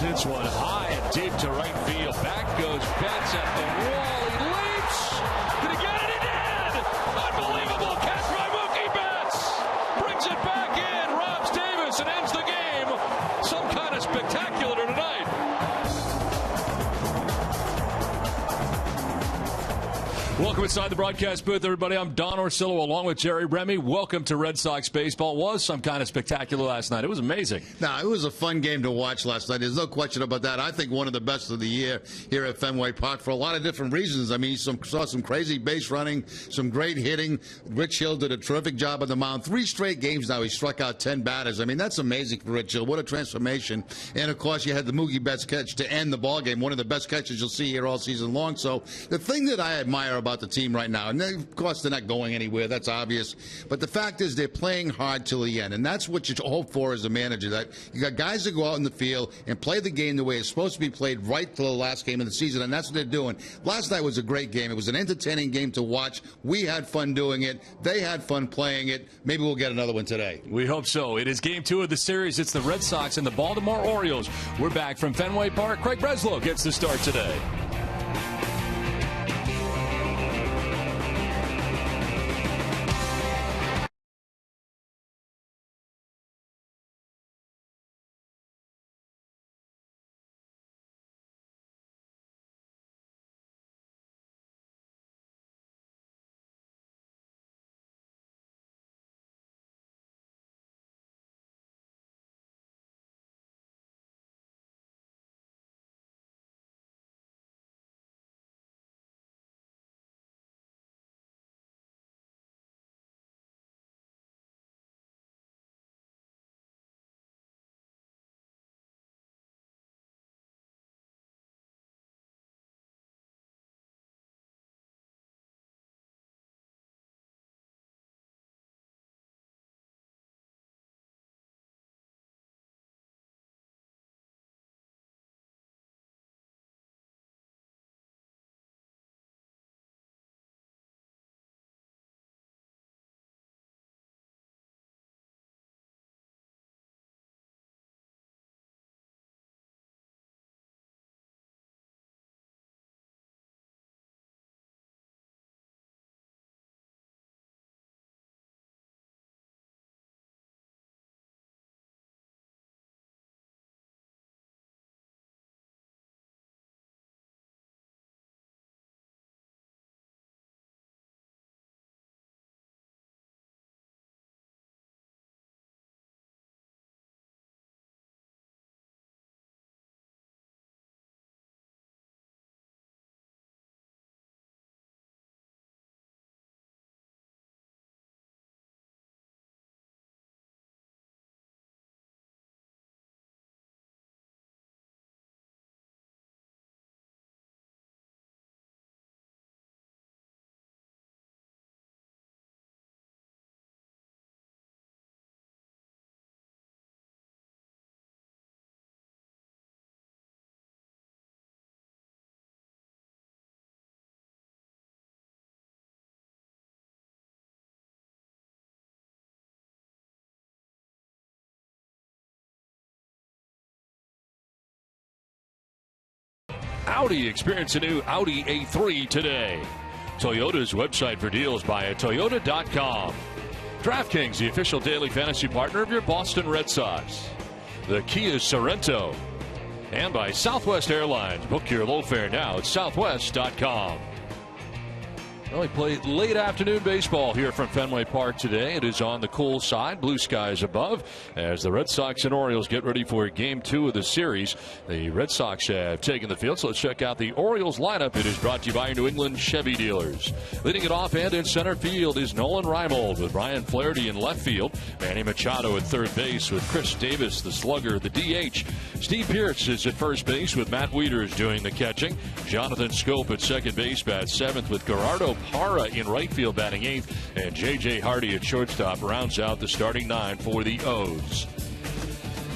hits one high and deep to right field. Back goes Betts at the wall. He leaps. Did he get it? He did! Unbelievable catch by Mookie Betts. Brings it back in. Robs Davis and ends the game. Some kind of spectacular tonight. Welcome inside the broadcast booth, everybody. I'm Don Orsillo along with Jerry Remy. Welcome to Red Sox baseball. It was some kind of spectacular last night. It was amazing. No, it was a fun game to watch last night. There's no question about that. I think one of the best of the year here at Fenway Park for a lot of different reasons. I mean, you saw some crazy base running, some great hitting. Rich Hill did a terrific job on the mound. 3 straight games now he struck out 10 batters. I mean, that's amazing for Rich Hill. What a transformation. And, of course, you had the Mookie Betts catch to end the ball game, one of the best catches you'll see here all season long. So the thing that I admire about the team right now, and of course they're not going anywhere, that's obvious, but the fact is they're playing hard till the end, and that's what you hope for as a manager, that you got guys that go out in the field and play the game the way it's supposed to be played right till the last game of the season, and that's what they're doing. Last night was a great game. It was an entertaining game to watch. We had fun doing it. They had fun playing it. Maybe we'll get another one today. We hope so. It is game 2 of the series. It's the Red Sox and the Baltimore Orioles. We're back from Fenway Park. Craig Breslow gets the start today. Audi. Experience a new Audi A3 today. Toyota's website for deals by Toyota.com. DraftKings, the official daily fantasy partner of your Boston Red Sox. The Kia Sorrento. And by Southwest Airlines. Book your low fare now at Southwest.com. Well, we played late afternoon baseball here from Fenway Park today. It is on the cool side, blue skies above, as the Red Sox and Orioles get ready for game 2 of the series. The Red Sox have taken the field, so let's check out the Orioles lineup. It is brought to you by your New England Chevy dealers. Leading it off and in center field is Nolan Reimold with Brian Flaherty in left field. Manny Machado at third base with Chris Davis, the slugger, the DH. Steve Pearce is at first base with Matt Wieters doing the catching. Jonathan Scope at second base bats seventh with Gerardo Parra in right field batting eighth, and J.J. Hardy at shortstop rounds out the starting 9 for the O's.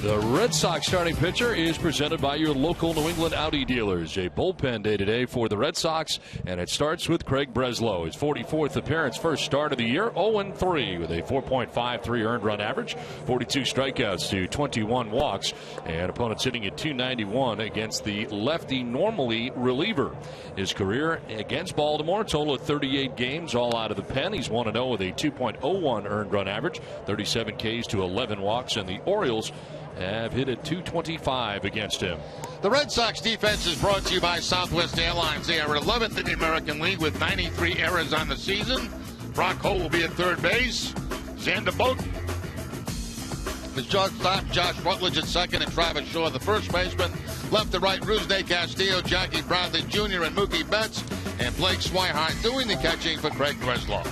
The Red Sox starting pitcher is presented by your local New England Audi dealers. A bullpen day today for the Red Sox, and it starts with Craig Breslow. His 44th appearance, first start of the year, 0-3 with a 4.53 earned run average, 42 strikeouts to 21 walks, and opponents hitting at .291 against the lefty normally reliever. His career against Baltimore, total of 38 games, all out of the pen. He's 1-0 with a 2.01 earned run average, 37 Ks to 11 walks, and the Orioles have hit at .225 against him. The Red Sox defense is brought to you by Southwest Airlines. They are 11th in the American League with 93 errors on the season. Brock Holt will be at third base. Xander Bogaerts is shortstop. Josh Rutledge at second, and Travis Shaw the first baseman. Left to right, Rusney Castillo, Jackie Bradley Jr., and Mookie Betts, and Blake Swihart doing the catching for Craig Breslow.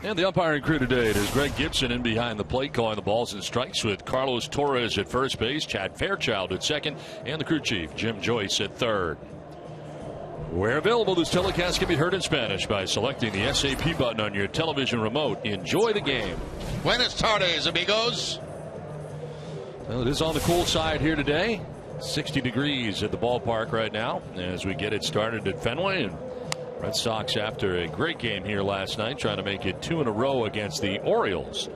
And the umpiring crew today, it is Greg Gibson in behind the plate calling the balls and strikes, with Carlos Torres at first base, Chad Fairchild at second, and the crew chief, Jim Joyce, at third. Where available, this telecast can be heard in Spanish by selecting the SAP button on your television remote. Enjoy the game. Buenas tardes, amigos. Well, it is on the cool side here today. 60 degrees at the ballpark right now as we get it started at Fenway. And Red Sox, after a great game here last night, trying to make it 2 in a row against the Orioles,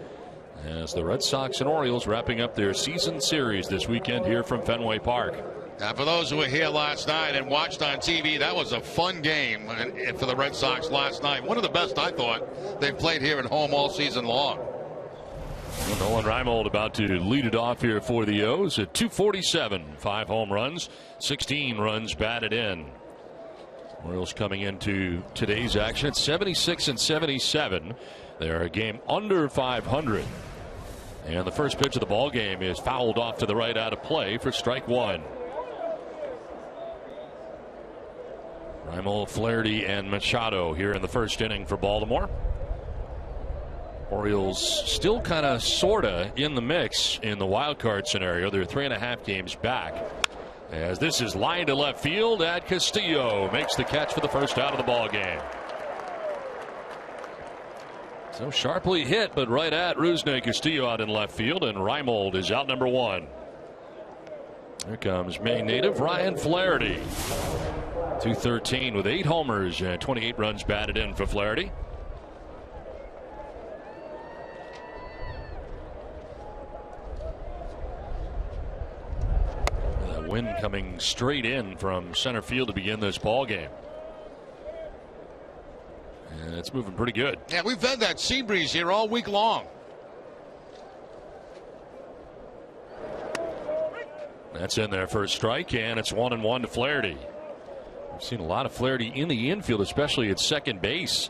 as the Red Sox and Orioles wrapping up their season series this weekend here from Fenway Park. Now, for those who were here last night and watched on TV, that was a fun game for the Red Sox last night. One of the best, I thought, they've played here at home all season long. Well, Nolan Reimold about to lead it off here for the O's at .247, 5 home runs, 16 runs batted in. Orioles coming into today's action at 76 and 77. They are a game under 500. And the first pitch of the ball game is fouled off to the right out of play for strike one. Reimold, Flaherty, and Machado here in the first inning for Baltimore. Orioles still kind of sorta in the mix in the wild card scenario. They're 3.5 games back. As this is lined to left field, and Castillo makes the catch for the first out of the ball game. So sharply hit, but right at Rusney Castillo out in left field, and Reimold is out number one. Here comes Maine native Ryan Flaherty. .213 with 8 homers and 28 runs batted in for Flaherty. Wind coming straight in from center field to begin this ball game. And it's moving pretty good. Yeah, we've had that sea breeze here all week long. That's in there for a strike, and it's 1-1 to Flaherty. We've seen a lot of Flaherty in the infield, especially at second base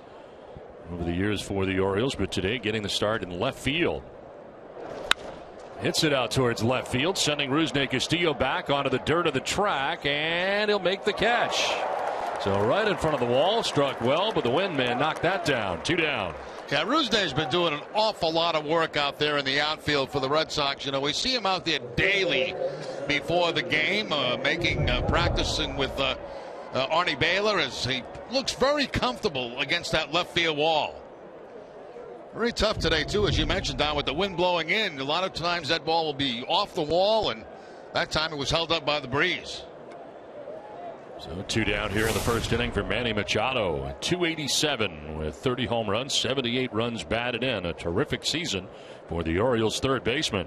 over the years for the Orioles, but today getting the start in left field. Hits it out towards left field, sending Rusney Castillo back onto the dirt of the track, and he'll make the catch. So right in front of the wall, struck well, but the wind man knocked that down. 2 down. Yeah, Rusney's been doing an awful lot of work out there in the outfield for the Red Sox. You know, we see him out there daily before the game, practicing with Arnie Baylor, as he looks very comfortable against that left field wall. Very tough today, too, as you mentioned, Don, with the wind blowing in. A lot of times that ball will be off the wall, and that time it was held up by the breeze. So 2 down here in the first inning for Manny Machado. 287 with 30 home runs, 78 runs batted in. A terrific season for the Orioles' third baseman.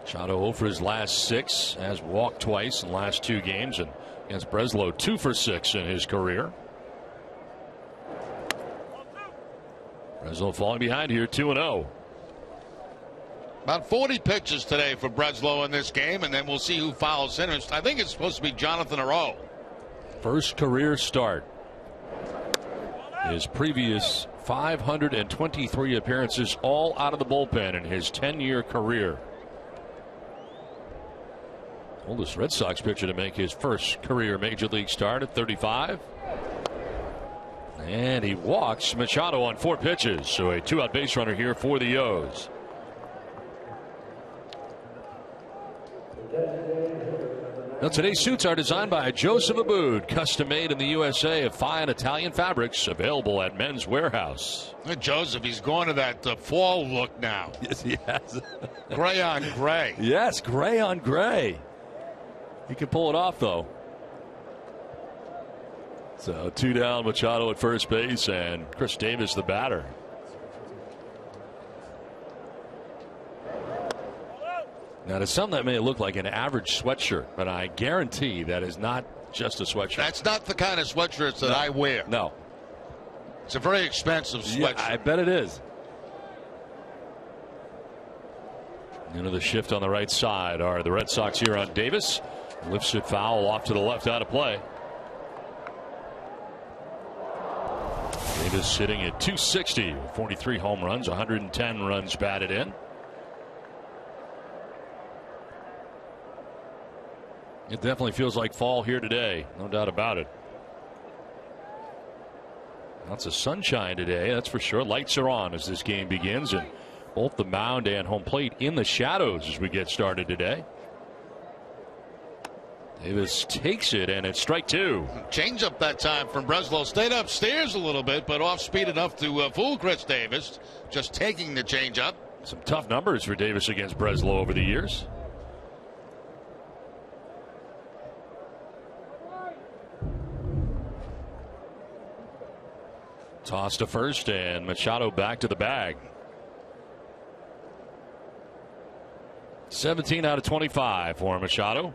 Machado 0 for his last 6, has walked twice in the last 2 games, and against Breslow 2 for 6 in his career. Breslow falling behind here, 2-0. About 40 pitches today for Breslow in this game, and then we'll see who fouls in. I think it's supposed to be Jonathan Arroyo. First career start. His previous 523 appearances, all out of the bullpen in his 10-year career. Oldest Red Sox pitcher to make his first career major league start at 35. And he walks Machado on 4 pitches. So a 2-out base runner here for the O's. Now, today's suits are designed by Joseph Abood, custom made in the USA of fine Italian fabrics, available at Men's Warehouse. Joseph, he's going to that fall look now. Yes, he has. Gray on gray. Yes, gray on gray. He can pull it off, though. So 2 down, Machado at first base, and Chris Davis the batter. Now, to some, that may look like an average sweatshirt, but I guarantee that is not just a sweatshirt. That's not the kind of sweatshirts that I wear. No. It's a very expensive sweatshirt. Yeah, I bet it is. Into the shift on the right side are the Red Sox here on Davis. Lifts it foul off to the left, out of play. Davis sitting at 260, 43 home runs, 110 runs batted in. It definitely feels like fall here today, no doubt about it. Lots of sunshine today, that's for sure. Lights are on as this game begins, and both the mound and home plate in the shadows as we get started today. Davis takes it, and it's strike two. Change up that time from Breslow. Stayed upstairs a little bit, but off speed enough to fool Chris Davis. Just taking the change up. Some tough numbers for Davis against Breslow over the years. Toss to first, and Machado back to the bag. 17 out of 25 for Machado.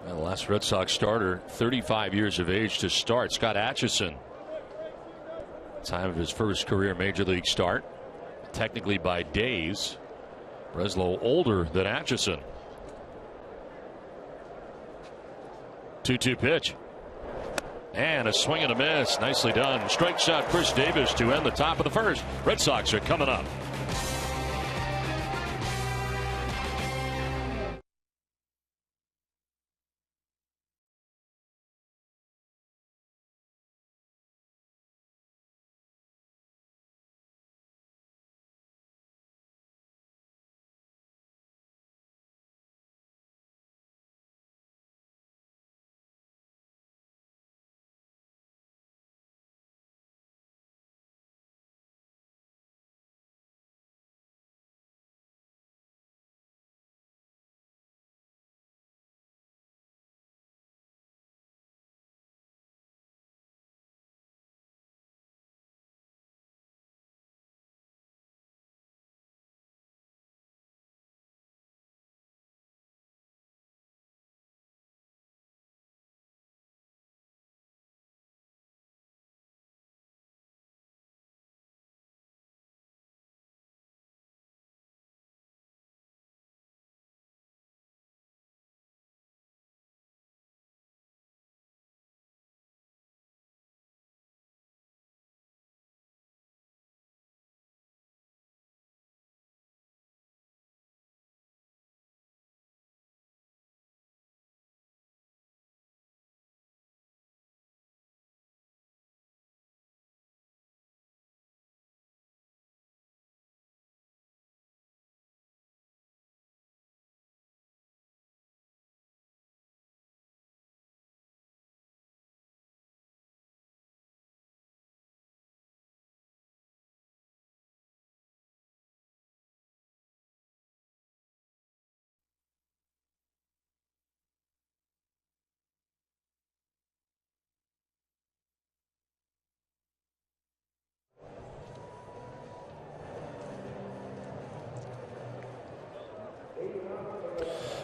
And the last Red Sox starter, 35 years of age to start, Scott Atchison. Time of his first career major league start, technically by days. Breslow older than Atchison. 2-2 pitch. And a swing and a miss. Nicely done. Strikes out Chris Davis to end the top of the first. Red Sox are coming up.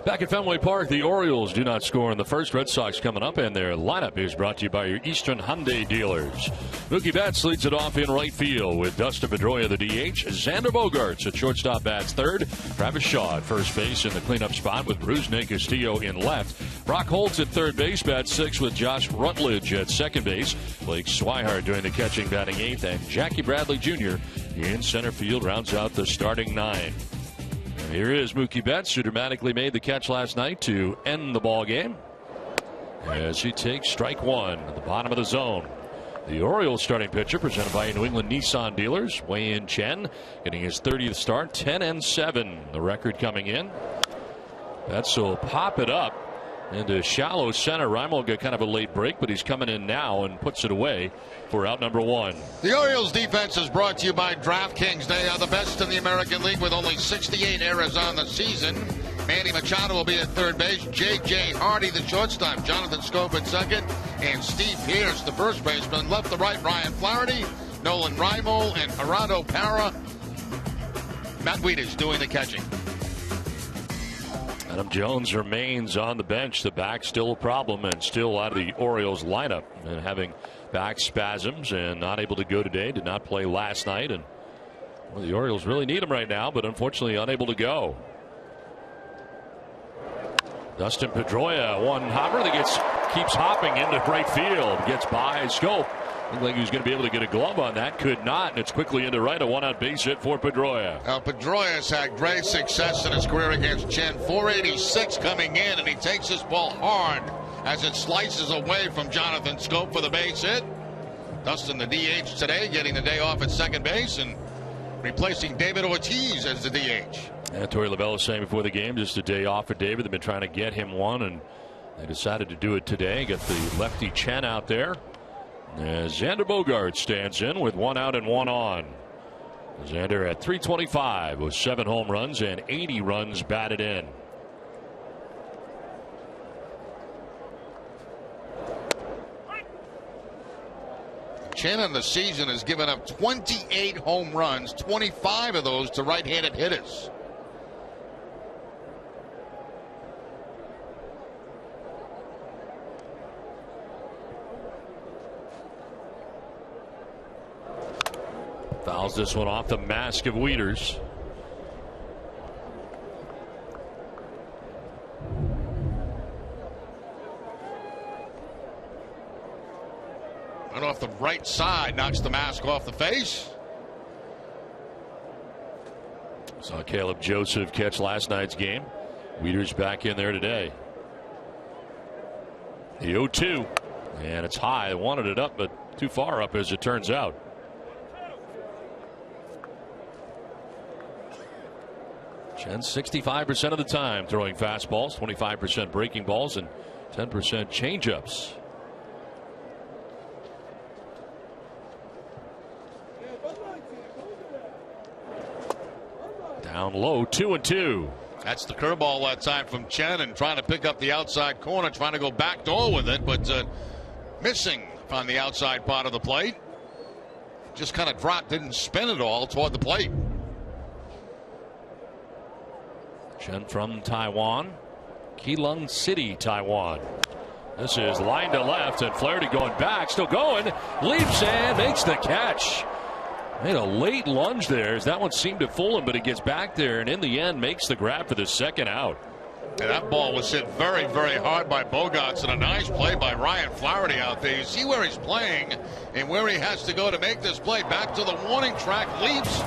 Back at Fenway Park, the Orioles do not score in the first. Red Sox coming up, and their lineup is brought to you by your Eastern Hyundai dealers. Mookie Betts leads it off in right field with Dustin Pedroia, the DH. Xander Bogaerts at shortstop bats third. Travis Shaw at first base in the cleanup spot with Rusney Castillo in left. Brock Holtz at third base, bats sixth with Josh Rutledge at second base. Blake Swihart doing the catching, batting eighth, and Jackie Bradley Jr. in center field rounds out the starting nine. Here is Mookie Betts, who dramatically made the catch last night to end the ball game. as he takes strike one at the bottom of the zone. The Orioles starting pitcher, presented by New England Nissan dealers, Wei-Yin Chen, getting his 30th start, 10-7. The record coming in. That's will pop it up into shallow center. Reimold got kind of a late break, but he's coming in now and puts it away for out number one. The Orioles defense is brought to you by DraftKings. They are the best in the American League with only 68 errors on the season. Manny Machado will be at third base. J.J. Hardy, the shortstop. Jonathan Scope at second. And Steve Pearce, the first baseman. Left to right, Ryan Flaherty, Nolan Reimold, and Gerardo Parra. Matt Wieters doing the catching. Adam Jones remains on the bench. The back still a problem and still out of the Orioles lineup and having back spasms and not able to go today. Did not play last night, and well, the Orioles really need him right now, but unfortunately unable to go. Dustin Pedroia, one hopper that keeps hopping into right field, gets by Scope. Looked like he was going to be able to get a glove on that. Could not, and it's quickly into right. A one-out base hit for Pedroia. Now, Pedroia's had great success in his career against Chen. 486 coming in, and he takes this ball hard as it slices away from Jonathan Scope for the base hit. Dustin, the DH today, getting the day off at second base and replacing David Ortiz as the DH. And Torey Lovullo saying before the game, just a day off for David. They've been trying to get him one, and they decided to do it today. Get the lefty Chen out there. As Xander Bogaerts stands in with one out and one on. Xander at 325 with 7 home runs and 80 runs batted in. Chen in the season has given up 28 home runs, 25 of those to right-handed hitters. Fouls this one off the mask of Wieters. Right off the right side, knocks the mask off the face. Saw Caleb Joseph catch last night's game. Wieters back in there today. The 0-2, and it's high. They wanted it up, but too far up as it turns out. Chen 65% of the time throwing fastballs, 25% breaking balls, and 10% changeups. Down low, 2-2. That's the curveball that time from Chen, and trying to pick up the outside corner, trying to go backdoor with it, but missing on the outside part of the plate. Just kind of dropped, didn't spin it all toward the plate. Chen from Taiwan, Keelung City, Taiwan. This is line to left, and Flaherty going back, still going, leaps and makes the catch. Made a late lunge there as that one seemed to fool him, but he gets back there and in the end makes the grab for the second out. And that ball was hit very, very hard by Bogaerts, and a nice play by Ryan Flaherty out there. You see where he's playing and where he has to go to make this play. Back to the warning track, leaps,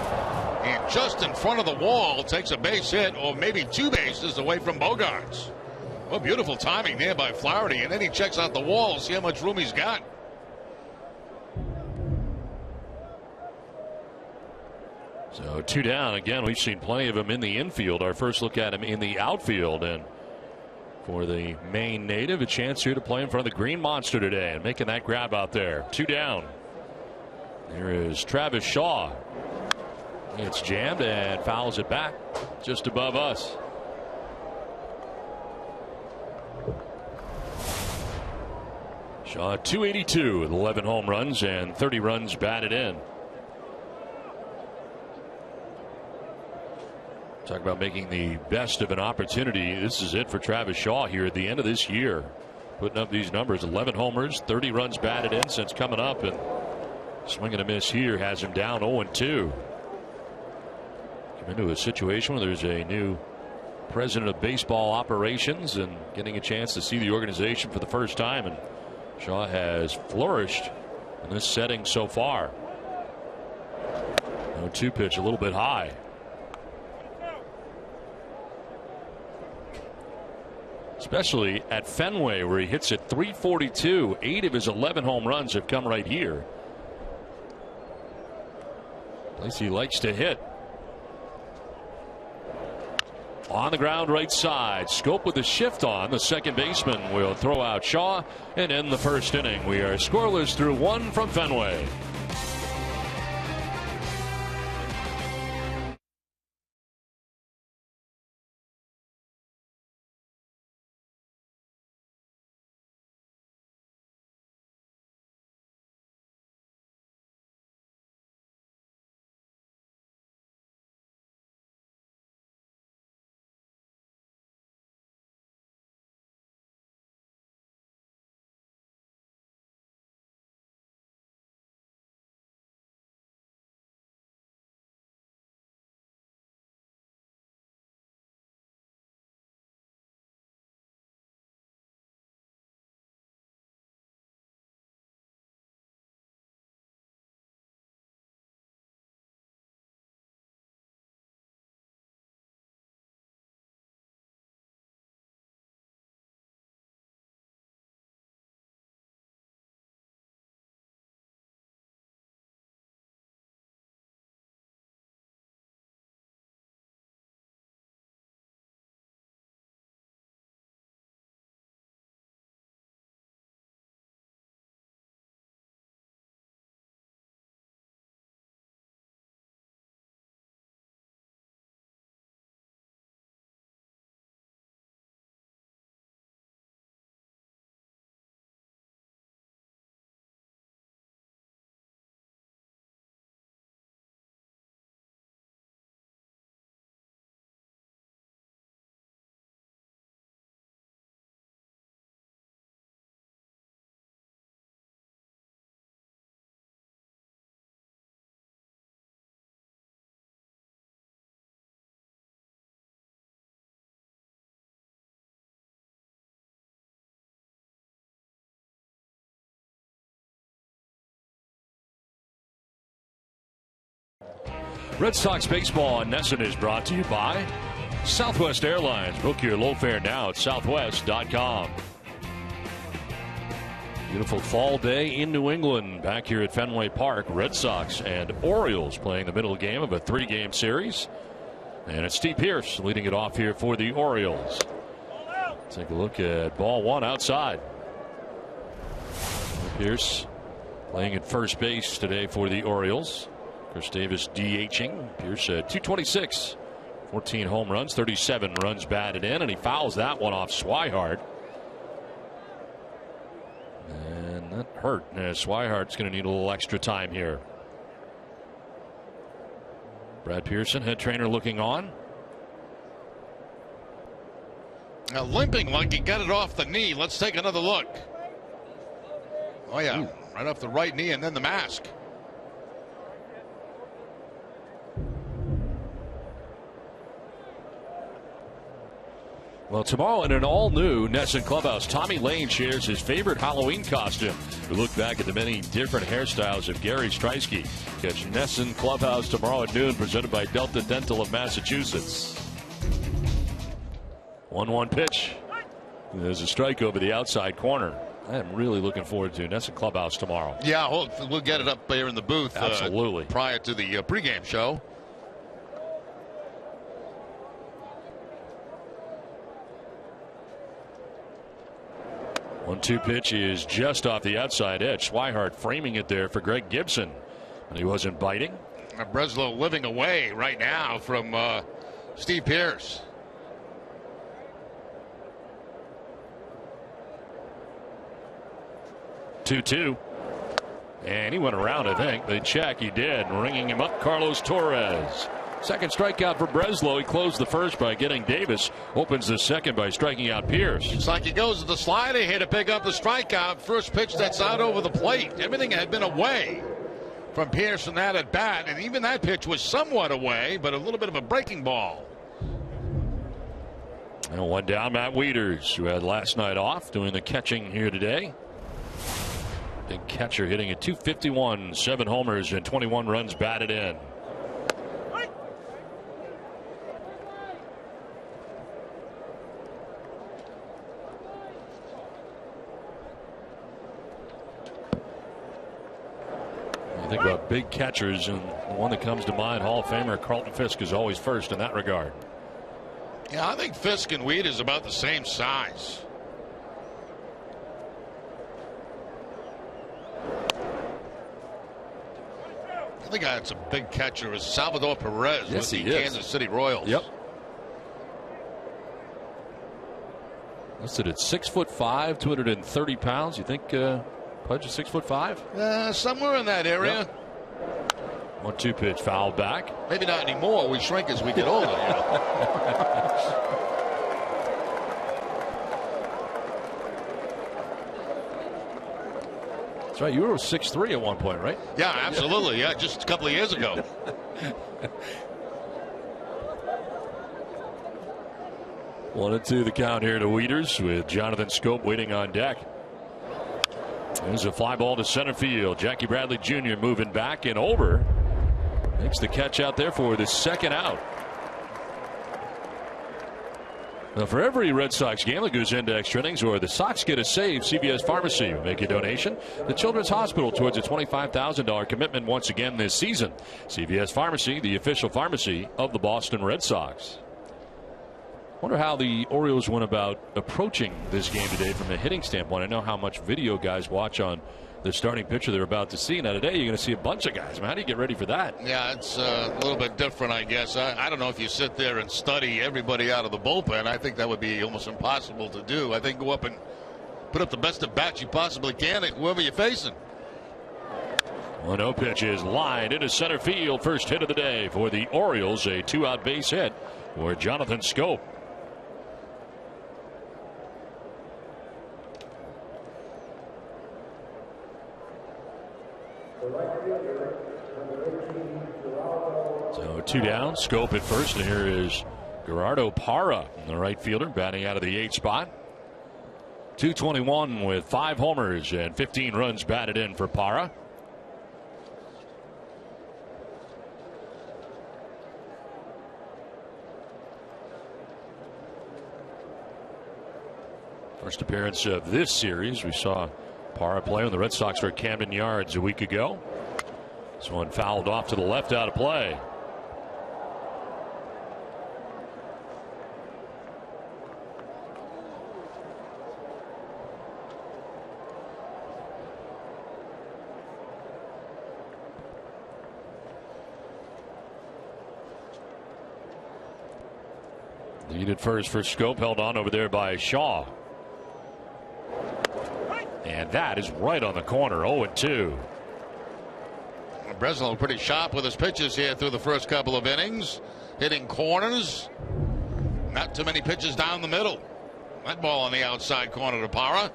and just in front of the wall takes a base hit, or maybe 2 bases away from Bogaerts. Well, beautiful timing there by Flaherty, and then he checks out the wall, see how much room he's got. So 2 down. Again, we've seen plenty of him in the infield. Our first look at him in the outfield. And for the Maine native, a chance here to play in front of the Green Monster today and making that grab out there. 2 down. There is Travis Shaw. It's jammed and fouls it back just above us. Shaw 282 with 11 home runs and 30 runs batted in. Talk about making the best of an opportunity. This is it for Travis Shaw here at the end of this year. Putting up these numbers, 11 homers, 30 runs batted in since coming up, and swing and a miss here has him down 0-2. Come into a situation where there's a new president of baseball operations and getting a chance to see the organization for the first time, and Shaw has flourished in this setting so far. 0-2 pitch, a little bit high. especially at Fenway, where he hits at .342. 8 of his 11 home runs have come right here. Place he likes to hit. On the ground, right side. Scope with the shift on. The second baseman will throw out Shaw and end the first inning. We are scoreless through 1 from Fenway. Red Sox baseball on NESN is brought to you by Southwest Airlines. Book your low fare now at southwest.com. Beautiful fall day in New England back here at Fenway Park. Red Sox and Orioles playing the middle game of a 3-game series. And it's Steve Pearce leading it off here for the Orioles. Take a look at ball 1 outside. Pearce playing at first base today for the Orioles. Chris Davis DHing. Pearce at .226. 14 home runs, 37 runs batted in, and he fouls that one off Swihart. And that hurt. Swihart's going to need a little extra time here. Brad Pearson, head trainer, looking on. Now limping like he got it off the knee. Let's take another look. Oh, yeah. Ooh. Right off the right knee and then the mask. Well, tomorrow in an all-new NESN clubhouse, Tommy Lane shares his favorite Halloween costume. We look back at the many different hairstyles of Gary Streisky. Catch NESN clubhouse tomorrow at noon, presented by Delta Dental of Massachusetts. 1-1 pitch. There's a strike over the outside corner. I am really looking forward to NESN clubhouse tomorrow. Yeah, we'll get it up there in the booth. Absolutely. Prior to the pregame show. 1-2 pitch is just off the outside edge. Swihart framing it there for Greg Gibson. And he wasn't biting. Breslow living away right now from Steve Pearce. Two. And he went around, I think. They check. He did. Ringing him up, Carlos Torres. Second strikeout for Breslow. He closed the first by getting Davis. Opens the second by striking out Pearce. It's like he goes to the slider here to pick up the strikeout. First pitch that's out over the plate. Everything had been away from Pearce in that at bat. And even that pitch was somewhat away, but a little bit of a breaking ball. And one down, Matt Wieters, who had last night off, doing the catching here today. Big catcher hitting at .251, 7 homers and 21 runs batted in. I think about big catchers, and the one that comes to mind, Hall of Famer Carlton Fisk, is always first in that regard. Yeah, I think Fisk and Weed is about the same size. I think that's a big catcher is Salvador Perez with the Kansas City Royals. Yep. Listed at 6'5", 230 pounds. You think Pudge is 6'5"? Somewhere in that area. Yep. 1-2 pitch, foul back. Maybe not anymore. We shrink as we get older. That's right. You were 6'3" at one point, right? Yeah, absolutely. Yeah, just a couple of years ago. One and two the count here to Wieters with Jonathan Schoop waiting on deck. There's a fly ball to center field. Jackie Bradley Jr. moving back, and Ober makes the catch out there for the second out. Now, for every Red Sox game that goes into extra innings or the Sox get a save, CVS Pharmacy will make a donation to Children's Hospital towards a $25,000 commitment once again this season. CVS Pharmacy, the official pharmacy of the Boston Red Sox. Wonder how the Orioles went about approaching this game today from a hitting standpoint. I know how much video guys watch on the starting pitcher they're about to see. Now today you're going to see a bunch of guys. How do you get ready for that? Yeah, it's a little bit different, I guess. I don't know if you sit there and study everybody out of the bullpen. I think that would be almost impossible to do. I think go up and put up the best at bats you possibly can at whoever you're facing. 1-0 pitch is lined into center field. First hit of the day for the Orioles. A 2-out base hit for Jonathan Schoop. So 2 down, Schoop at first, and here is Gerardo Parra, the right fielder, batting out of the 8th spot. 221 with 5 homers and 15 runs batted in for Parra. First appearance of this series. We saw Parra play when the Red Sox were at Camden Yards a week ago. This one fouled off to the left out of play. Lead at first for Schoop, held on over there by Shaw. And that is right on the corner. 0-2. Breslow pretty sharp with his pitches here through the first couple of innings. Hitting corners. Not too many pitches down the middle. That ball on the outside corner to Parra.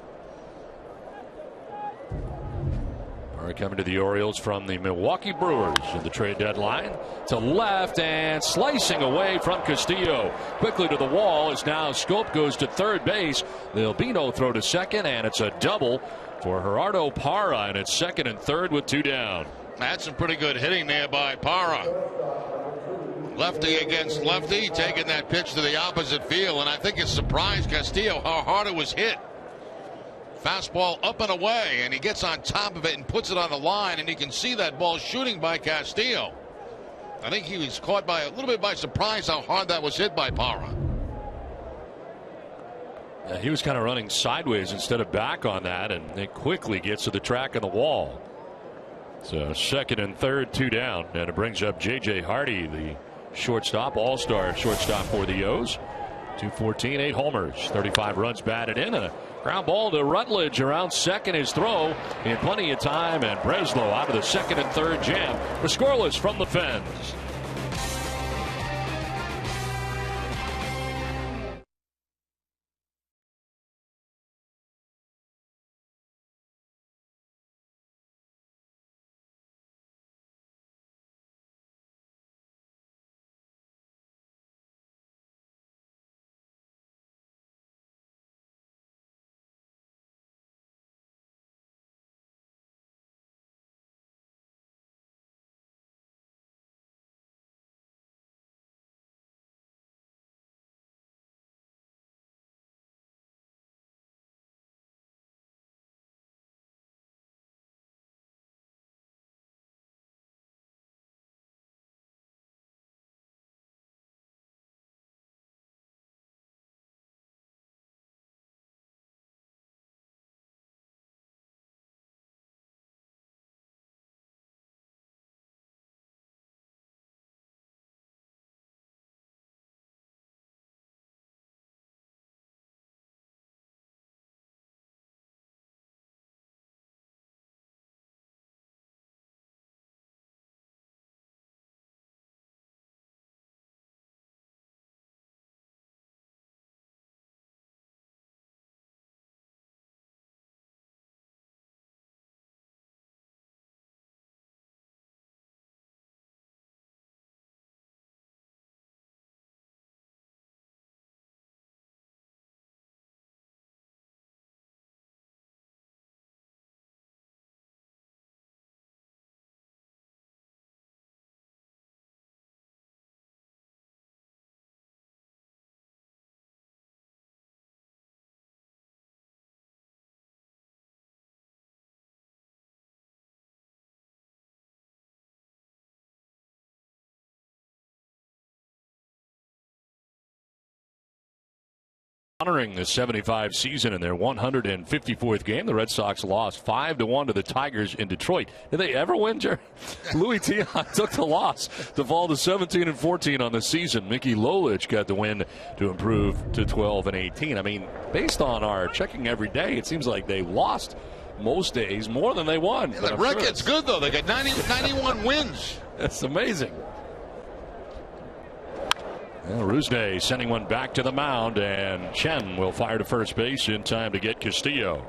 Parra coming to the Orioles from the Milwaukee Brewers in the trade deadline. To left and slicing away from Castillo. Quickly to the wall as now Schoop goes to third base. There'll be no throw to second, and it's a double for Gerardo Parra, and it's second and third with 2 down. That's some pretty good hitting there by Parra. Lefty against lefty, taking that pitch to the opposite field, and I think it surprised Castillo how hard it was hit. Fastball up and away, and he gets on top of it and puts it on the line, and you can see that ball shooting by Castillo. I think he was caught by a little bit by surprise how hard that was hit by Parra. Yeah, he was kind of running sideways instead of back on that, and it quickly gets to the track of the wall. So second and third, 2 down, and it brings up J.J. Hardy, the shortstop, all-star shortstop for the O's. 214, 8 homers, 35 runs batted in, and a ground ball to Rutledge around second. His throw in plenty of time, and Breslow out of the second and third jam. We're scoreless from the fence. Honoring the 75 season in their 154th game, the Red Sox lost 5-1 to the Tigers in Detroit. Did they ever win, Jerry? Louis Tiant took the loss to fall to 17-14 on the season. Mickey Lolich got the win to improve to 12-18. I mean, based on our checking every day, it seems like they lost most days more than they won. Yeah, the record's good, though. They got 91 wins. That's amazing. Well, Rusney sending one back to the mound, and Chen will fire to first base in time to get Castillo.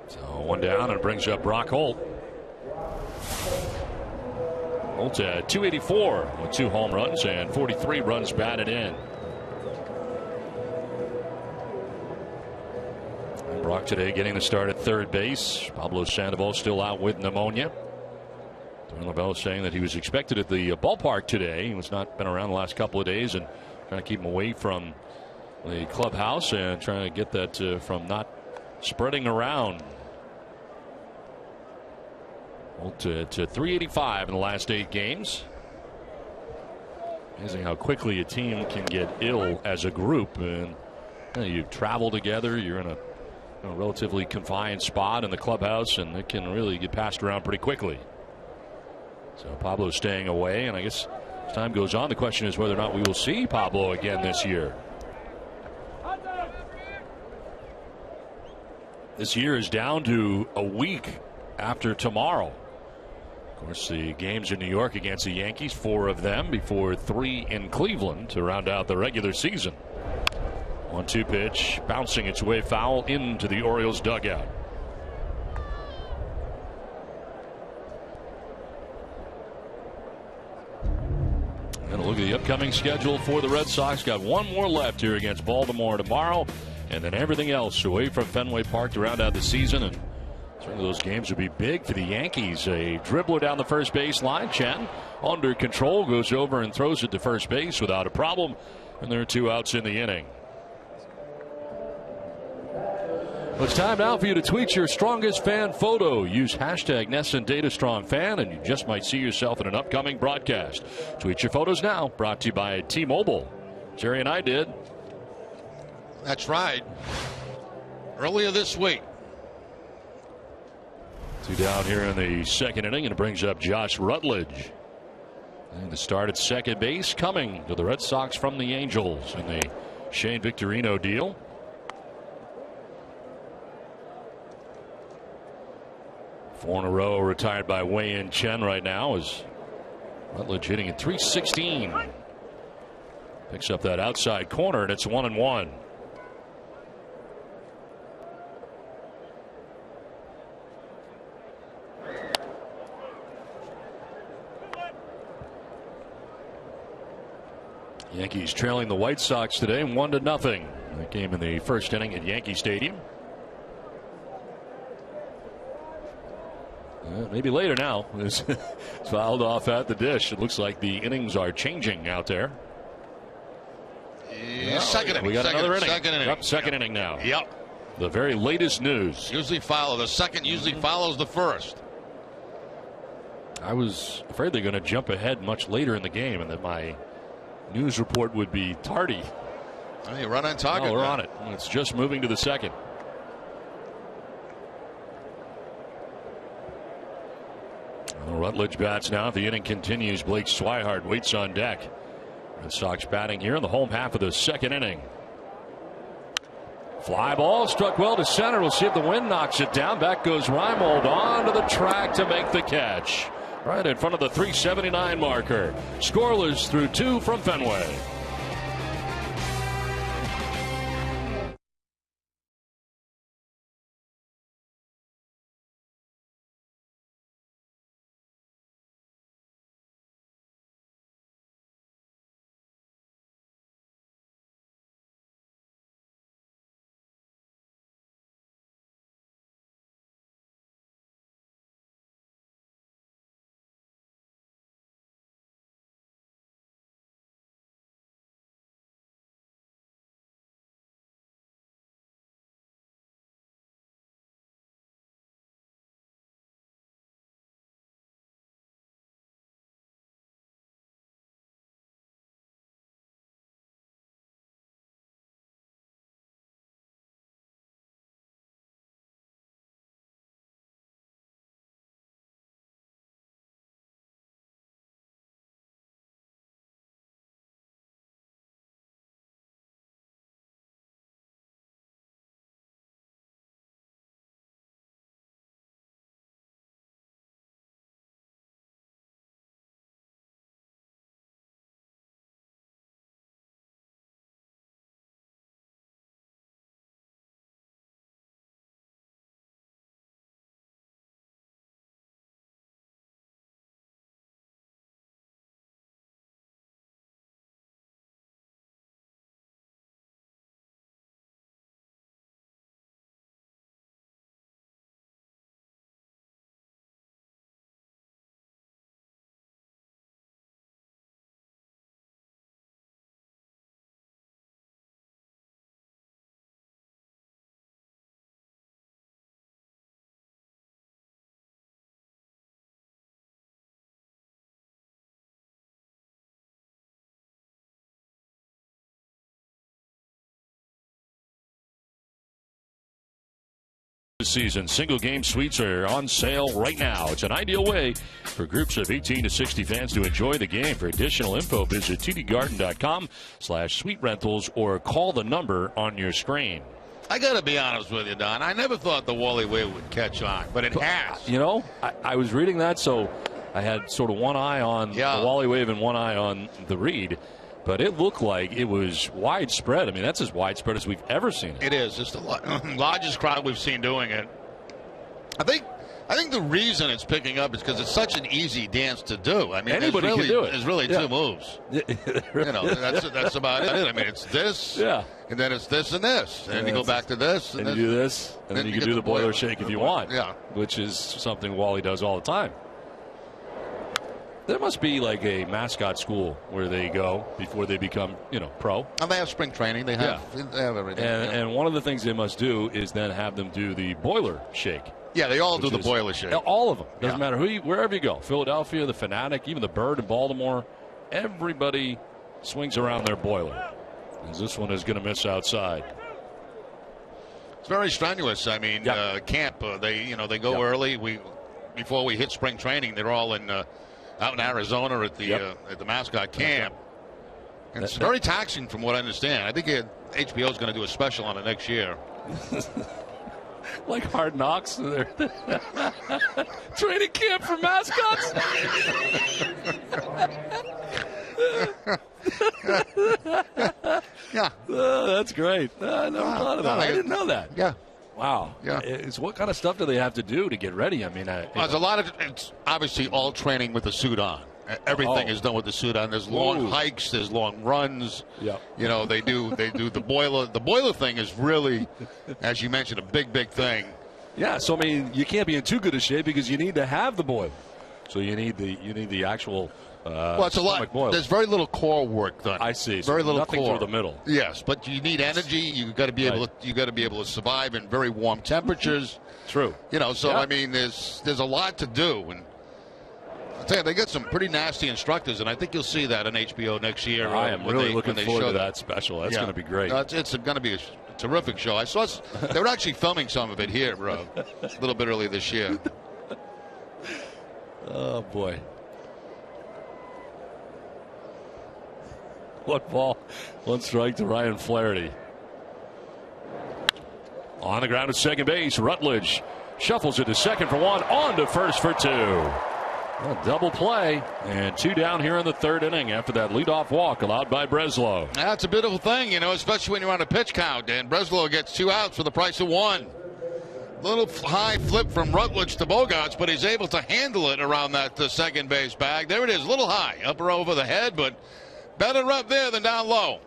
So one down, and brings up Brock Holt. Holt at 284 with 2 home runs and 43 runs batted in. And Brock today getting the start at third base. Pablo Sandoval still out with pneumonia. Lavelle saying that he was expected at the ballpark today. He has not been around the last couple of days, and trying to keep him away from the clubhouse and trying to get that from not spreading around. To 385 in the last 8 games. Amazing how quickly a team can get ill as a group, and you travel together. You're in a relatively confined spot in the clubhouse, and it can really get passed around pretty quickly. So Pablo's staying away, and I guess as time goes on, the question is whether or not we will see Pablo again this year. This year is down to a week after tomorrow. Of course, the games in New York against the Yankees, 4 of them before 3 in Cleveland to round out the regular season. 1-2 pitch, bouncing its way foul into the Orioles dugout. And a look at the upcoming schedule for the Red Sox. Got one more left here against Baltimore tomorrow, and then everything else away from Fenway Park to round out the season. And certainly those games would be big for the Yankees. A dribbler down the first base line. Chen under control, goes over and throws it to first base without a problem. And there are 2 outs in the inning. Well, it's time now for you to tweet your strongest fan photo. Use hashtag NESSONDataStrongFan, and you just might see yourself in an upcoming broadcast. Tweet your photos now. Brought to you by T-Mobile. Jerry and I did. That's right. Earlier this week. 2 down here in the second inning, and it brings up Josh Rutledge. And the start at second base coming to the Red Sox from the Angels in the Shane Victorino deal. 4 in a row retired by Wei-Yin Chen right now, as Rutledge hitting at .316. Picks up that outside corner, and it's 1-1. Yankees trailing the White Sox today 1-0. That game in the first inning at Yankee Stadium. Maybe later now. It's fouled off at the dish. It looks like the innings are changing out there. Second inning. We got another inning. Second inning. Second inning now. Yep. The very latest news. Usually follow. The second usually follows the first. I was afraid they're going to jump ahead much later in the game and that my news report would be tardy. Hey, right on target. No, we're on it. It's just moving to the second. Rutledge bats now. If the inning continues, Blake Swihart waits on deck. Red Sox batting here in the home half of the second inning. Fly ball struck well to center. We'll see if the wind knocks it down. Back goes Reimold onto the track to make the catch. Right in front of the 379 marker. Scoreless through 2 from Fenway. This season, single game suites are on sale right now. It's an ideal way for groups of 18 to 60 fans to enjoy the game. For additional info, visit tdgarden.com/suite rentals or call the number on your screen. I got to be honest with you, Don. I never thought the Wally Wave would catch on, but it has. You know, I was reading that, so I had sort of one eye on the Wally Wave and one eye on the Reed. But it looked like it was widespread. I mean, that's as widespread as we've ever seen it. It is. It's the largest crowd we've seen doing it. I think the reason it's picking up is because it's such an easy dance to do. I mean, anybody can do it. There's really two moves. You know, that's about it. I mean, it's this, and then it's this and this, and you go back to this, and you do this, and then you can do the boiler shake if you want. Yeah, which is something Wally does all the time. There must be like a mascot school where they go before they become, pro. And they have spring training. They have everything. And one of the things they must do is then have them do the boiler shake. Yeah, they all do the boiler shake. All of them. Doesn't matter wherever you go. Philadelphia, the Fanatic, even the Bird in Baltimore. Everybody swings around their boiler. And this one is going to miss outside. It's very strenuous. I mean, camp. They go early. Before we hit spring training, they're all in. Out in Arizona at the mascot camp. And it's very taxing from what I understand. I think HBO is going to do a special on it next year. Like Hard Knocks. Training camp for mascots? Yeah. That's great. I never thought of that. I didn't know that. Yeah. Wow. Yeah. What kind of stuff do they have to do to get ready? I mean, there's a lot of. It's obviously all training with the suit on. Everything is done with the suit on. There's long hikes. There's long runs. Yeah. You know, they do the boiler. The boiler thing is really, as you mentioned, a big thing. Yeah. So I mean, you can't be in too good a shape because you need to have the boiler. So you need the actual. Well, it's a lot. Boiler. There's very little core work done. I see. Very little nothing core through the middle. Yes, but you need energy. You got to be able to. You got to be able to survive in very warm temperatures. True. You know, so I mean, there's a lot to do, and I'll tell you, they got some pretty nasty instructors, and I think you'll see that on HBO next year. I am really looking forward to that special. That's going to be great. It's going to be a terrific show. I saw they were actually filming some of it here, a little bit early this year. Oh boy. One ball, one strike to Ryan Flaherty. On the ground at second base, Rutledge shuffles it to second for one, on to first for two. A double play, and two down here in the third inning after that leadoff walk allowed by Breslow. That's a beautiful thing, especially when you're on a pitch count, and Breslow gets 2 outs for the price of 1. Little high flip from Rutledge to Bogarts, but he's able to handle it around that second base bag. There it is, a little high, up or over the head, but better up there than down low.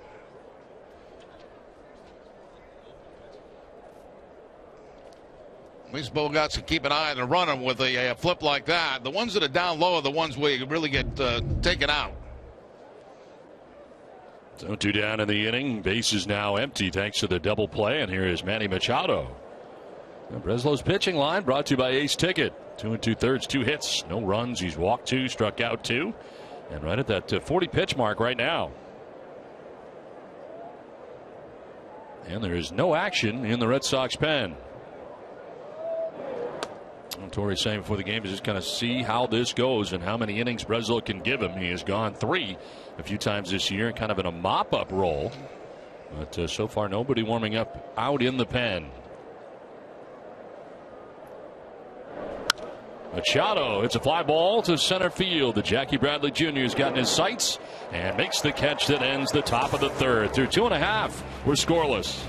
At least Bogarts can keep an eye on the runner with a flip like that. The ones that are down low are the ones where you really get taken out. So 2 down in the inning. Base is now empty thanks to the double play. And here is Manny Machado. Breslow's pitching line brought to you by Ace Ticket. 2 2/3, 2 hits, no runs. He's walked 2, struck out 2. And right at that 40 pitch mark right now. And there is no action in the Red Sox pen. And Torrey saying before the game is just kind of see how this goes and how many innings Breslow can give him. He has gone 3 a few times this year, kind of in a mop-up role. But so far nobody warming up out in the pen. Machado, it's a fly ball to center field. The Jackie Bradley Jr. has gotten his sights and makes the catch that ends the top of the third. Through 2.5, we're scoreless.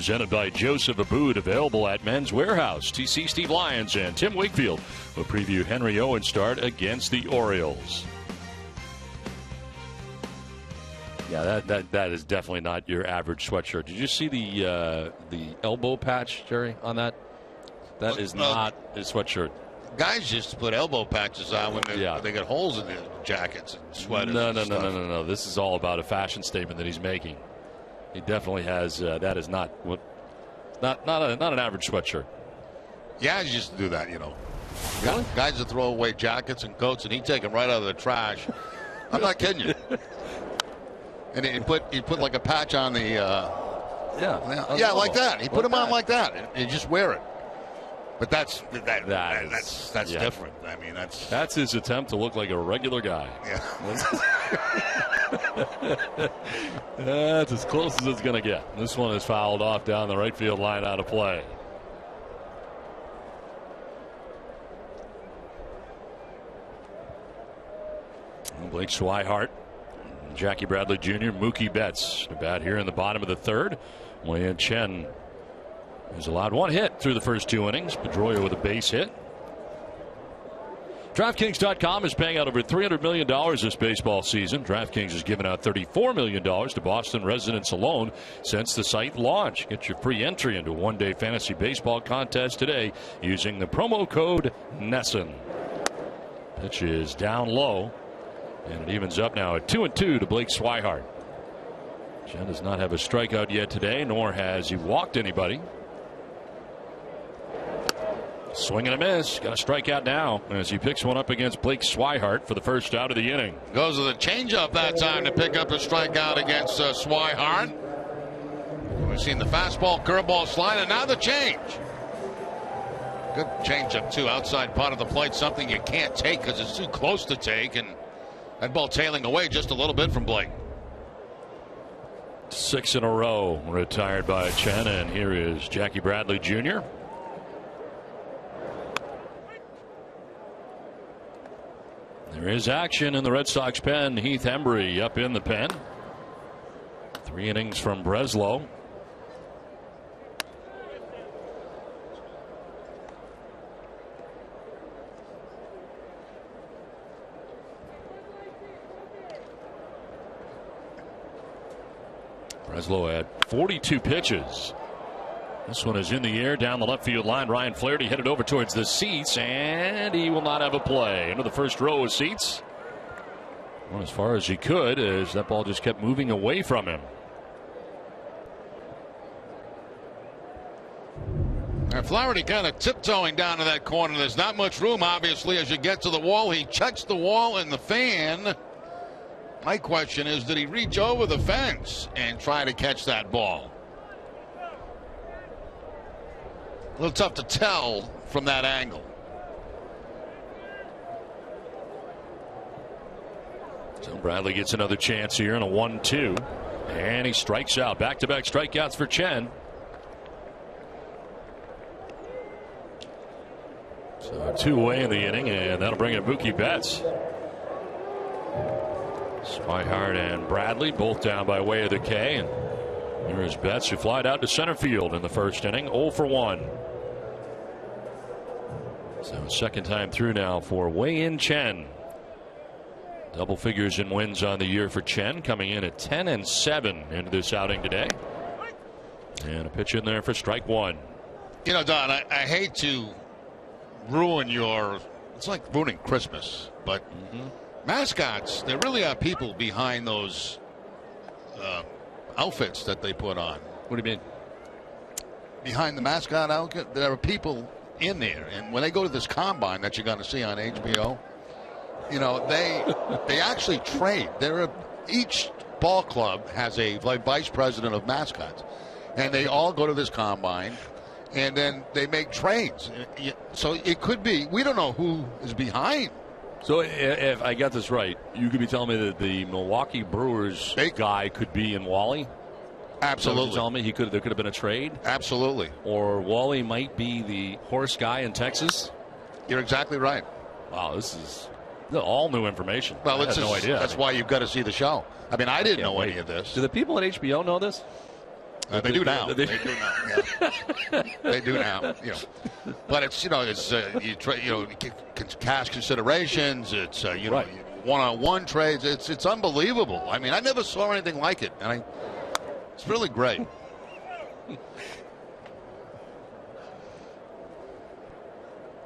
presented by Joseph Abood, available at Men's Warehouse. TC Steve Lyons and Tim Wakefield will preview Henry Owens' start against the Orioles. Yeah, that is definitely not your average sweatshirt. Did you see the elbow patch, Jerry, on that? That is not a sweatshirt. Guys just put elbow patches on when they get holes in their jackets and sweaters. No. This is all about a fashion statement that he's making. He definitely has. That is not an average sweatshirt. Yeah, he used to do that, Really? Guys that throw away jackets and coats, and he'd take them right out of the trash. I'm not kidding you. And he put like a patch on the. Like that. He put them on like that, and just wear it. But that's different. I mean, that's his attempt to look like a regular guy. Yeah. That's as close as it's going to get. This one is fouled off down the right field line, out of play. Blake Swihart, Jackie Bradley Jr., Mookie Betts to bat here in the bottom of the third. Wei-Yin Chen has allowed one hit through the first 2 innings. Pedroia with a base hit. DraftKings.com is paying out over $300 million this baseball season. DraftKings has given out $34 million to Boston residents alone since the site launched. Get your free entry into a one-day fantasy baseball contest today using the promo code NESSN. Pitch is down low, and it evens up now at 2-2 to Blake Swihart. Chen does not have a strikeout yet today, nor has he walked anybody. Swing and a miss. Got a strikeout now as he picks one up against Blake Swihart for the first out of the inning. Goes to the changeup that time to pick up a strikeout against Swihart. We've seen the fastball, curveball, slide, and now the change. Good changeup too, outside part of the plate, something you can't take because it's too close to take, and that ball tailing away just a little bit from Blake. 6 in a row retired by Chen, and here is Jackie Bradley Jr. There is action in the Red Sox pen. Heath Hembree up in the pen. 3 innings from Breslow. Breslow had 42 pitches. This one is in the air down the left field line. Ryan Flaherty headed over towards the seats, and he will not have a play. Into the first row of seats. Well, as far as he could, as that ball just kept moving away from him. And Flaherty kind of tiptoeing down to that corner. There's not much room, obviously, as you get to the wall. He checks the wall and the fan. My question is, did he reach over the fence and try to catch that ball? A little tough to tell from that angle. So Bradley gets another chance here in a 1-2. And he strikes out. Back-to-back strikeouts for Chen. So 2 away in the inning, and that'll bring in Mookie Betts. Swihart and Bradley both down by way of the K. And here is Betts, who flied out to center field in the first inning, 0 for 1. So second time through now for Wei-Yin Chen. Double figures in wins on the year for Chen, coming in at 10-7 into this outing today. And a pitch in there for strike 1. You know, Don, I hate to ruin it's like ruining Christmas, but mascots, there really are people behind those outfits that they put on. What do you mean? Behind the mascot outfit, there are people in there, and when they go to this combine that you're going to see on HBO, you know, they actually trade. Each ball club has a vice president of mascots, and they all go to this combine, and then they make trades. So it could be, we don't know who is behind. So if I got this right, you could be telling me that the Milwaukee Brewers guy could be in Wally? Absolutely. Tell me there could have been a trade? Absolutely. Or Wally might be the horse guy in Texas? You're exactly right. Wow, this is all new information. Well, I had no idea. That's why you've got to see the show. I mean, I didn't know any of this. Do the people at HBO know this? They do now. They do now. Yeah. They do now. But it's cash considerations. It's Right. one-on-one trades. It's unbelievable. I mean, I never saw anything like it, and it's really great.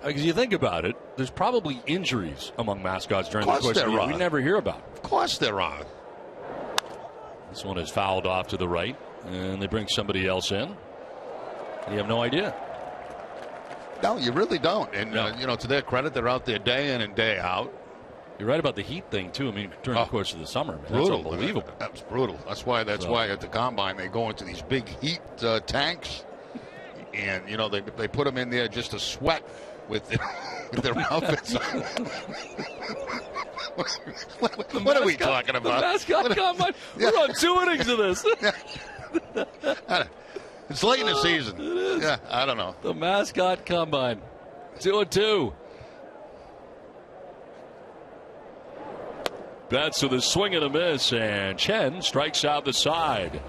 Because you think about it, there's probably injuries among mascots during the course of the year we never hear about. Of course there are. This one is fouled off to the right, and they bring somebody else in. You have no idea. No, you really don't. And, No. to their credit, they're out there day in and day out. You're right about the heat thing, too. I mean, during the course of the summer, man, brutal. that's unbelievable. That's brutal. That's why at the Combine they go into these big heat tanks. And, they put them in there just to sweat with their outfits on. What are we talking about? The mascot combine. We're on 2 innings of this. It's late in the season. It is. Yeah, I don't know. The mascot combine. 2-2. That's with a swing and a miss, and Chen strikes out the side.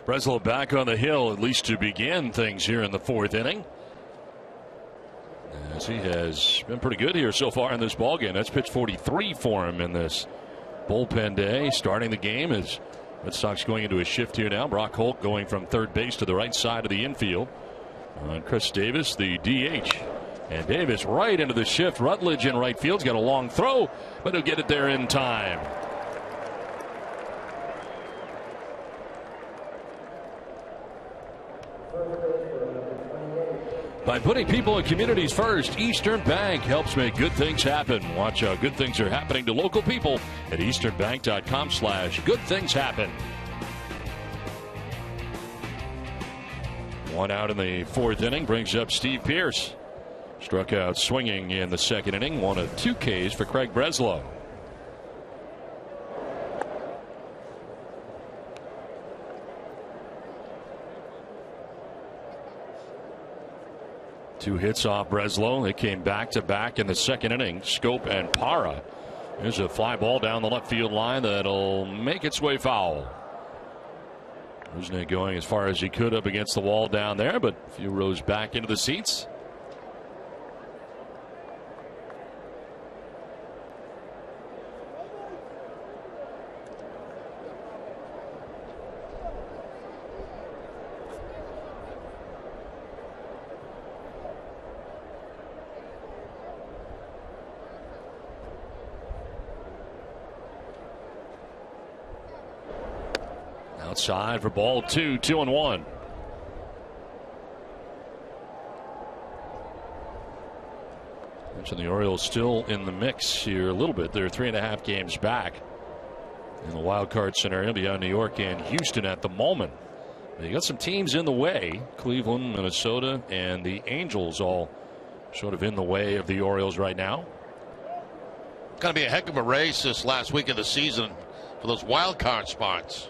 Breslow back on the hill, at least to begin things here in the 4th inning. As he has been pretty good here so far in this ballgame. That's pitch 43 for him in this bullpen day. Starting the game as Red Sox going into a shift here now. Brock Holt going from third base to the right side of the infield. Chris Davis, the DH. And Davis right into the shift. Rutledge in right field's got a long throw, but he'll get it there in time. By putting people and communities first, Eastern Bank helps make good things happen. Watch how good things are happening to local people at easternbank.com/goodthingshappen. One out in the 4th inning brings up Steve Pearce. Struck out swinging in the 2nd inning. 1 of 2 Ks for Craig Breslow. Two hits off Breslow. They came back to back in the 2nd inning. Scope and Parra. There's a fly ball down the left field line that'll make its way foul. Rusnak going as far as he could up against the wall down there, but a few rows back into the seats. outside for ball 2, 2-1. Mentioned the Orioles still in the mix here a little bit. They're 3.5 games back in the wild card scenario beyond New York and Houston at the moment. You got some teams in the way. Cleveland, Minnesota, and the Angels all sort of in the way of the Orioles right now. Going to be a heck of a race this last week of the season for those wild card spots.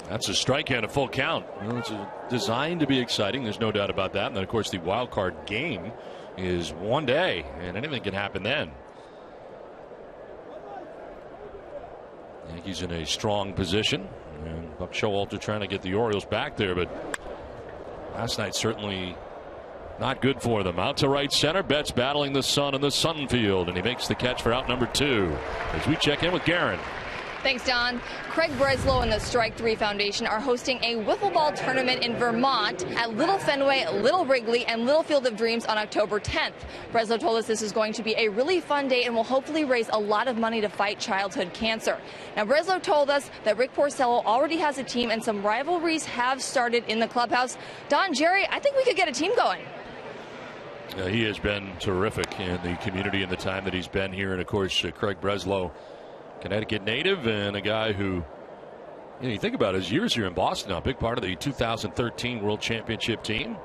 That's a strike and a full count. It's designed to be exciting. There's no doubt about that. And then, of course, the wild card game is one day, and anything can happen then. Yankees in a strong position, and Buck Showalter trying to get the Orioles back there, but last night certainly not good for them. Out to right center, Betts battling the sun in the sun field, and he makes the catch for out number 2 as we check in with Garen. Thanks, Don. Craig Breslow and the Strike 3 Foundation are hosting a wiffle ball tournament in Vermont at Little Fenway, Little Wrigley, and Little Field of Dreams on October 10th. Breslow told us this is going to be a really fun day and will hopefully raise a lot of money to fight childhood cancer. Now, Breslow told us that Rick Porcello already has a team and some rivalries have started in the clubhouse. Don, Jerry, I think we could get a team going. He has been terrific in the community in the time that he's been here. And, of course, Craig Breslow, Connecticut native, and a guy who, you think about his years here in Boston, a big part of the 2013 World Championship team.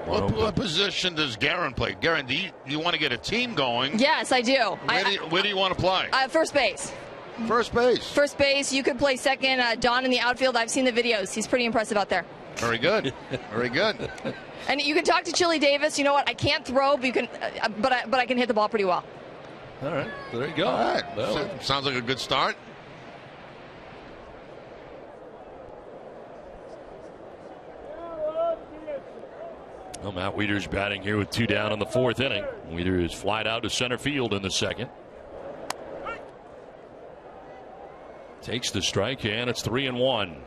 What position does Garen play? Garen, do you want to get a team going? Yes, I do. Where do you want to play? First base. First base. First base. You could play second. Don in the outfield. I've seen the videos. He's pretty impressive out there. Very good. Very good. And you can talk to Chili Davis. You know what? I can't throw, but you can, but I can hit the ball pretty well. All right, there you go. All right. Well, sounds like a good start. Well, Matt Wieters batting here with 2 down in the 4th inning. Wieters flied out to center field in the 2nd. Takes the strike, and it's 3-1.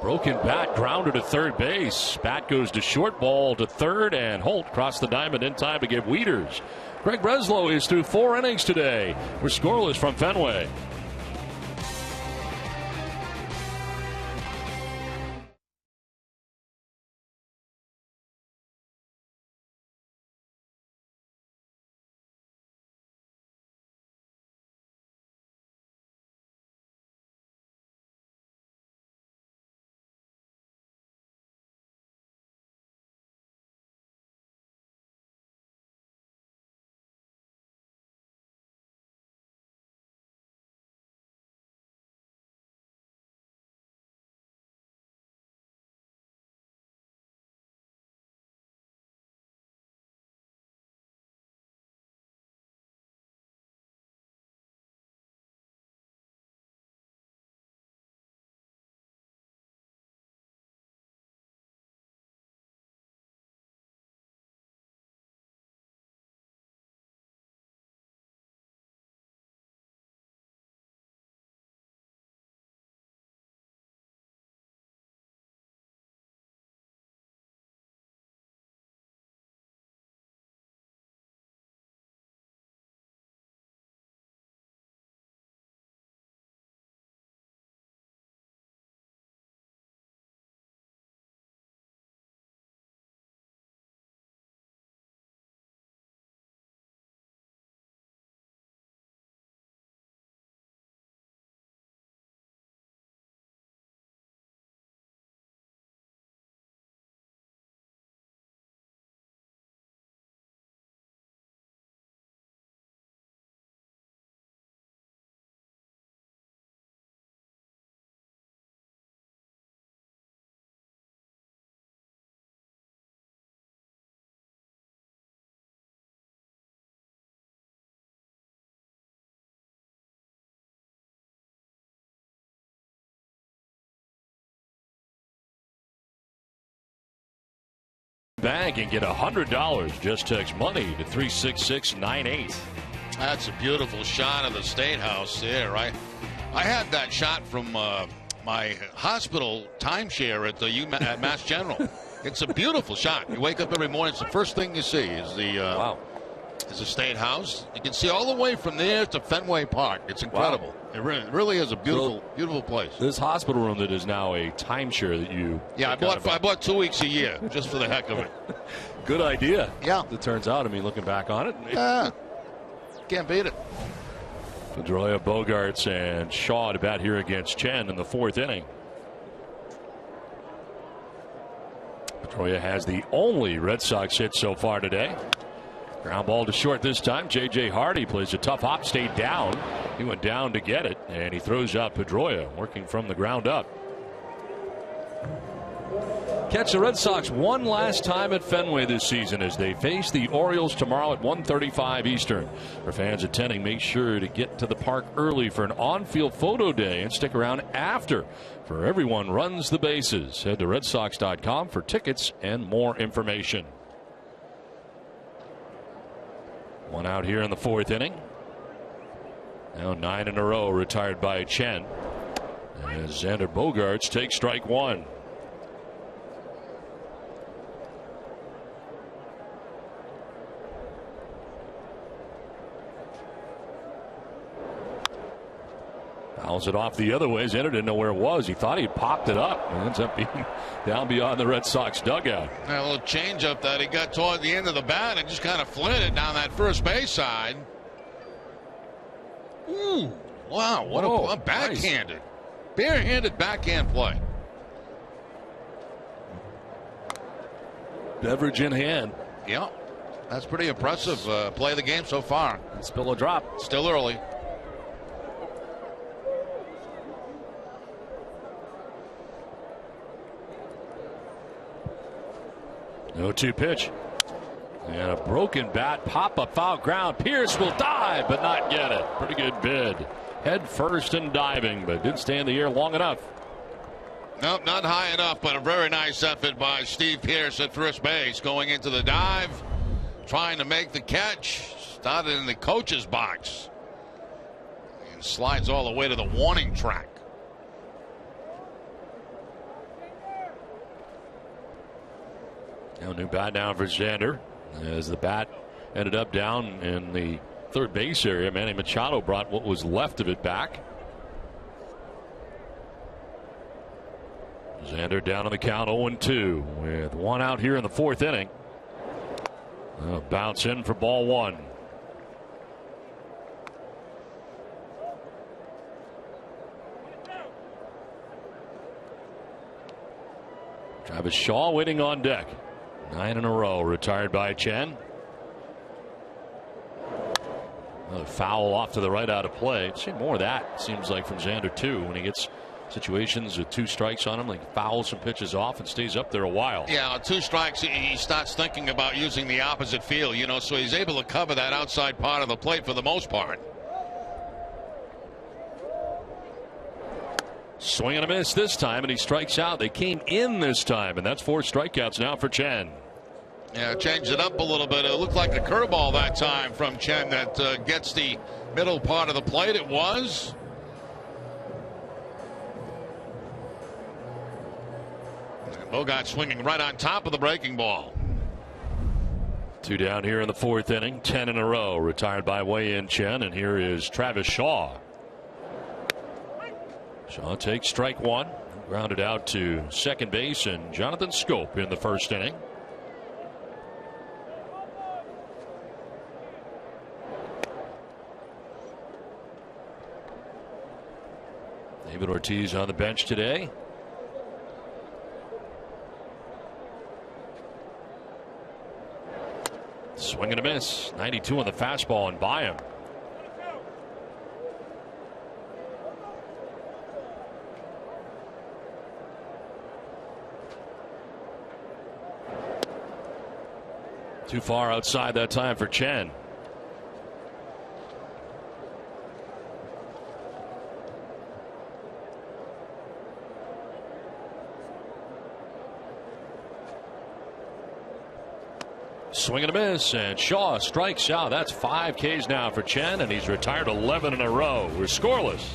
Broken bat, grounded to third base. Bat goes to short, ball to third, and Holt crossed the diamond in time to give Wieters. Craig Breslow is through 4 innings today. We're scoreless from Fenway. Bag and get $100. Just text money to 36698. That's a beautiful shot of the State House there, right I had that shot from my hospital timeshare at Mass General. It's a beautiful shot. You wake up every morning, it's the first thing you see is the State House. You can see all the way from there to Fenway Park. It's incredible. Wow. It really is a beautiful place. This hospital room that is now a timeshare that you... Yeah, I bought 2 weeks a year just for the heck of it. Good idea. Yeah. It turns out, I mean, looking back on it. Yeah. Can't beat it. Pedroia, Bogaerts, and Shaw to bat here against Chen in the 4th inning. Pedroia has the only Red Sox hit so far today. Ground ball to short this time. J.J. Hardy plays a tough hop, stayed down. He went down to get it, and he throws out Pedroia, working from the ground up. Catch the Red Sox one last time at Fenway this season as they face the Orioles tomorrow at 1:35 Eastern. For fans attending, make sure to get to the park early for an on-field photo day and stick around after for Everyone Runs the Bases. Head to redsox.com for tickets and more information. One out here in the 4th inning. Now 9 in a row retired by Chen. As Xander Bogaerts takes strike 1. Fouls it off the other way. Xander didn't know where it was. He thought he popped it up. It ends up being down beyond the Red Sox dugout. A little change up that he got toward the end of the bat and just kind of flinted down that first base side. Ooh, wow, what a backhanded. Nice. Barehanded backhand play. Beverage in hand. Yeah, that's pretty impressive play of the game so far. Spill a drop. Still early. 0-2 pitch. And a broken bat, pop up foul ground. Pierce will dive, but not get it. Pretty good bid. Head first and diving, but didn't stay in the air long enough. Nope, not high enough, but a very nice effort by Steve Pierce at first base. Going into the dive, trying to make the catch. Started in the coach's box. And slides all the way to the warning track. Now new bat down for Xander as the bat ended up down in the third base area. Manny Machado brought what was left of it back. Xander down on the count 0-2 with one out here in the 4th inning. Bounce in for ball 1. Travis Shaw waiting on deck. 9 in a row retired by Chen. Another foul off to the right out of play. See more of that, seems like, from Xander too, when he gets situations with 2 strikes on him. Like fouls some pitches off and stays up there a while. Yeah, 2 strikes, he starts thinking about using the opposite field, you know, so he's able to cover that outside part of the plate for the most part. Swing and a miss this time, and he strikes out. They came in this time, and that's 4 strikeouts now for Chen. Yeah, changed it up a little bit. It looked like a curveball that time from Chen that gets the middle part of the plate. It was. Bogart swinging right on top of the breaking ball. 2 down here in the 4th inning. 10 in a row retired by Wei-Yin Chen, and here is Travis Shaw. Shaw takes strike 1, grounded out to second base, and Jonathan Scope in the 1st inning. David Ortiz on the bench today. Swing and a miss. 92 on the fastball and by him. Too far outside that time for Chen. Swing and a miss, and Shaw strikes out. That's 5 Ks now for Chen, and he's retired 11 in a row. We're scoreless.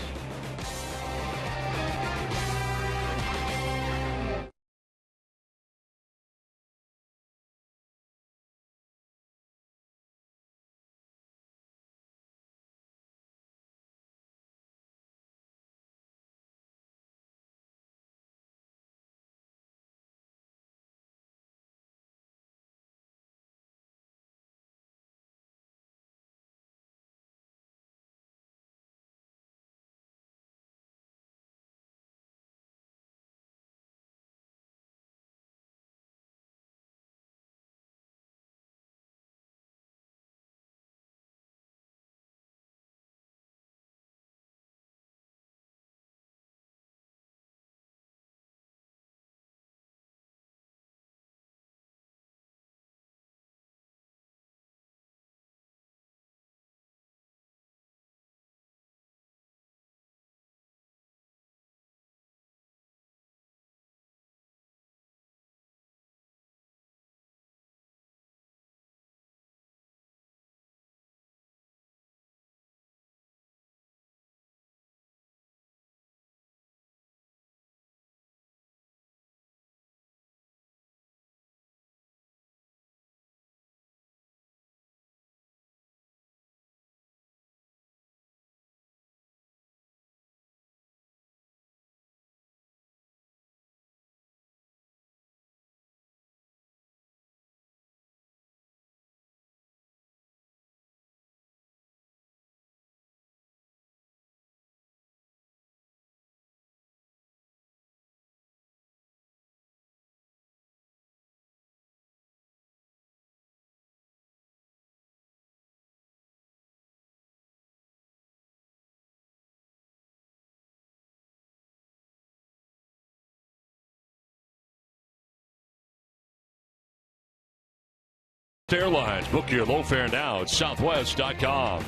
Airlines. Book your low fare now at southwest.com.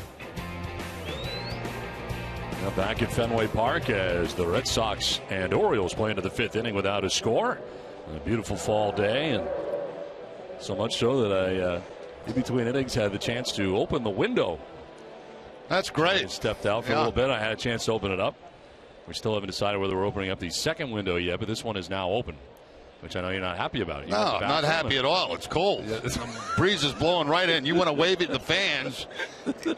Now back at Fenway Park as the Red Sox and Orioles play into the 5th inning without a score. A beautiful fall day, and so much so that I, in between innings, had the chance to open the window. That's great. I stepped out for a little bit. I had a chance to open it up. We still haven't decided whether we're opening up the second window yet, but this one is now open, which I know you're not happy about. No, I'm not happy at all. It's cold. Yeah. Breeze is blowing right in. You want to wave at the fans,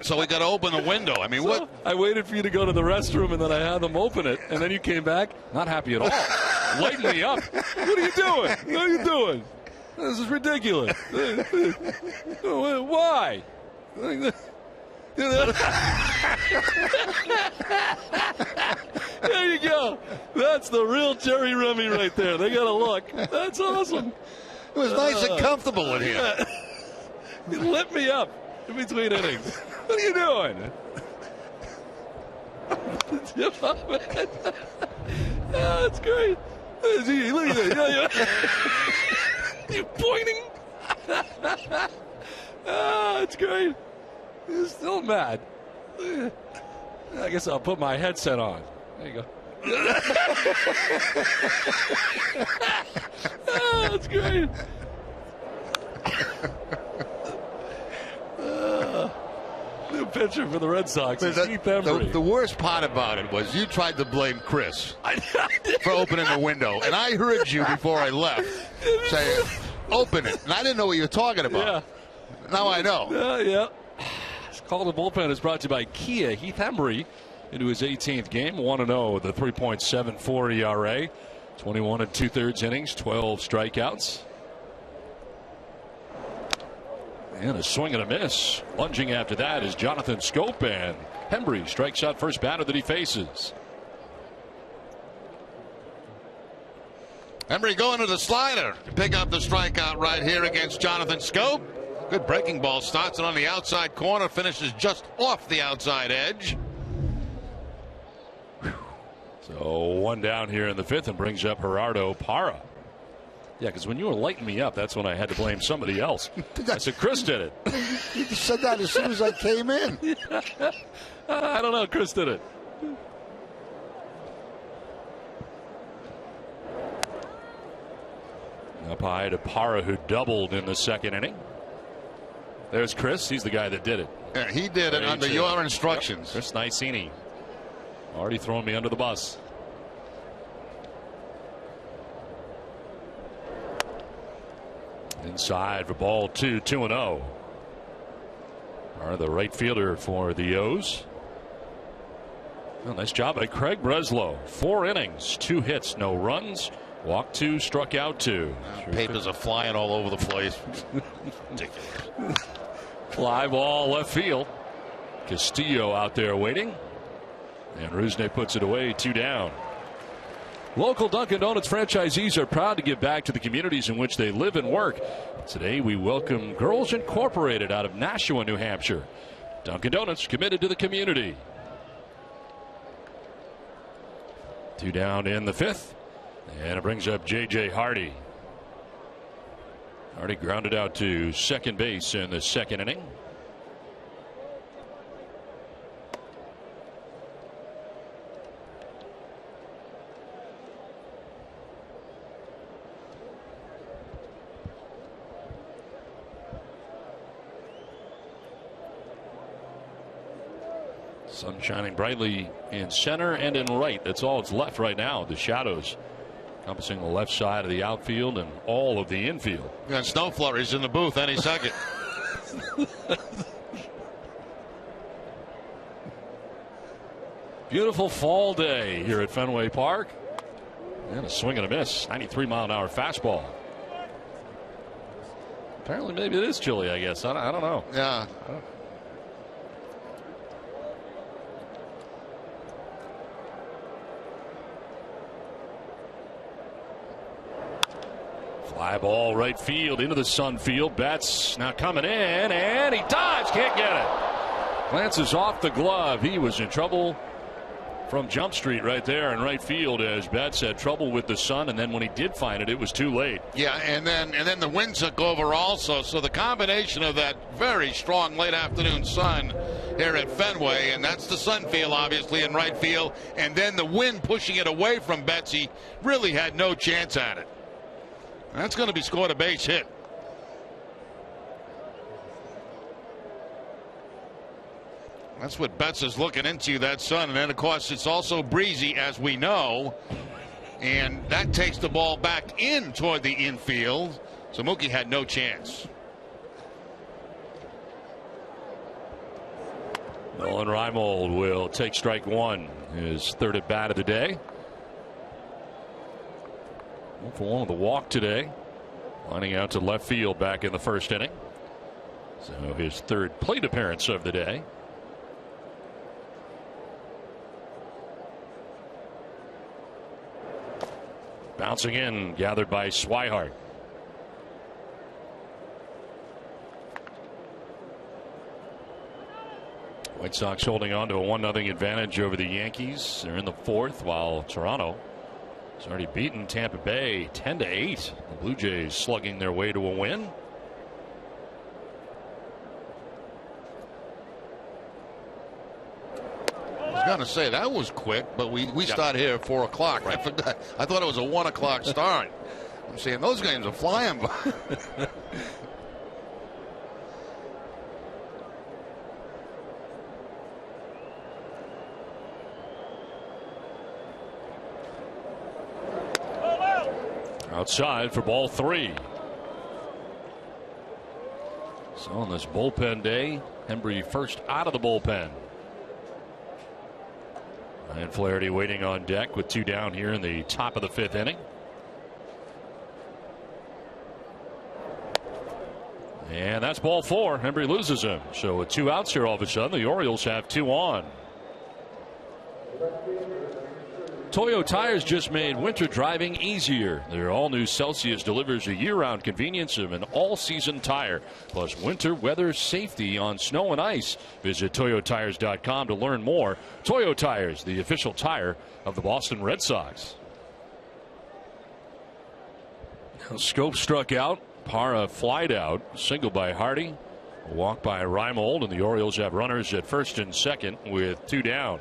so we got to open the window. I mean, so what? I waited for you to go to the restroom, and then I had them open it, and then you came back. Not happy at all. Lighten me up. What are you doing? What are you doing? This is ridiculous. Why? There you go. That's the real Jerry Remy right there. They got a look. That's awesome. It was nice and comfortable in here. You lit me up in between innings. What are you doing? That's great. Look at that. You pointing? That's great. He's still mad. I guess I'll put my headset on. There you go. That's great. New pitcher for the Red Sox. The worst part about it was you tried to blame Chris for opening the window, and I heard you before I left say, "Open it," and I didn't know what you were talking about. Yeah. Now I know. Yeah. Call the Bullpen is brought to you by Kia. Heath Embry into his 18th game, 1-0 with a 3.74 ERA, 21 2/3 innings, 12 strikeouts. And a swing and a miss. Lunging after that is Jonathan Scope, and Embry strikes out first batter that he faces. Embry going to the slider to pick up the strikeout right here against Jonathan Scope. Good breaking ball. Starts it on the outside corner. Finishes just off the outside edge. So one down here in the 5th, and brings up Gerardo Parra. Yeah, because when you were lighting me up, that's when I had to blame somebody else. I said Chris did it. You said that as soon as I came in. I don't know. Chris did it. Up high to Parra, who doubled in the 2nd inning. There's Chris. He's the guy that did it. Yeah, he did it under your instructions. Yep. Chris Nicini. Already throwing me under the bus. Inside for ball 2, 2-0. Are the right fielder for the O's. Well, nice job by Craig Breslow. 4 innings, 2 hits, no runs. Walked 2, struck out 2. Papers are flying all over the place. Ridiculous. Fly ball left field. Castillo out there waiting. And Rusney puts it away, 2 down. Local Dunkin' Donuts franchisees are proud to give back to the communities in which they live and work. Today we welcome Girls Incorporated out of Nashua, New Hampshire. Dunkin' Donuts committed to the community. 2 down in the 5th. And it brings up J.J. Hardy. Hardy grounded out to second base in the 2nd inning. Sun shining brightly in center and in right. That's all that's left right now. The shadows encompassing the left side of the outfield and all of the infield. We got snow flurries in the booth any second. Beautiful fall day here at Fenway Park. And a swing and a miss. 93-mile-an-hour fastball. Apparently maybe it is chilly, I guess. I don't know. Yeah. Fly ball right field into the sun field. Betts now coming in, and he dives. Can't get it. Glances off the glove. He was in trouble from Jump Street right there in right field, as Betts had trouble with the sun, and then when he did find it, it was too late. Yeah, and then the wind took over also. So the combination of that very strong late afternoon sun here at Fenway, and that's the sun field obviously in right field, and then the wind pushing it away from Betts, he really had no chance at it. That's going to be scored a base hit. That's what Betts is looking into, that sun. And then, of course, it's also breezy, as we know. And that takes the ball back in toward the infield. So Mookie had no chance. Nolan Reimold will take strike one, his third at bat of the day. 1-for-1 with a walk today. Lining out to left field back in the first inning. So his third plate appearance of the day. Bouncing in, gathered by Swihart. White Sox holding on to a 1-0 advantage over the Yankees. They're in the fourth, while Toronto has already beaten Tampa Bay 10-8. The Blue Jays slugging their way to a win. I was going to say that was quick, but we start here at 4 o'clock. Right. I forgot. I thought it was a 1 o'clock start. I'm saying those games are flying by. Outside for ball 3. So on this bullpen day, Hembree first out of the bullpen. And Flaherty waiting on deck with 2 down here in the top of the 5th inning. And that's ball 4. Hembree loses him. So with 2 outs here all of a sudden, the Orioles have 2 on. Toyo Tires just made winter driving easier. Their all-new Celsius delivers a year-round convenience of an all-season tire, plus winter weather safety on snow and ice. Visit ToyoTires.com to learn more. Toyo Tires, the official tire of the Boston Red Sox. Scope struck out. Parra flied out. Single by Hardy. A walk by Reimold, and the Orioles have runners at first and second with 2 down.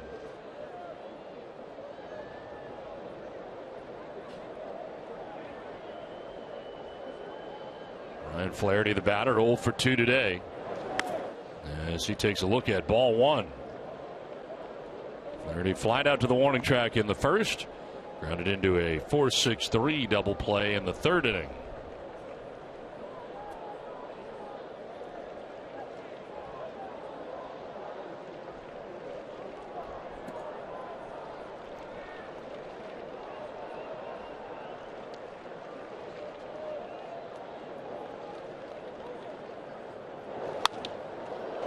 Ryan Flaherty, the batter, 0 for 2 today, as he takes a look at ball 1. Flaherty flied out to the warning track in the first, grounded into a 4-6-3 double play in the 3rd inning.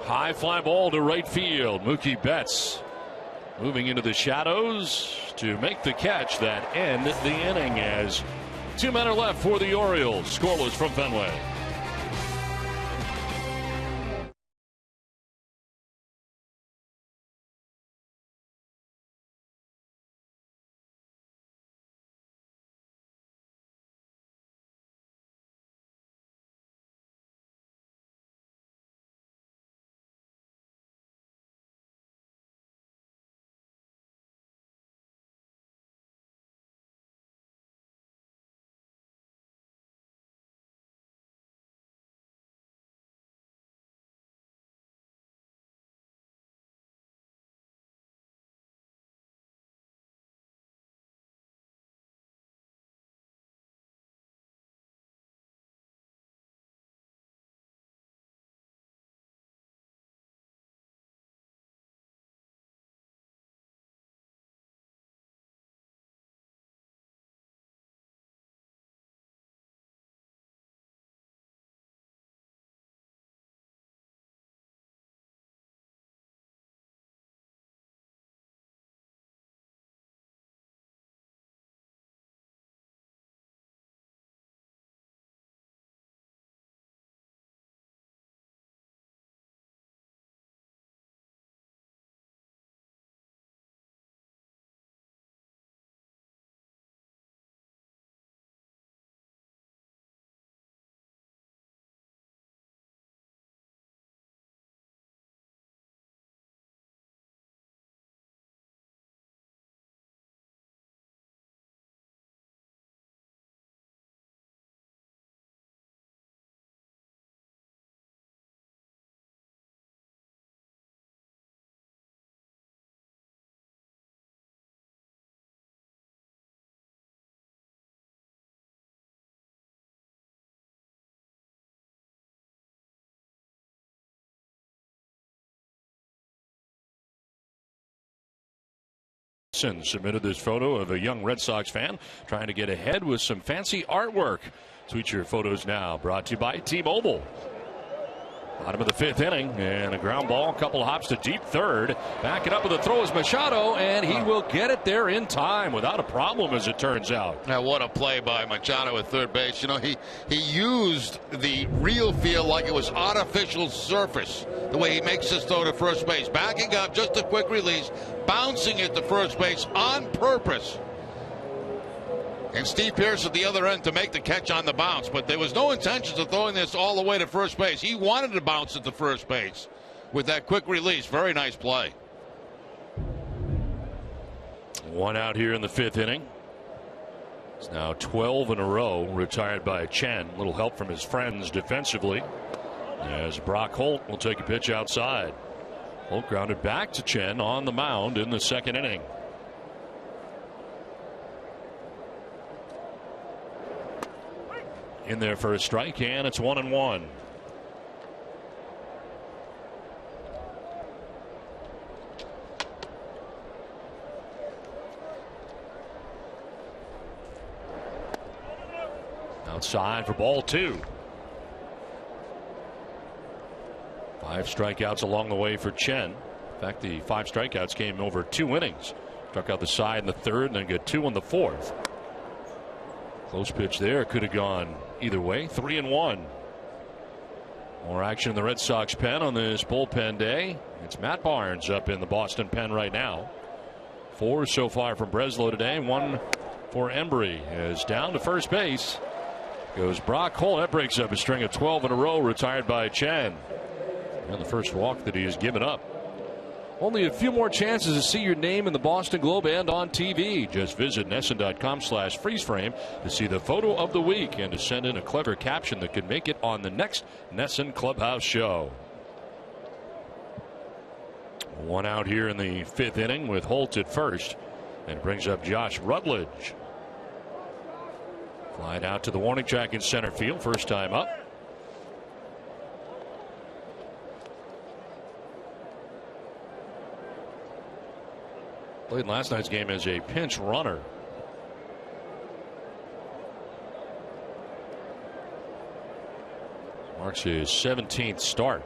High fly ball to right field. Mookie Betts moving into the shadows to make the catch that end the inning, as 2 men are left for the Orioles. Scoreless from Fenway. Submitted this photo of a young Red Sox fan trying to get ahead with some fancy artwork. Tweet your photos now. Brought to you by T-Mobile. Bottom of the 5th inning, and a ground ball, a couple of hops to deep third. Back it up with a throw is Machado, and he will get it there in time without a problem, as it turns out. Now, what a play by Machado at third base. You know, he used the real field like it was artificial surface, the way he makes this throw to first base. Backing up, just a quick release, bouncing it to first base on purpose. And Steve Pearce at the other end to make the catch on the bounce. But there was no intention of throwing this all the way to first base. He wanted to bounce it to first base with that quick release. Very nice play. One out here in the 5th inning. It's now 12 in a row, retired by Chen. Little help from his friends defensively, as Brock Holt will take a pitch outside. Holt grounded back to Chen on the mound in the 2nd inning. In there for a strike, and it's 1-1. Outside for ball 2. 5 strikeouts along the way for Chen. In fact, the 5 strikeouts came over 2 innings. Struck out the side in the 3rd and then got 2 in the 4th. Close pitch there. Could have gone either way. 3-1. More action in the Red Sox pen on this bullpen day. It's Matt Barnes up in the Boston pen right now. 4 so far from Breslow today. 1 for Embry. As down to first base goes Brock Holt. That breaks up a string of 12 in a row, retired by Chen. And the first walk that he has given up. Only a few more chances to see your name in the Boston Globe and on TV. Just visit NESN.com/freezeframe to see the photo of the week and to send in a clever caption that could make it on the next NESN Clubhouse show. 1 out here in the 5th inning with Holt at first, and brings up Josh Rutledge. Flied out to the warning track in center field, first time up. Played last night's game as a pinch runner. Marks his 17th start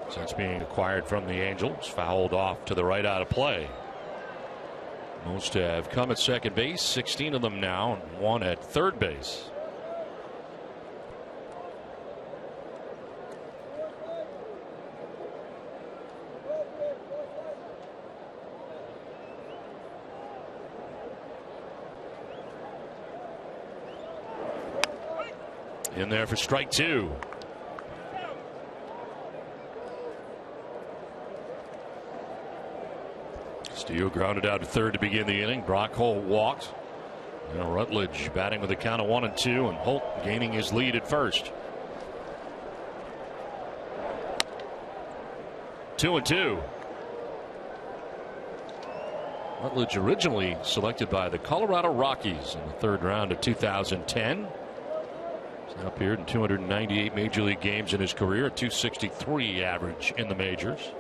since being acquired from the Angels. Fouled off to the right out of play. Most have come at second base, 16 of them now, and 1 at third base. In there for strike 2. Steele grounded out to third to begin the inning. Brock Holt walked. Now Rutledge batting with a count of 1-2, and Holt gaining his lead at first. 2-2. Rutledge originally selected by the Colorado Rockies in the 3rd round of 2010. He's now appeared in 298 major league games in his career, a .263 average in the majors.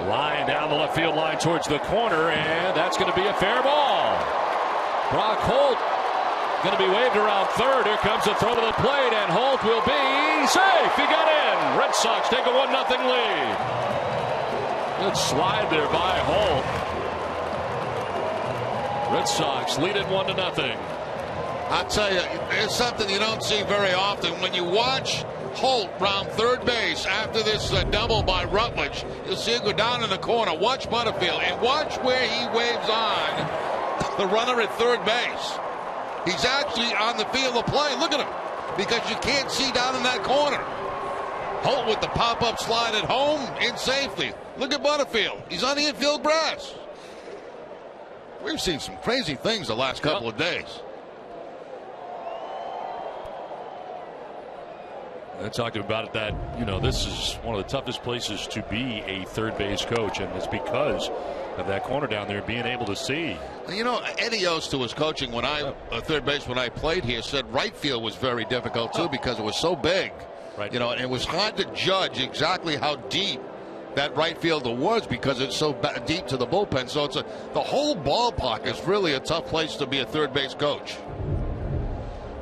Line down the left field line towards the corner, and that's going to be a fair ball. Brock Holt going to be waved around third. Here comes the throw to the plate, and Holt will be safe. He got in. Red Sox take a 1-0 lead. Good slide there by Holt. Red Sox lead it 1-0. I'll tell you, it's something you don't see very often. When you watch Holt round third base after this double by Rutledge, you'll see him go down in the corner. Watch Butterfield and watch where he waves on the runner at third base. He's actually on the field of play. Look at him, because you can't see down in that corner. Holt with the pop-up slide at home in safely. Look at Butterfield. He's on the infield brass. We've seen some crazy things the last couple of days. I talked about it that, you know, this is one of the toughest places to be a third base coach, and it's because of that corner down there being able to see. You know, Eddie Yost, who was coaching when third base when I played here, said right field was very difficult too because it was so big. Right. You know, and it was hard to judge exactly how deep that right fielder was because it's so deep to the bullpen. So the whole ballpark is really a tough place to be a third base coach.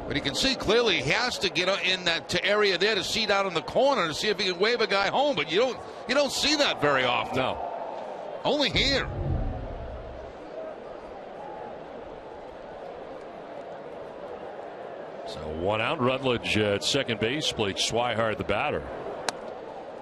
But you can see clearly he has to get in that area there to see down in the corner to see if he can wave a guy home. But you don't see that very often. No. Only here. So 1 out. Rutledge at second base. Blake Swihart the batter.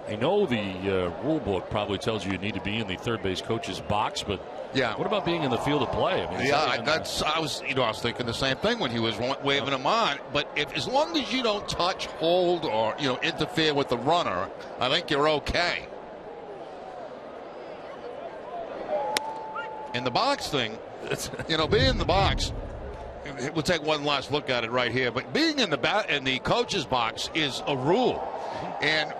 I know the rule book probably tells you need to be in the third base coach's box, but yeah, what about being in the field of play? I mean, I was thinking the same thing when he was waving him on. But as long as you don't touch, hold, or interfere with the runner, I think you're okay. In the box thing, being in the box. We'll take one last look at it right here. But being in the coach's box is a rule,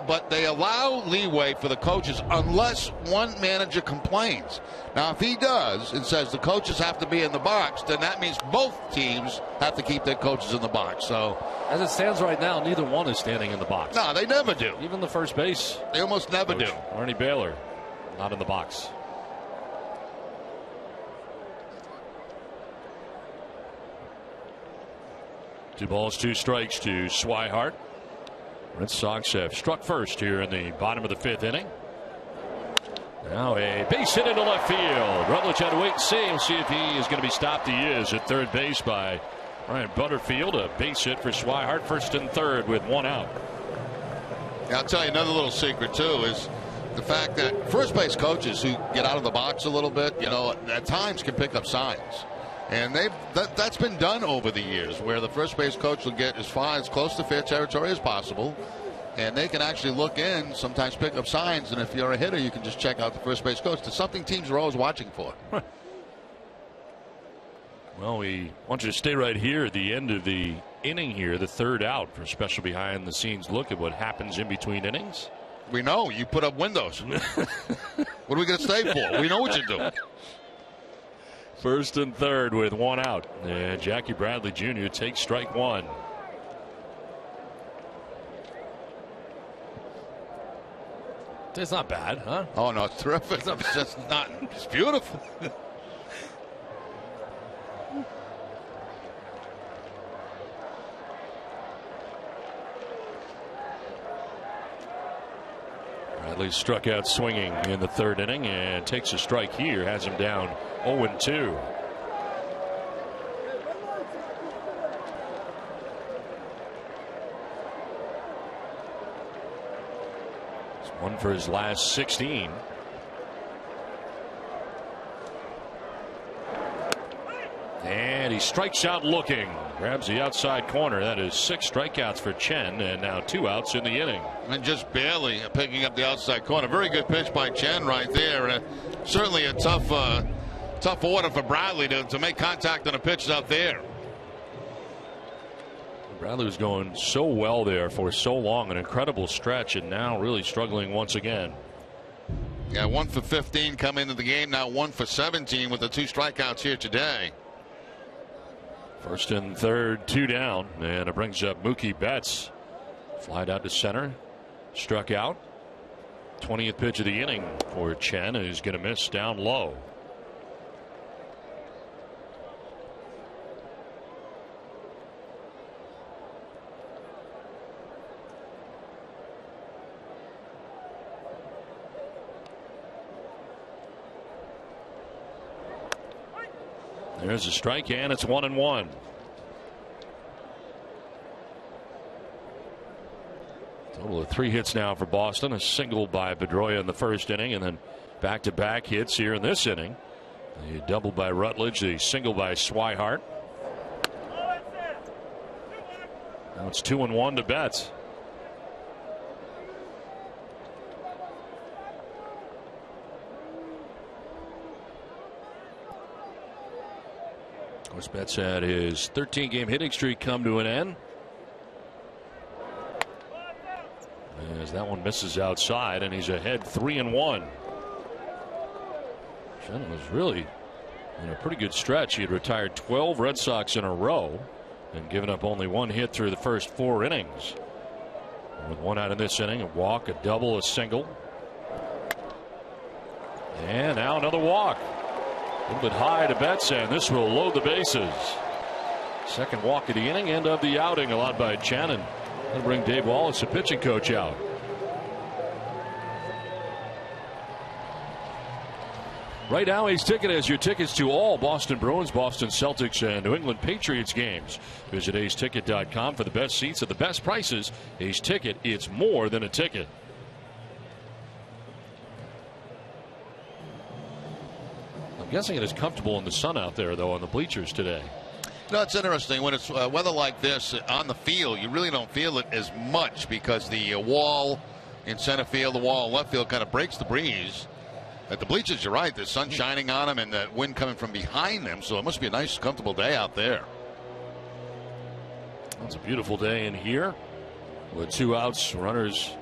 but they allow leeway for the coaches unless one manager complains. Now, if he does and says the coaches have to be in the box, then that means both teams have to keep their coaches in the box. So, as it stands right now, neither one is standing in the box. No, they never do. Even the first base, they almost never do. Arnie Baylor, not in the box. Two balls, 2 strikes to Swihart. Red Sox have struck first here in the bottom of the 5th inning. Now a base hit into left field. Rutledge had to wait and see. We'll see if he is going to be stopped. He is at third base by Ryan Butterfield. A base hit for Swihart. First and third with 1 out. I'll tell you another little secret too is the fact that first base coaches who get out of the box a little bit, at times can pick up signs. And that's been done over the years, where the first base coach will get as close to fair territory as possible, and they can actually look in, sometimes pick up signs, and if you're a hitter, you can just check out the first base coach. It's something teams are always watching for. Well, we want you to stay right here at the end of the inning here, the 3rd out, for a special behind-the-scenes look at what happens in between innings. We know. You put up windows. What are we going to stay for? We know what you're doing. First and third with 1 out. And Jackie Bradley Jr. takes strike 1. It's not bad, huh? Oh, no, it's terrific. It's just not. It's beautiful. Bradley struck out swinging in the 3rd inning and takes a strike here. Has him down 0-2. It's 1 for his last 16. And he strikes out looking. Grabs the outside corner. That is 6 strikeouts for Chen, and now 2 outs in the inning. And just barely picking up the outside corner. Very good pitch by Chen right there. Certainly a tough order for Bradley to make contact on a pitch out there. Bradley was going so well there for so long, an incredible stretch, and now really struggling once again. Yeah, 1 for 15 come into the game. Now 1 for 17 with the 2 strikeouts here today. First and third, 2 down, and it brings up Mookie Betts. Flied out to center, struck out. 20th pitch of the inning for Chen, who's going to miss down low. There's a strike, and it's 1-1. Total of 3 hits now for Boston. A single by Pedroia in the 1st inning, and then back-to-back hits here in this inning. A double by Rutledge, a single by Swihart. Now it's 2-1 to Betts. Of course, Betts had his 13-game hitting streak come to an end, as that one misses outside, and he's ahead 3-1. Chen was really in a pretty good stretch. He had retired 12 Red Sox in a row and given up only 1 hit through the first 4 innings. With one out in this inning, a walk, a double, a single. And now another walk. A little bit high to Betts, and this will load the bases. Second walk of the inning, end of the outing, allowed by Channon. That'll bring Dave Wallace, the pitching coach, out. Right now, Ace Ticket has your tickets to all Boston Bruins, Boston Celtics, and New England Patriots games. Visit aceticket.com for the best seats at the best prices. Ace Ticket, it's more than a ticket. I'm guessing it is comfortable in the sun out there, though, on the bleachers today. No, it's interesting. When it's weather like this on the field, you really don't feel it as much because the wall in center field, the wall in left field kind of breaks the breeze. At the bleachers, you're right. The sun shining on them and the wind coming from behind them, so it must be a nice, comfortable day out there. It's a beautiful day in here with 2 outs, runners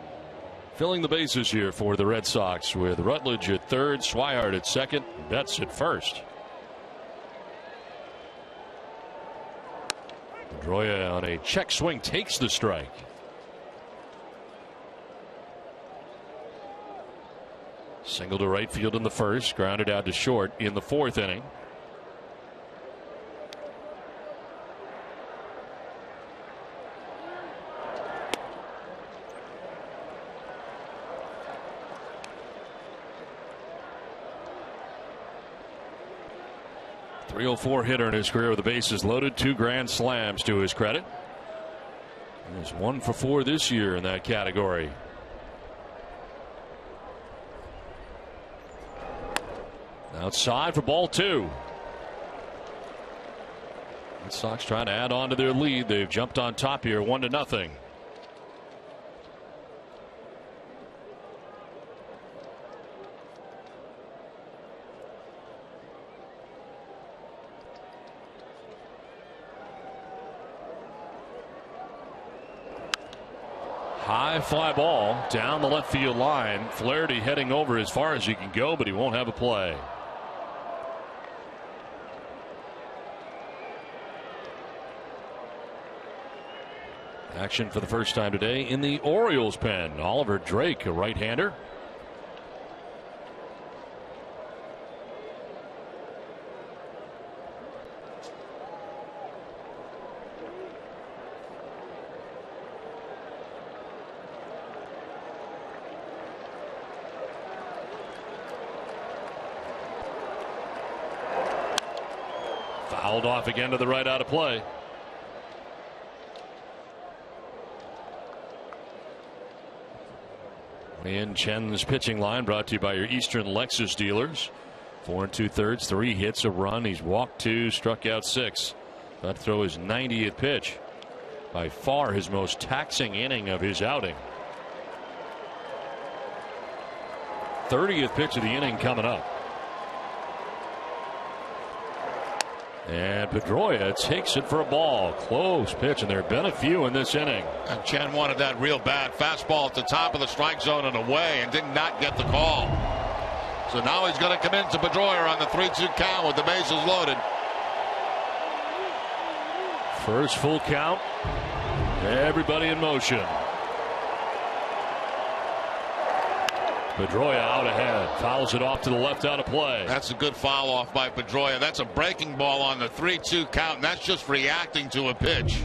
filling the bases here for the Red Sox with Rutledge at third, Swihart at second, Betts at first. Pedroia on a check swing takes the strike. Single to right field in the first, grounded out to short in the 4th inning. .304 hitter in his career with the bases loaded, 2 grand slams to his credit. He was 1 for 4 this year in that category. Outside for ball 2. Red Sox trying to add on to their lead. They've jumped on top here 1-0. High fly ball down the left field line. Flaherty heading over as far as he can go, but he won't have a play. Action for the first time today in the Orioles pen. Oliver Drake, a right-hander. Fouled off again to the right, out of play. In Chen's pitching line, brought to you by your Eastern Lexus dealers. 4 2/3, 3 hits, a run. He's walked 2, struck out 6. That throw his 90th pitch. By far his most taxing inning of his outing. 30th pitch of the inning coming up. And Pedroia takes it for a ball. Close pitch, and there have been a few in this inning. And Chen wanted that real bad. Fastball at the top of the strike zone and away, and did not get the call. So now he's going to come into Pedroia on the 3-2 count with the bases loaded. First full count. Everybody in motion. Pedroia out ahead, fouls it off to the left, out of play. That's a good foul off by Pedroia. That's a breaking ball on the 3-2 count, and that's just reacting to a pitch.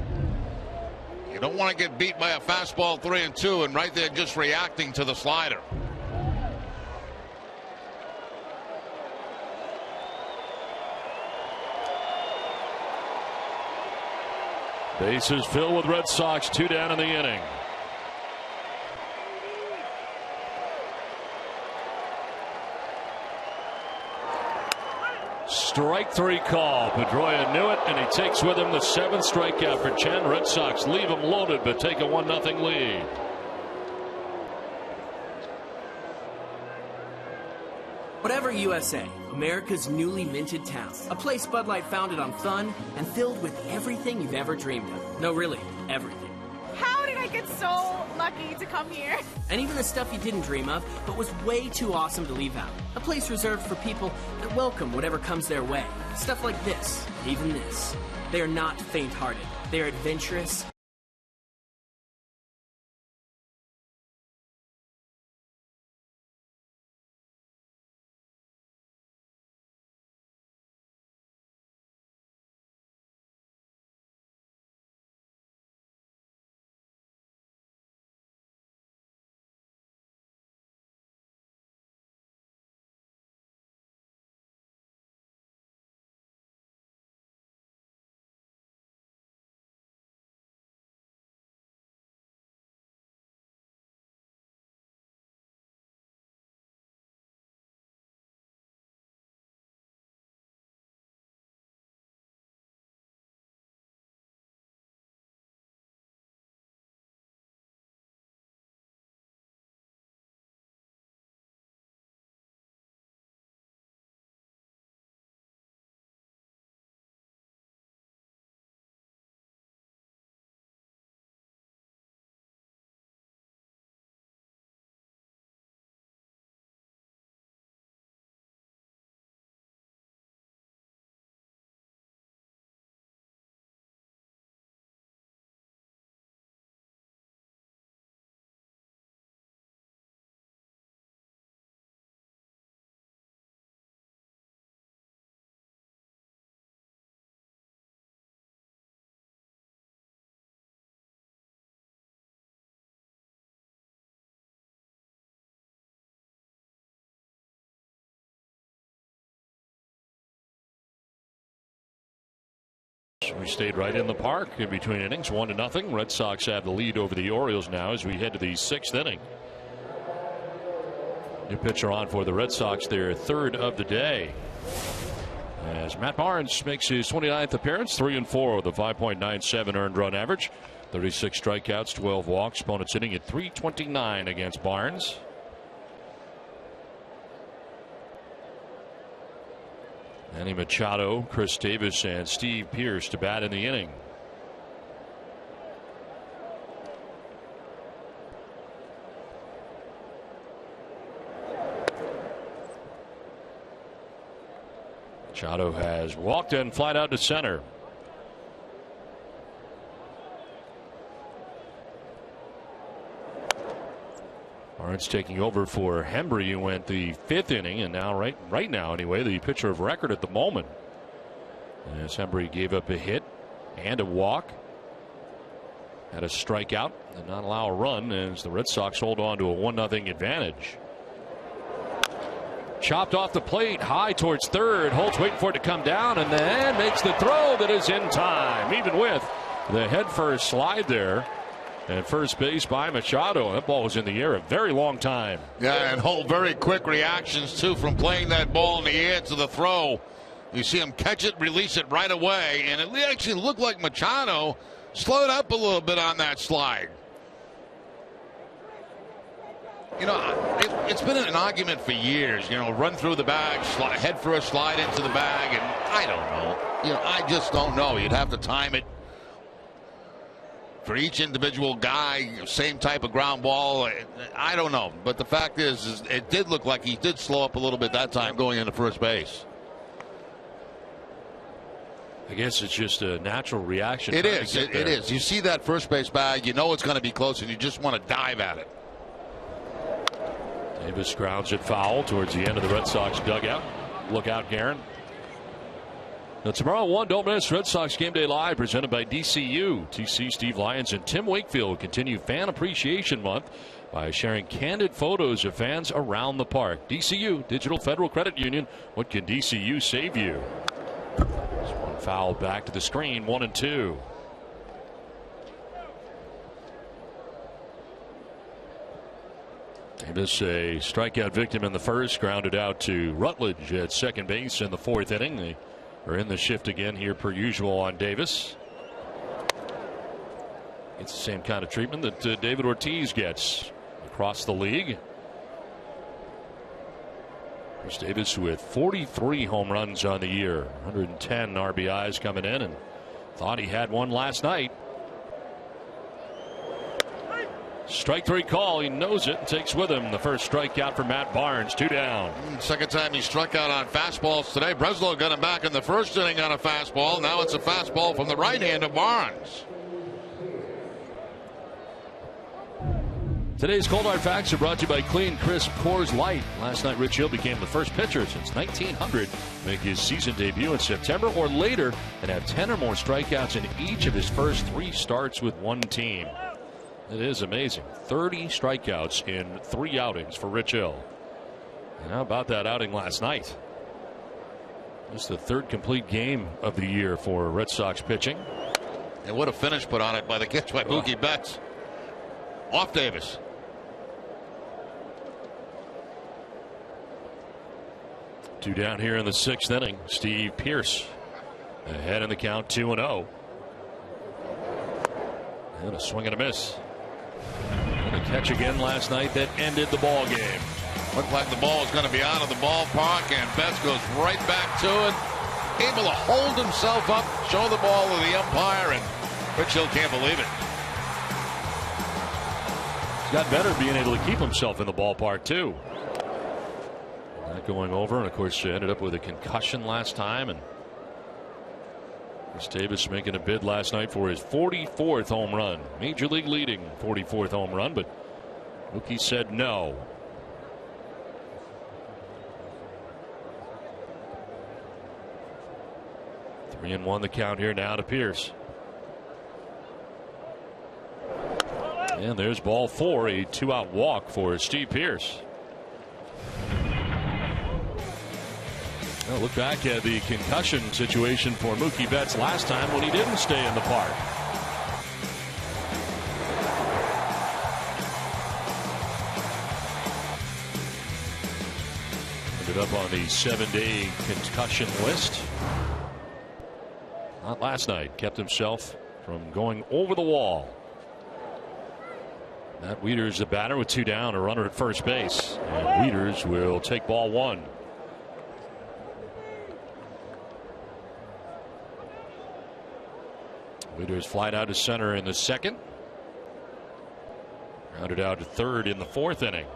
You don't want to get beat by a fastball 3-2, and right there just reacting to the slider. Bases filled with Red Sox, 2 down in the inning. Strike 3 call. Pedroia knew it, and he takes with him the 7th strikeout for Chen. Red Sox leave him loaded, but take a 1-0 lead. Whatever USA, America's newly minted town. A place Bud Light founded on fun and filled with everything you've ever dreamed of. No, really, everything. How did I get so lucky to come here? And even the stuff you didn't dream of, but was way too awesome to leave out. A place reserved for people that welcome whatever comes their way. Stuff like this, and even this. They are not faint-hearted. They are adventurous We stayed right in the park in between innings, 1-0. Red Sox have the lead over the Orioles now as we head to the 6th inning. New pitcher on for the Red Sox, their 3rd of the day. As Matt Barnes makes his 29th appearance, 3-4 with a 5.97 earned run average. 36 strikeouts, 12 walks. Opponents hitting at .329 against Barnes. Manny Machado, Chris Davis, and Steve Pearce to bat in the inning. Machado has walked and flied out to center. Barnes taking over for Hembree, who went the 5th inning, and now right now anyway, the pitcher of record at the moment. As Hembree gave up a hit and a walk, had a strikeout, and not allow a run as the Red Sox hold on to a 1-0 advantage. Chopped off the plate, high towards third. Holtz waiting for it to come down, and then makes the throw that is in time, even with the head-first slide there. And first base by Machado. That ball was in the air a very long time. Yeah, and Holt very quick reactions too from playing that ball in the air to the throw. You see him catch it, release it right away, and it actually looked like Machado slowed up a little bit on that slide. You know, it's been an argument for years. You know, run through the bag, head first, slide into the bag, and I don't know. You know, I just don't know. You'd have to time it for each individual guy, same type of ground ball. I don't know. But the fact is it did look like he did slow up a little bit that time going into first base. I guess it's just a natural reaction. It is. It is. You see that first base bag, you know it's going to be close, and you just want to dive at it. Davis grounds it foul towards the end of the Red Sox dugout. Look out, Garen. Now tomorrow, don't miss Red Sox Game Day Live presented by DCU. TC Steve Lyons and Tim Wakefield will continue Fan Appreciation Month by sharing candid photos of fans around the park. DCU, Digital Federal Credit Union. What can DCU save you? There's one foul back to the screen, 1-2. Davis, a strikeout victim in the first, grounded out to Rutledge at second base in the 4th inning. They are in the shift again here per usual on Davis. It's the same kind of treatment that David Ortiz gets across the league. There's Davis with 43 home runs on the year, 110 RBIs coming in, and thought he had one last night. Strike 3 call. He knows it and takes with him the first strikeout for Matt Barnes. 2 down. Second time he struck out on fastballs today. Breslow got him back in the first inning on a fastball. Now it's a fastball from the right hand of Barnes. Today's Cold Hard Facts are brought to you by Clean Crisp Coors Light. Last night, Rich Hill became the first pitcher since 1900 to make his season debut in September or later and have 10 or more strikeouts in each of his first 3 starts with one team. It is amazing. 30 strikeouts in 3 outings for Rich Hill. And how about that outing last night? It's the 3rd complete game of the year for Red Sox pitching. And what a finish put on it by the catch by Mookie Betts. Off Davis. Two down here in the 6th inning. Steve Pearce ahead in the count, 2-0. And a swing and a miss. And a catch again last night that ended the ball game. Looked like the ball is going to be out of the ballpark, and Betts goes right back to it. Able to hold himself up, show the ball to the umpire, and Rich Hill can't believe it. He's got better being able to keep himself in the ballpark, too. Not going over, and of course, ended up with a concussion last time, and Chris Davis making a bid last night for his 44th home run. Major League leading 44th home run, but Mookie said no. Three and 1 the count here now to Pearce. And there's ball 4, a 2-out walk for Steve Pearce. Well, look back at the concussion situation for Mookie Betts last time when he didn't stay in the park. Ended up on the 7-day concussion list. Not last night. Kept himself from going over the wall. Matt Wieters, the batter, with 2 down, a runner at first base. And Wieters will take ball 1. Wieters flied out to center in the 2nd. Rounded out to 3rd in the 4th inning.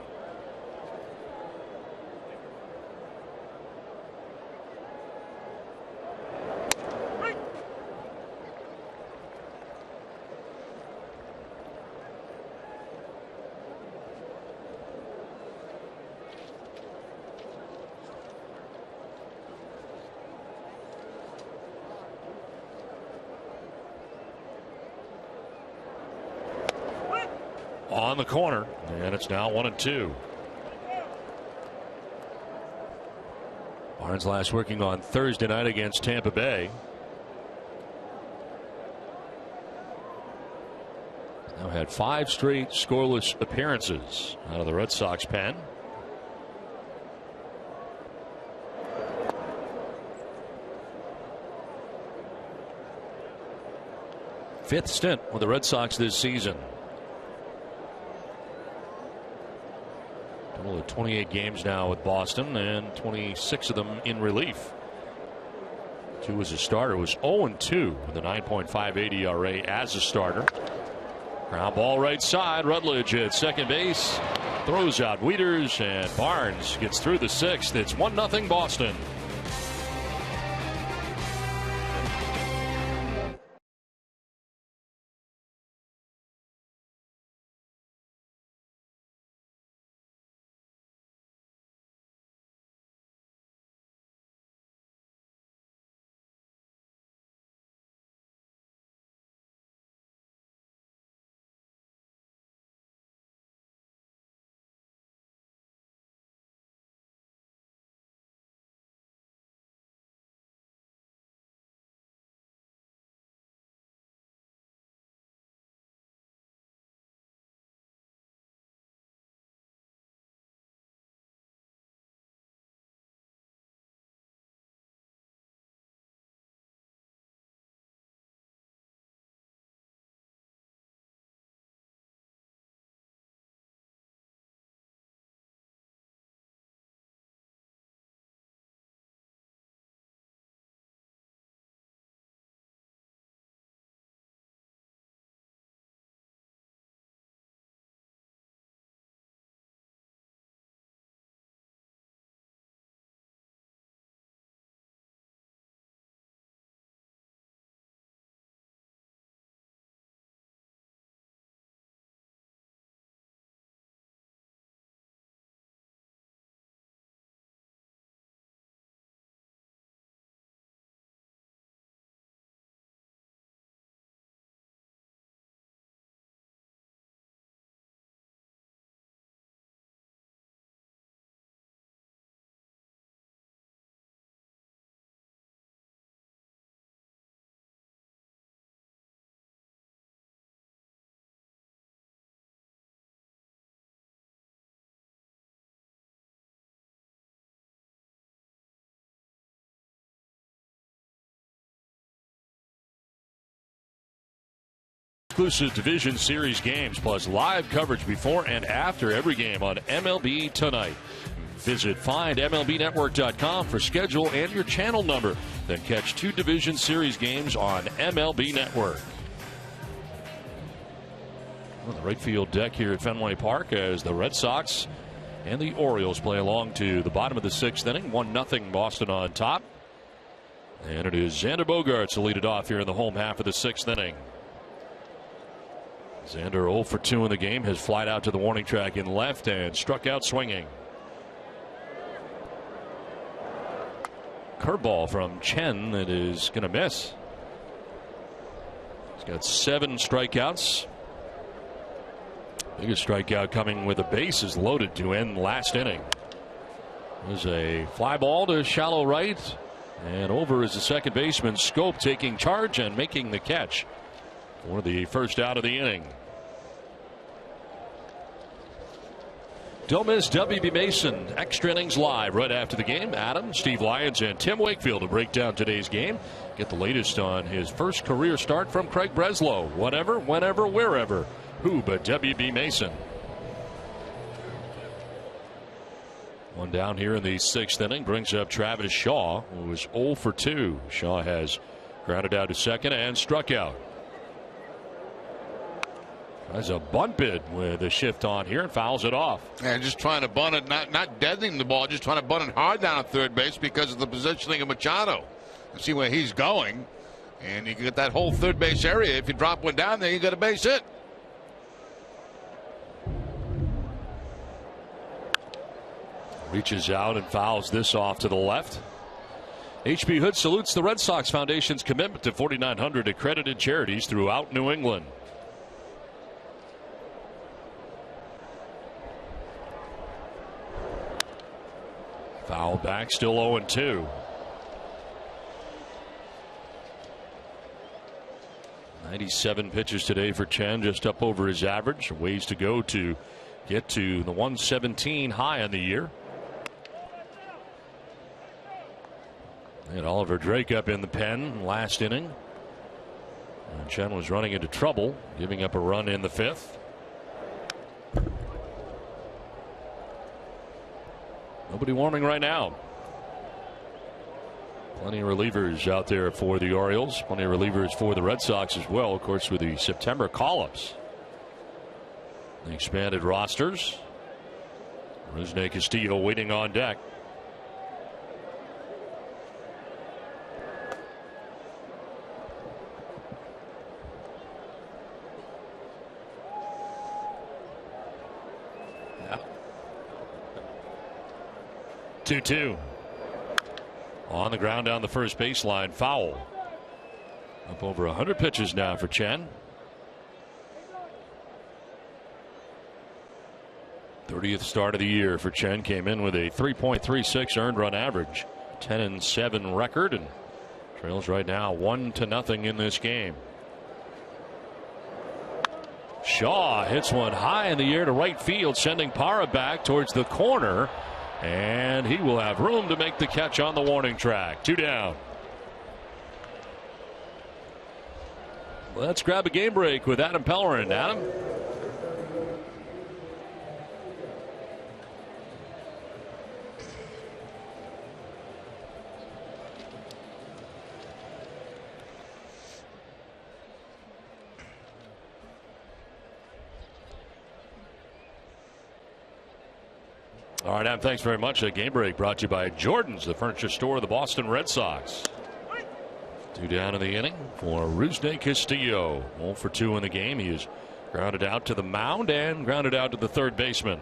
On the corner, and it's now 1-2. Barnes last working on Thursday night against Tampa Bay. Now had 5 straight scoreless appearances out of the Red Sox pen. Fifth stint with the Red Sox this season. Total of 28 games now with Boston, and 26 of them in relief. 2 as a starter. Was 0-2 with a 9.58 ERA as a starter. Ground ball right side. Rutledge at second base. Throws out Wieters, and Barnes gets through the 6th. It's 1-0 Boston. Exclusive Division Series games plus live coverage before and after every game on MLB Tonight. Visit findmlbnetwork.com for schedule and your channel number. Then catch 2 Division Series games on MLB Network. On the right field deck here at Fenway Park as the Red Sox and the Orioles play along to the bottom of the 6th inning. 1-0 Boston on top. And it is Xander Bogaerts to lead it off here in the home half of the 6th inning. Xander 0 for 2 in the game, has flied out to the warning track in left and struck out swinging. Curveball from Chen that is going to miss. He's got 7 strikeouts. Biggest strikeout coming with a bases loaded to end last inning. There's a fly ball to shallow right, and over is the second baseman Scope taking charge and making the catch for the first out of the inning. Don't miss WB Mason Extra Innings Live right after the game. Adam, Steve Lyons, and Tim Wakefield will break down today's game. Get the latest on his first career start from Craig Breslow. Whatever, whenever, wherever. Who but WB Mason? One down here in the sixth inning brings up Travis Shaw, who was 0 for 2. Shaw has grounded out to second and struck out. Tries a bunt bid with a shift on here and fouls it off. And just trying to bunt it, not deadening the ball, just trying to bunt it hard down at third base because of the positioning of Machado. You see where he's going, and you can get that whole third base area. If you drop one down there, you got a base hit. Reaches out and fouls this off to the left. H.B. Hood salutes the Red Sox Foundation's commitment to 4,900 accredited charities throughout New England. Foul back, still 0-2. 97 pitches today for Chen, just up over his average. Ways to go to get to the 117 high on the year. And Oliver Drake up in the pen last inning. And Chen was running into trouble, giving up a run in the fifth. Nobody warming right now. Plenty of relievers out there for the Orioles. Plenty of relievers for the Red Sox as well, of course, with the September call-ups. The expanded rosters. Rusney Castillo waiting on deck. Yeah. 2-2. On the ground down the first baseline, foul. Up over 100 pitches now for Chen. 30th start of the year for Chen. Came in with a 3.36 earned run average, 10-7 record, and trails right now 1-0 in this game. Shaw hits one high in the air to right field, sending Parra back towards the corner. And he will have room to make the catch on the warning track. 2 down. Let's grab a game break with Adam Pellerin. Adam? All right, Adam, thanks very much. A game break brought to you by Jordan's, the furniture store of the Boston Red Sox. 2 down in the inning for Rusney Castillo. 0 for 2 in the game. He is grounded out to the mound and grounded out to the third baseman.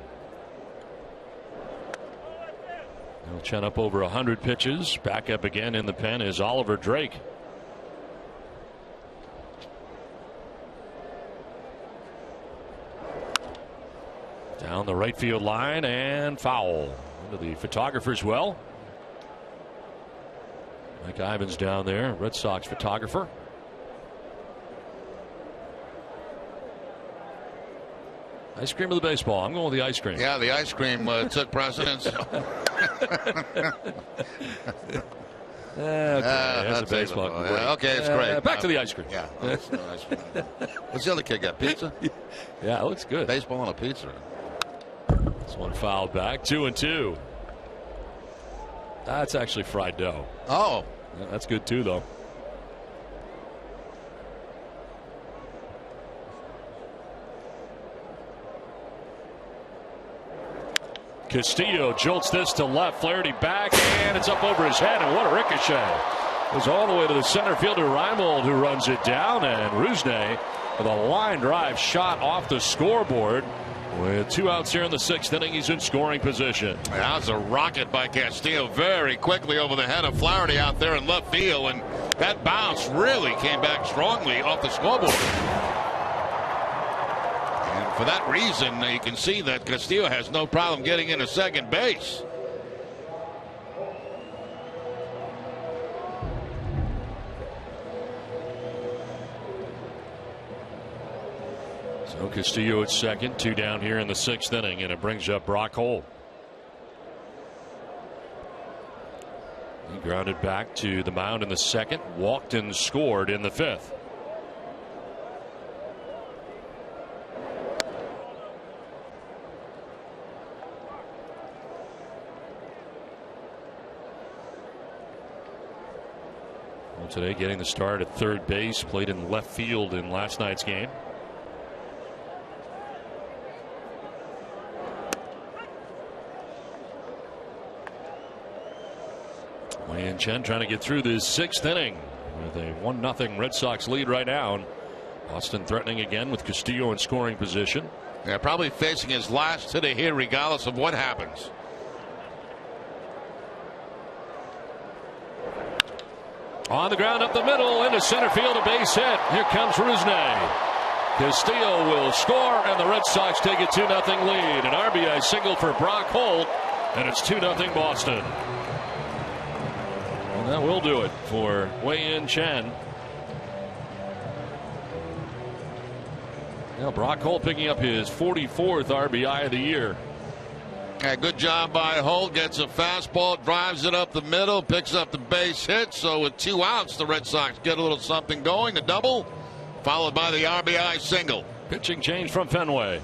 He'll Chen up over 100 pitches. Back up again in the pen is Oliver Drake. Down the right field line and foul into the photographer's well. Mike Ivins down there, Red Sox photographer. Ice cream or the baseball? I'm going with the ice cream. Yeah, the ice cream took precedence. Okay, that's a baseball. Okay, it's great. Back to the ice cream. Yeah. What's the other kid got? Pizza? Yeah, it looks good. Baseball and a pizza. This one fouled back. 2-2. That's actually fried dough. Oh. Yeah, that's good too, though. Castillo jolts this to left. Flaherty back, and it's up over his head, and what a ricochet. Goes all the way to the center fielder, Reimold, who runs it down, and Rusney with a line drive shot off the scoreboard. With 2 outs here in the sixth inning, he's in scoring position. That was a rocket by Castillo very quickly over the head of Flaherty out there in left field, and that bounce really came back strongly off the scoreboard. And for that reason, you can see that Castillo has no problem getting into second base. So Castillo at second, 2 down here in the 6th inning, and it brings up Brock Holt. He grounded back to the mound in the 2nd, walked and scored in the 5th. Well, today getting the start at third base, played in left field in last night's game. And Chen trying to get through this 6th inning with a 1-0 Red Sox lead right now. And Boston threatening again with Castillo in scoring position. Yeah, probably facing his last hit of here regardless of what happens. On the ground up the middle into center field, a base hit. Here comes Rusney. Castillo will score and the Red Sox take a 2-0 lead. An RBI single for Brock Holt, and it's 2-0 Boston. And that will do it for Wei-Yin Chen. Now Brock Holt picking up his 44th RBI of the year. Yeah, good job by Holt. Gets a fastball, drives it up the middle, picks up the base hit. So with 2 outs, the Red Sox get a little something going. A double, followed by the RBI single. Pitching change from Fenway.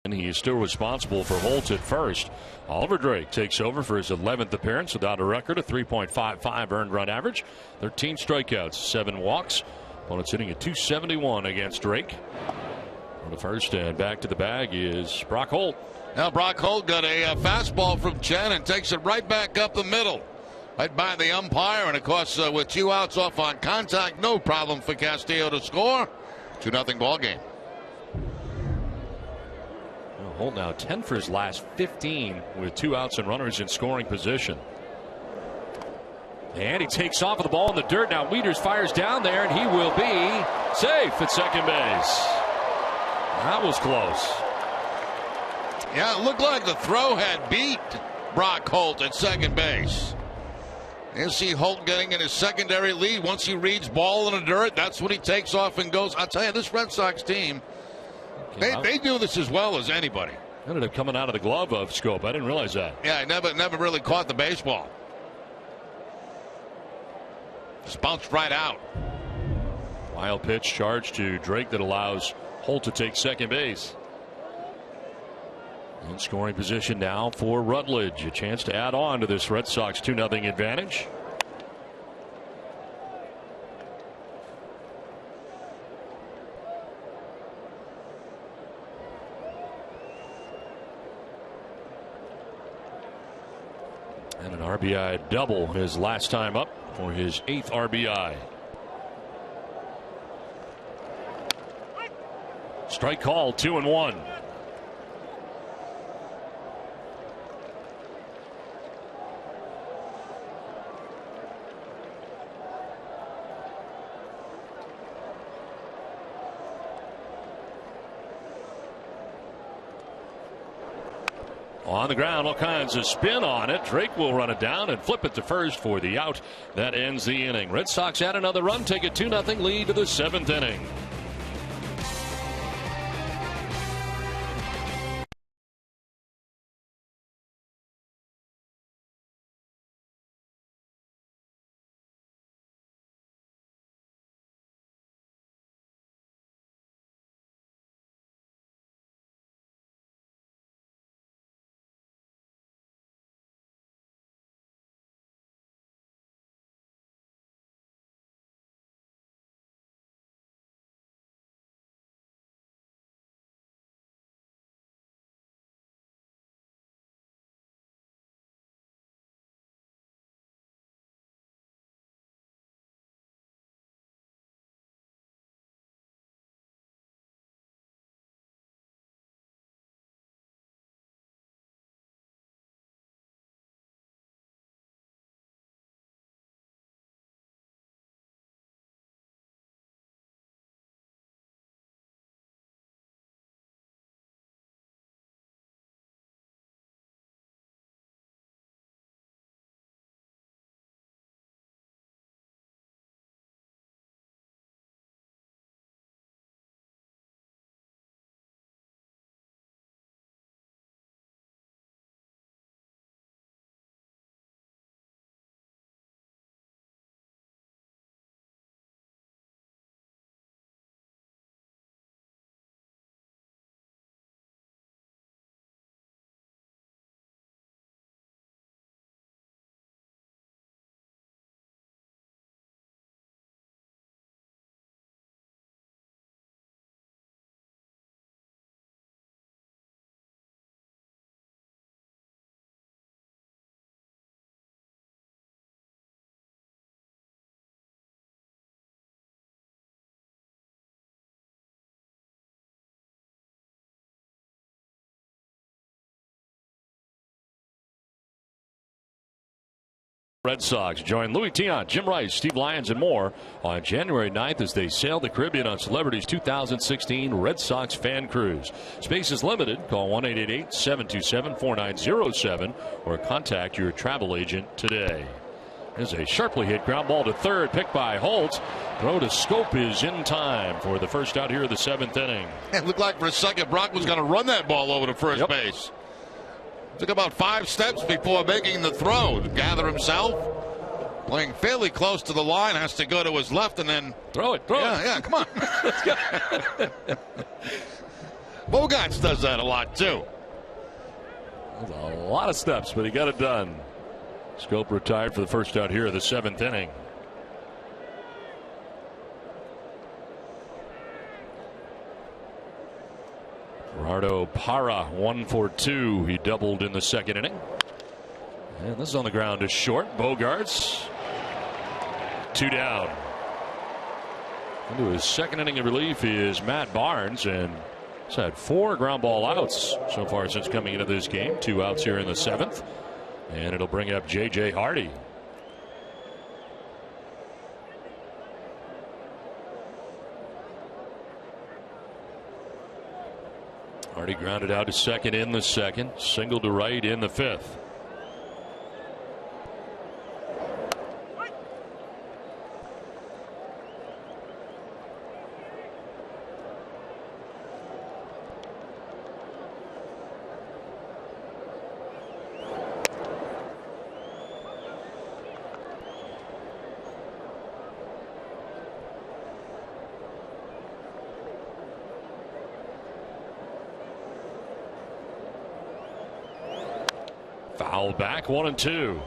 And he is still responsible for Holt at first. Oliver Drake takes over for his 11th appearance without a record of 3.55 earned run average, 13 strikeouts, 7 walks. Opponents hitting at .271 against Drake. On the first and back to the bag is Brock Holt. Now Brock Holt got a fastball from Chen and takes it right back up the middle. Right by the umpire, and of course with 2 outs off on contact, no problem for Castillo to score. 2-0 ball game. Holt now 10 for his last 15 with 2 outs and runners in scoring position. And he takes off with the ball in the dirt. Now Wieters fires down there, and he will be safe at second base. That was close. Yeah, it looked like the throw had beat Brock Holt at second base. You see Holt getting in his secondary lead. Once he reads ball in the dirt, that's when he takes off and goes. I'll tell you, this Red Sox team, they do this as well as anybody. Ended up coming out of the glove of Scope. I didn't realize that. Yeah, I never really caught the baseball. Just bounced right out. Wild pitch charge to Drake that allows Holt to take second base. In scoring position now for Rutledge. A chance to add on to this Red Sox 2-0 advantage. And an RBI double his last time up for his 8th RBI. Strike call, 2-1. On the ground, all kinds of spin on it. Drake will run it down and flip it to first for the out. That ends the inning. Red Sox add another run, take a 2-0 lead to the 7th inning. Red Sox join Louis Tiant, Jim Rice, Steve Lyons, and more on January 9th as they sail the Caribbean on Celebrity's 2016 Red Sox Fan Cruise. Space is limited. Call 1-888-727-4907 or contact your travel agent today. There's a sharply hit ground ball to third, picked by Holt. Throw to Scope is in time for the first out here of the 7th inning. It looked like for a second Brock was going to run that ball over to first base. Took about 5 steps before making the throw to gather himself. Playing fairly close to the line, has to go to his left and then throw it. Yeah, come on. Let's go. Bogarts does that a lot too. A lot of steps, but he got it done. Scope retired for the first out here of the 7th inning. Gerardo Parra 1 for 2. He doubled in the 2nd inning. And this is on the ground to short. Bogarts 2 down. Into his 2nd inning of relief is Matt Barnes, and he's had 4 ground ball outs so far since coming into this game. 2 outs here in the 7th, and it'll bring up J.J. Hardy. Hardy grounded out to second in the 2nd, single to right in the 5th. Foul back, 1-2.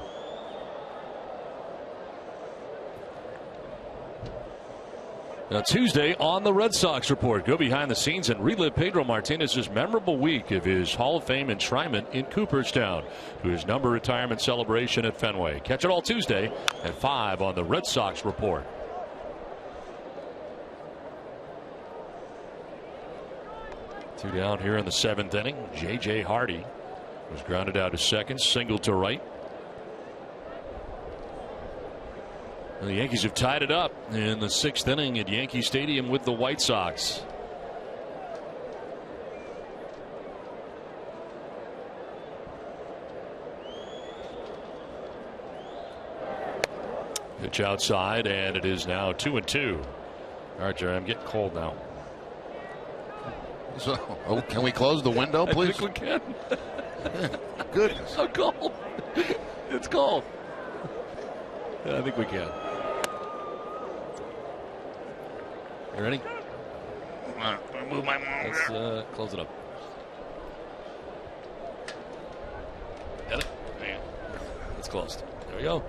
Now, Tuesday on the Red Sox Report, go behind the scenes and relive Pedro Martinez's memorable week of his Hall of Fame enshrinement in Cooperstown to his number retirement celebration at Fenway. Catch it all Tuesday at 5 on the Red Sox Report. Two down here in the 7th inning. J.J. Hardy was grounded out to second, single to right. And the Yankees have tied it up in the 6th inning at Yankee Stadium with the White Sox. Pitch outside, and it is now 2-2. All right, Jerry, I'm getting cold now. So, can we close the window, please? I think we can. Goodness. I'm cold. It's cold. I think we can. You ready? Move my Let's close it up. Get it? Man. It's closed. There we go.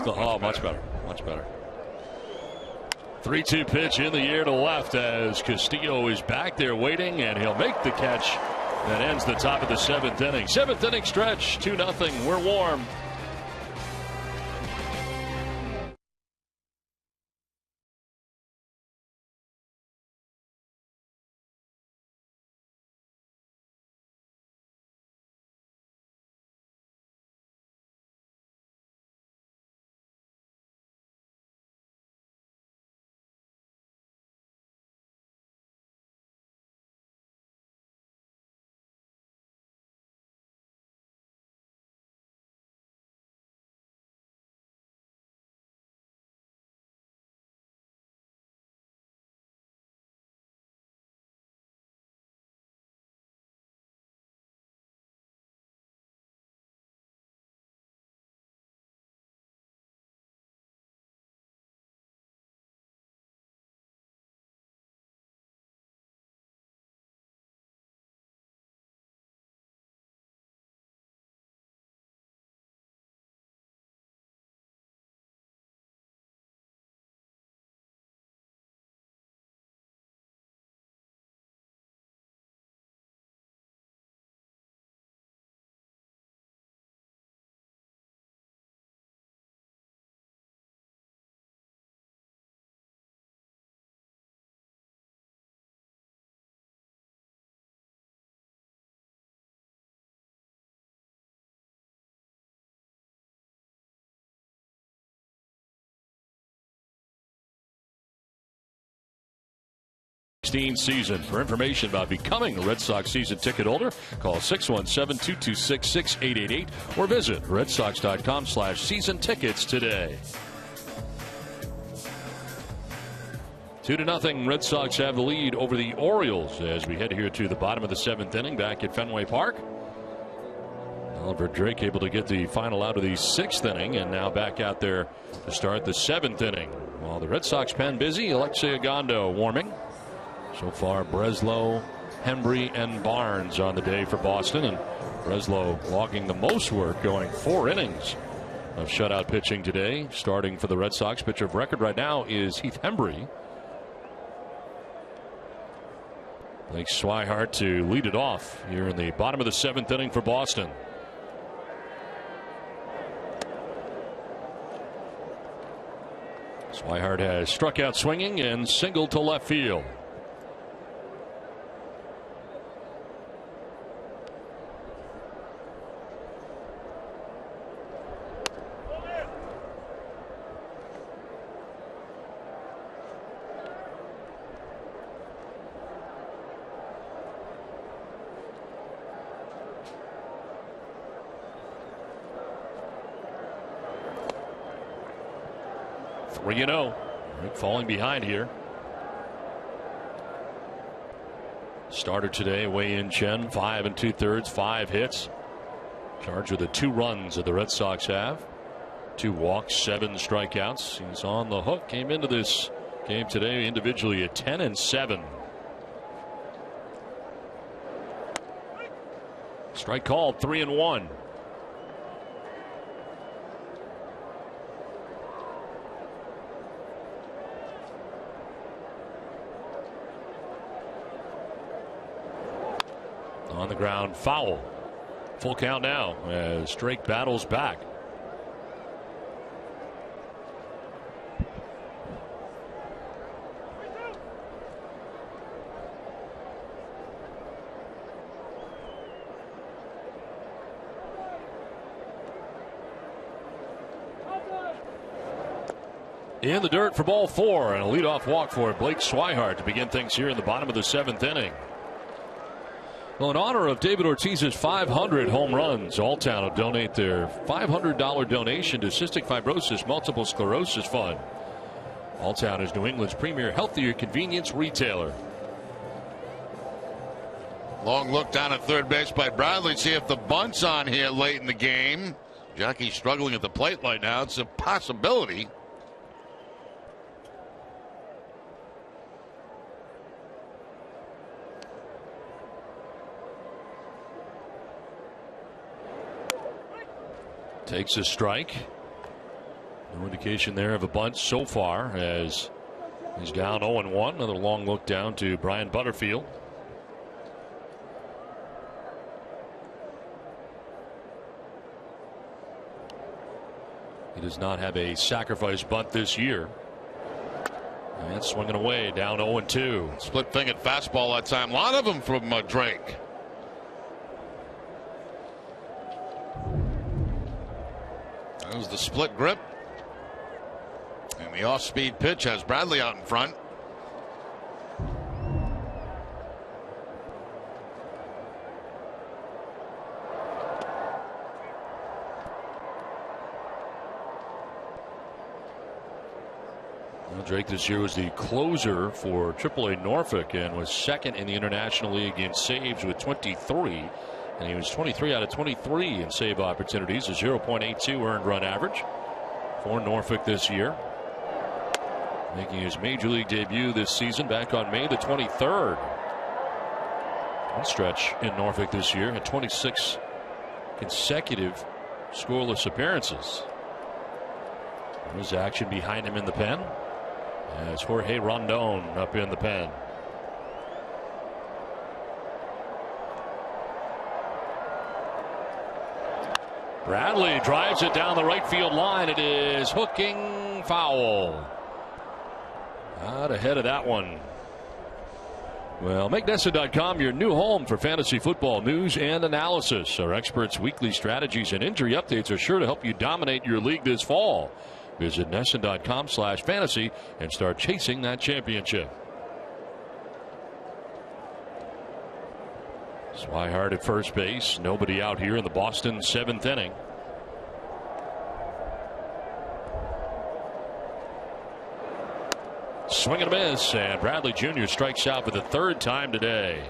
Oh, much better. Much better. 3-2 pitch in the air to left as Castillo is back there waiting, and he'll make the catch that ends the top of the 7th inning. 7th inning stretch, 2-0. We're warm. Season. For information about becoming a Red Sox season ticket holder, call 617-226-6888 or visit redsox.com/season tickets today. 2-0. Red Sox have the lead over the Orioles as we head here to the bottom of the 7th inning back at Fenway Park. Oliver Drake able to get the final out of the 6th inning, and now back out there to start the 7th inning. While the Red Sox pen busy, Alexei Agondo warming. So far, Breslow, Hembree, and Barnes on the day for Boston, and Breslow logging the most work, going 4 innings of shutout pitching today. Starting for the Red Sox, pitcher of record right now is Heath Hembree. Blake Swihart to lead it off here in the bottom of the 7th inning for Boston. Swihart has struck out swinging and singled to left field. Rick falling behind here. Starter today, Wei-Yin Chen, 5 2/3, 5 hits. Charged with the 2 runs that the Red Sox have. 2 walks, 7 strikeouts. He's on the hook. Came into this game today individually at 10-7. Strike called, 3-1. On the ground, foul. Full count now as Drake battles back. In the dirt for ball 4, and a leadoff walk for Blake Swihart to begin things here in the bottom of the 7th inning. Well, in honor of David Ortiz's 500 home runs, Alltown will donate their $500 donation to Cystic Fibrosis Multiple Sclerosis Fund. Alltown is New England's premier healthier convenience retailer. Long look down at third base by Bradley. See if the bunt's on here late in the game. Jackie's struggling at the plate right now. It's a possibility. Takes a strike. No indication there of a bunt so far as he's down 0-1. Another long look down to Brian Butterfield. He does not have a sacrifice bunt this year. And swinging away, down 0-2. Split-fingered fastball that time. A lot of them from Drake. That was the split grip. And the off-speed pitch has Bradley out in front. Well, Drake this year was the closer for AAA Norfolk and was second in the International League in saves with 23. And he was 23 out of 23 in save opportunities, a 0.82 earned run average for Norfolk this year. Making his major league debut this season back on May the 23rd. One stretch in Norfolk this year had 26 consecutive scoreless appearances. There's action behind him in the pen as Jorge Rondon up in the pen. Bradley drives it down the right field line. It is hooking foul. Out ahead of that one. Well, make NESN.com your new home for fantasy football news and analysis. Our experts' weekly strategies and injury updates are sure to help you dominate your league this fall. Visit NESN.com/fantasy and start chasing that championship. Swihart at first base. Nobody out here in the Boston 7th inning. Swing and a miss, and Bradley Jr. strikes out for the 3rd time today.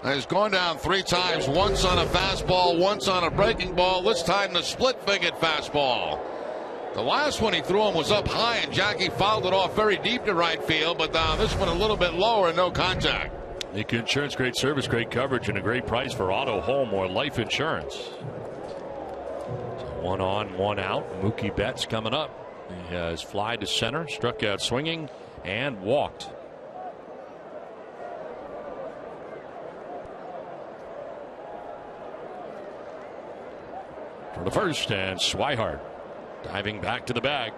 He's gone down 3 times, once on a fastball, once on a breaking ball. This time the split-fingered fastball. The last one he threw him was up high, and Jackie fouled it off very deep to right field, but this one a little bit lower, no contact. Nick Insurance, great service, great coverage, and a great price for auto, home, or life insurance. So 1 on, 1 out. Mookie Betts coming up. He has fly to center, struck out swinging, and walked. For the first, and Swihart diving back to the bag.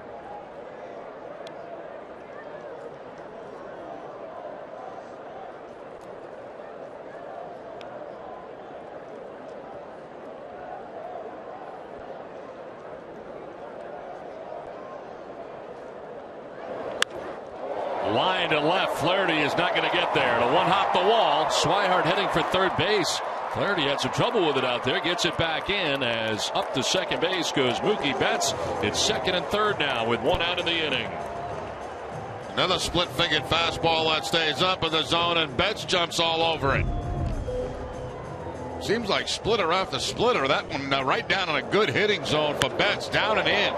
Line to left. Flaherty is not going to get there. To one-hop the wall. Swihart heading for third base. Flaherty had some trouble with it out there. Gets it back in as up to second base goes Mookie Betts. It's 2nd and 3rd now with 1 out in the inning. Another split-fingered fastball that stays up in the zone, and Betts jumps all over it. Seems like splitter after splitter. That one right down in a good hitting zone for Betts. Down and in.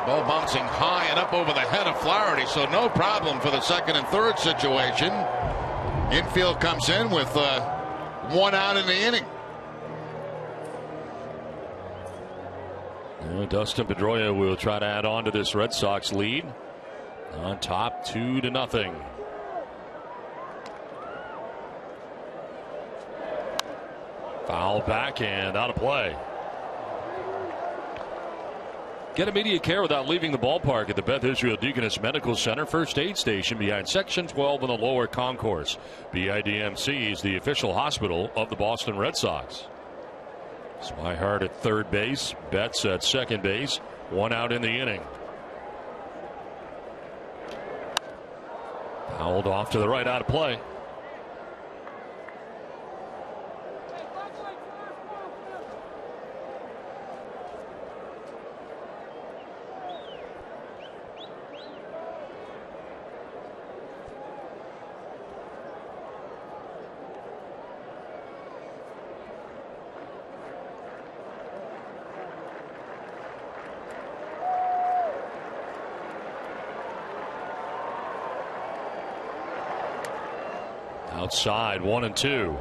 Ball bouncing high and up over the head of Flaherty, so no problem for the 2nd and 3rd situation. Infield comes in with 1 out in the inning. Dustin Pedroia will try to add on to this Red Sox lead. On top 2-0. Foul back and out of play. Get immediate care without leaving the ballpark at the Beth Israel Deaconess Medical Center First Aid Station behind Section 12 in the lower concourse. BIDMC is the official hospital of the Boston Red Sox. Swihart at third base, Betts at second base, 1 out in the inning. Fouled off to the right, out of play. Outside, 1-2.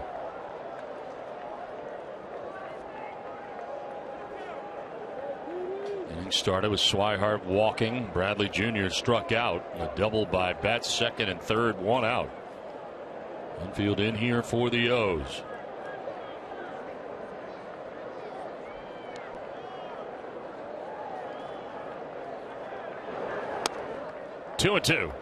Inning started with Swihart walking. Bradley Jr. struck out. A double by Betts, second and third, 1 out. Infield in here for the O's. Two and two.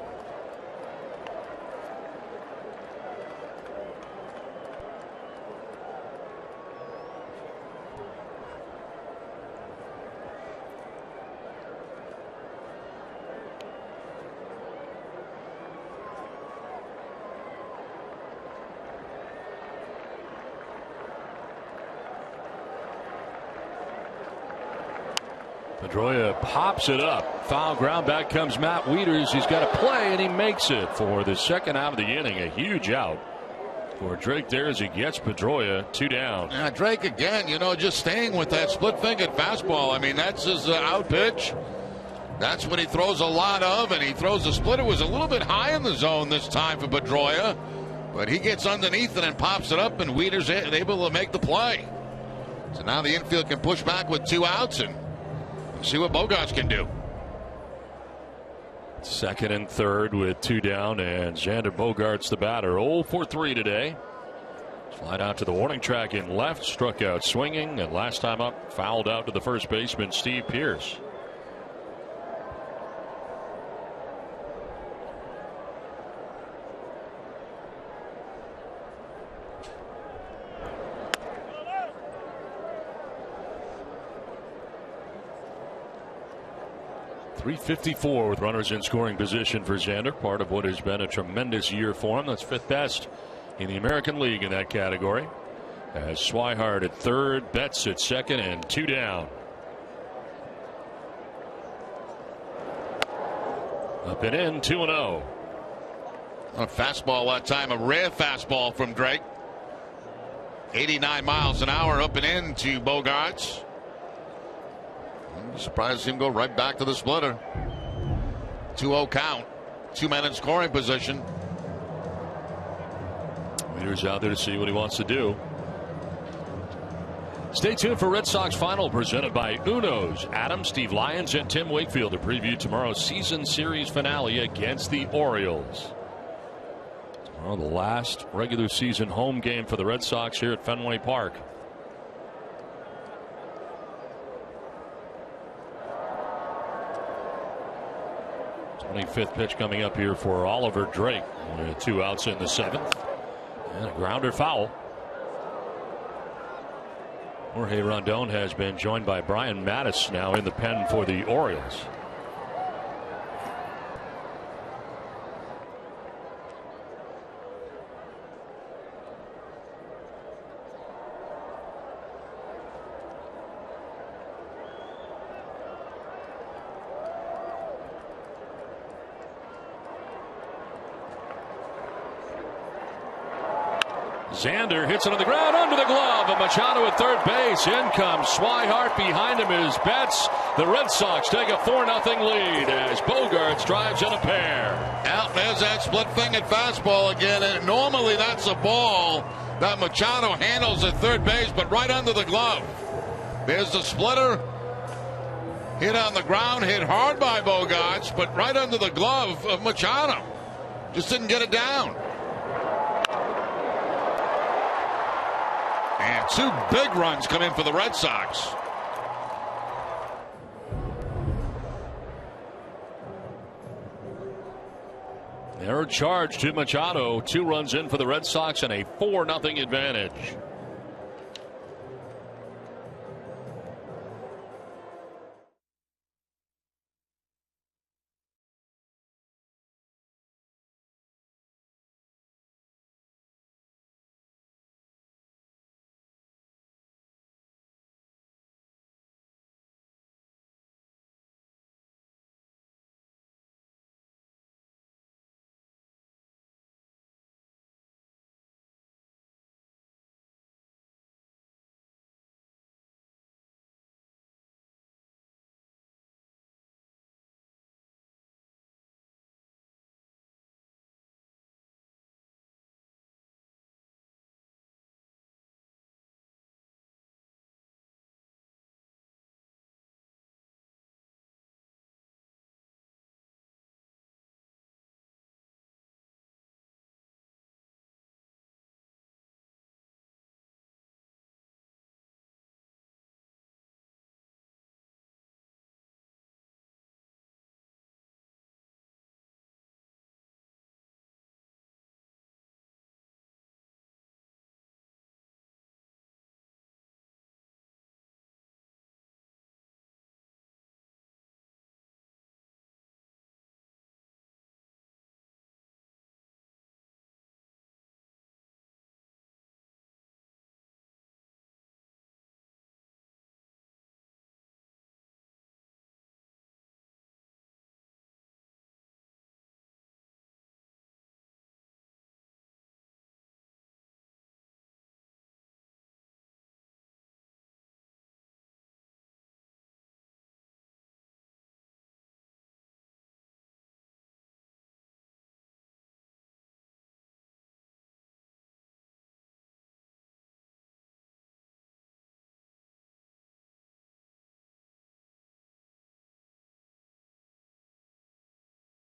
Pedroia pops it up. Foul ground. Back comes Matt Wieters. He's got a play, and he makes it for the second out of the inning. A huge out for Drake there as he gets Pedroia 2 down. Yeah, Drake again, just staying with that split-fingered fastball. I mean, that's his out pitch. That's what he throws a lot of, and he throws a split. It was a little bit high in the zone this time for Pedroia, but he gets underneath it and pops it up, and Wieters able to make the play. So now the infield can push back with 2 outs and see what Bogaerts can do. Second and third with 2 down, and Xander Bogaerts the batter. 0 for 3 today. Slide out to the warning track in left, struck out swinging, and last time up fouled out to the first baseman Steve Pearce. .354 with runners in scoring position for Xander. Part of what has been a tremendous year for him. That's 5th best in the American League in that category. As Swihart at third, Betts at second, and 2 down. Up and in, 2-0. A fastball that time, a rare fastball from Drake. 89 miles an hour up and in to Bogaerts. I'm surprised to see him go right back to the splitter. 2-0 count. 2 men in scoring position. Wieters out there to see what he wants to do. Stay tuned for Red Sox Final presented by Uno's. Adam, Steve Lyons, and Tim Wakefield to preview tomorrow's season series finale against the Orioles. Tomorrow, the last regular season home game for the Red Sox here at Fenway Park. 25th pitch coming up here for Oliver Drake. 2 outs in the 7th. And a grounder foul. Jorge Rondon has been joined by Brian Mattis now in the pen for the Orioles. Xander hits it on the ground under the glove of Machado at third base. In comes Swihart. Behind him is Betts. The Red Sox take a 4-0 lead as Bogaerts drives in a pair. Out there's that split-fingered fastball again, and normally that's a ball that Machado handles at third base, but right under the glove. There's the splitter. Hit on the ground, hit hard by Bogaerts, but right under the glove of Machado. Just didn't get it down. And 2 big runs come in for the Red Sox. Error charge to Machado. 2 runs in for the Red Sox and a 4-0 advantage.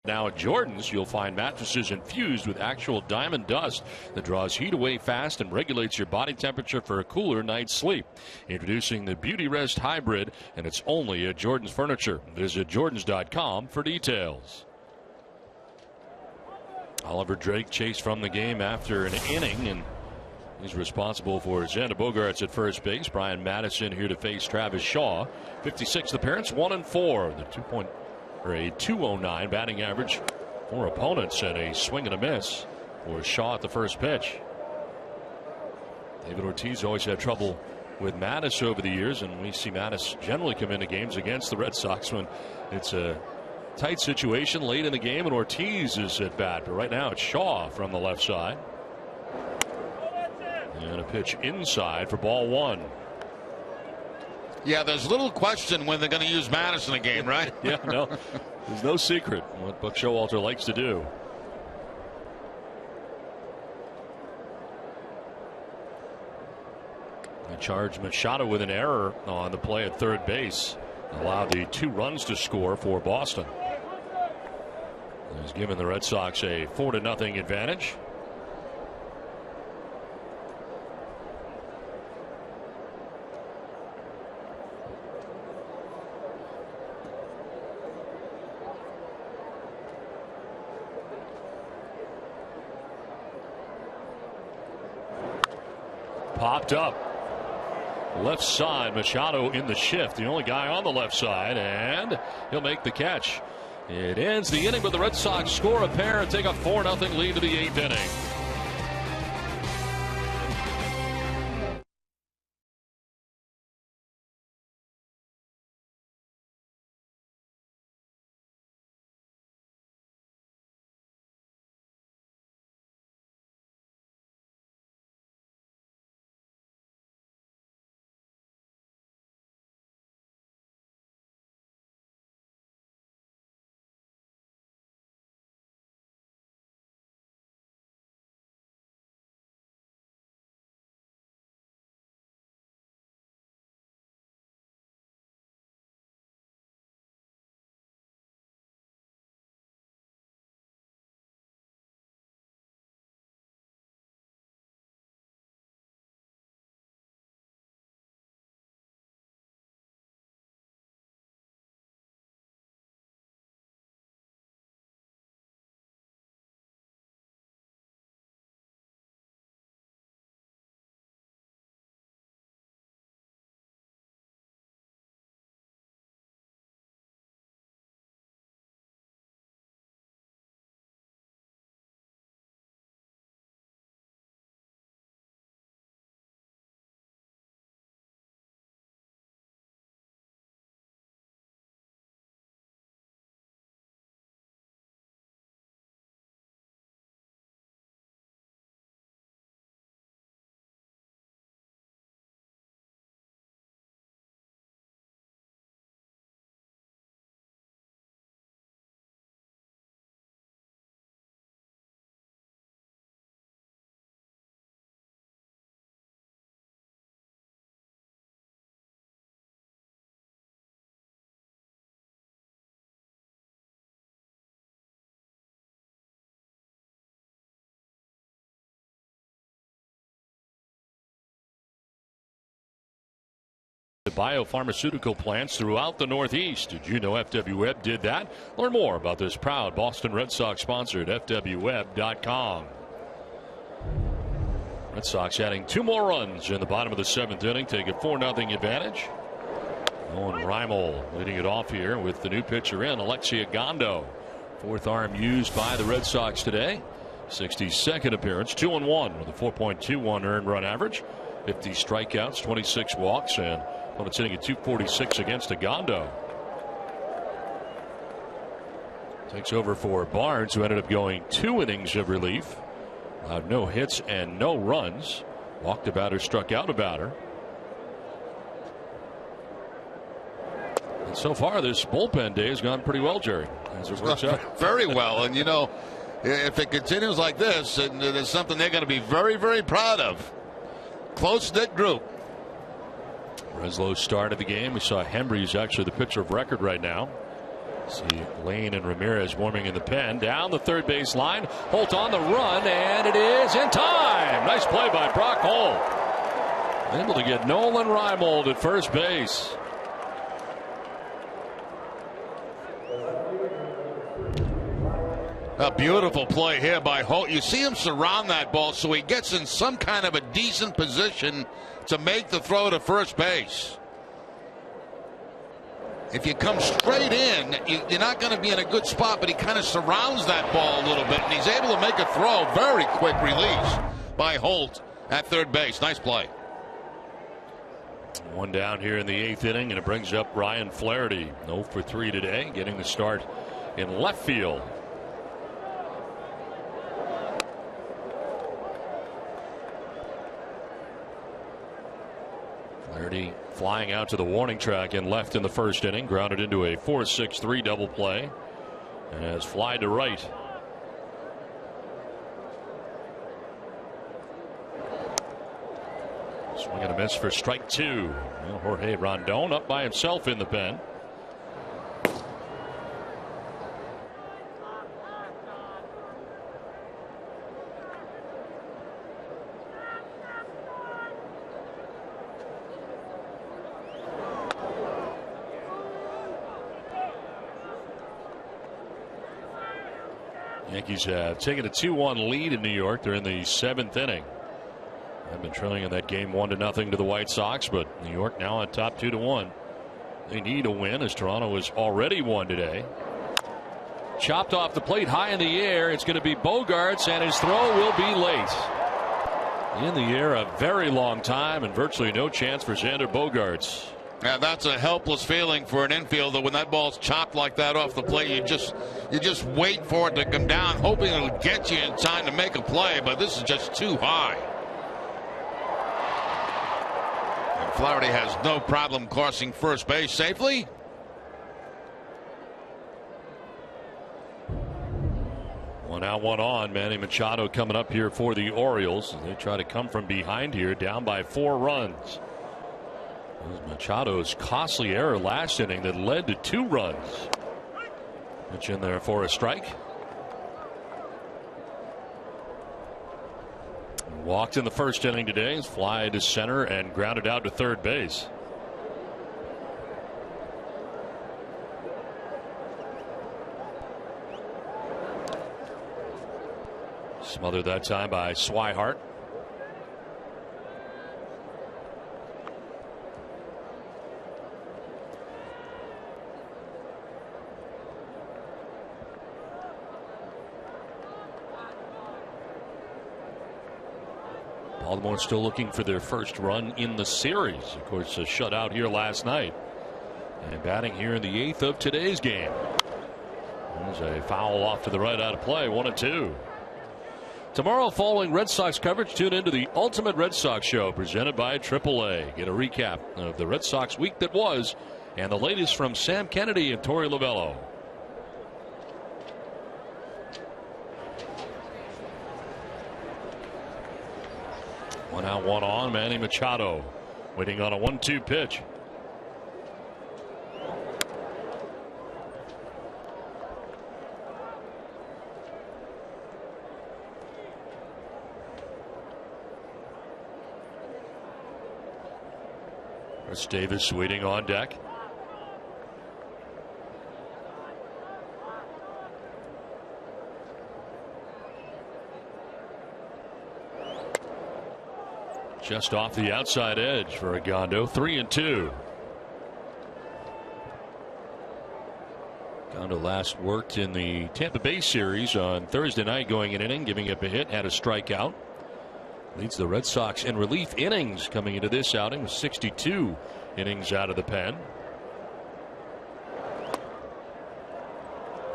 Now at Jordan's, you'll find mattresses infused with actual diamond dust that draws heat away fast and regulates your body temperature for a cooler night's sleep. Introducing the Beauty Rest Hybrid, and it's only at Jordan's Furniture. Visit Jordans.com for details. Oliver Drake chased from the game after an inning, and he's responsible for Xander Bogaerts at first base. Brian Madison here to face Travis Shaw. 56th appearance, 1-4. The 209 batting average for opponents, and a swing and a miss for Shaw at the first pitch. David Ortiz always had trouble with Mattis over the years, and we see Mattis generally come into games against the Red Sox when it's a tight situation late in the game and Ortiz is at bat. But right now it's Shaw from the left side. And a pitch inside for ball 1. Yeah, there's little question when they're going to use Madison in a game, right? Yeah, no, there's no secret what Buck Showalter likes to do. They charged Machado with an error on the play at third base. Allowed the 2 runs to score for Boston. He's given the Red Sox a 4-0 advantage. Popped up left side. Machado in the shift, the only guy on the left side, and he'll make the catch. It ends the inning, but the Red Sox score a pair and take a 4-0 lead to the 8th inning. biopharmaceutical plants throughout the Northeast. Did you know FWWeb did that? Learn more about this proud Boston Red Sox sponsor at FWWeb.com. Red Sox adding 2 more runs in the bottom of the 7th inning, take a 4-0 advantage. Owen Reimel leading it off here with the new pitcher in, Alexia Gondo. 4th arm used by the Red Sox today. 62nd appearance, 2-1 with a 4.21 earned run average. 50 strikeouts, 26 walks, and opponent's hitting at 246 against Gondo. Takes over for Barnes, who ended up going 2 innings of relief. No hits and no runs. Walked a batter, struck out a batter. And so far, this bullpen day has gone pretty well, Jerry, as it works out. Very well. And, you know, if it continues like this, and it's something they're going to be very, very proud of. Close-knit group. Breslow's start of the game. We saw Hembry's actually the pitcher of record right now. See Lane and Ramirez warming in the pen. Down the third base line. Holt on the run, and it is in time. Nice play by Brock Holt. Able to get Nolan Reimold at first base. A beautiful play here by Holt. You see him surround that ball so he gets in some kind of a decent position to make the throw to first base. If you come straight in, you're not going to be in a good spot, but he kind of surrounds that ball a little bit, and he's able to make a throw. Very quick release by Holt at third base. Nice play. 1 down here in the 8th inning, and it brings up Ryan Flaherty. 0 for 3 today, getting the start in left field. Flaherty flying out to the warning track and left in the first inning, grounded into a 4-6-3 double play, and has fly to right. Swing and a miss for strike 2. Well, Jorge Rondon up by himself in the pen. Yankees have taken a 2-1 lead in New York. They're in the 7th inning. They've been trailing in that game 1-0 to the White Sox, but New York now on top 2-1. They need a win, as Toronto has already won today. Chopped off the plate high in the air. It's going to be Bogaerts, and his throw will be late. In the air a very long time, and virtually no chance for Xander Bogaerts. Yeah, that's a helpless feeling for an infielder when that ball's chopped like that off the plate. You just wait for it to come down, hoping it'll get you in time to make a play, but this is just too high. And Flaherty has no problem crossing first base safely. One out, one on. Manny Machado coming up here for the Orioles. They try to come from behind here, down by 4 runs. Machado's costly error last inning that led to 2 runs. Pitch in there for a strike. Walked in the first inning today. Fly to center and grounded out to third base. Smothered that time by Swihart. Baltimore still looking for their first run in the series. Of course, a shutout here last night. And batting here in the 8th of today's game. There's a foul off to the right out of play. 1-2. Tomorrow, following Red Sox coverage, tune into the Ultimate Red Sox Show presented by AAA. Get a recap of the Red Sox week that was and the latest from Sam Kennedy and Torey Lovello. One out, one on. Manny Machado waiting on a 1-2 pitch. Chris Davis waiting on deck. Just off the outside edge for Agondo. 3-2. Agondo last worked in the Tampa Bay series on Thursday night, going an inning, giving up a hit, had a strikeout. Leads the Red Sox in relief innings coming into this outing with 62 innings out of the pen.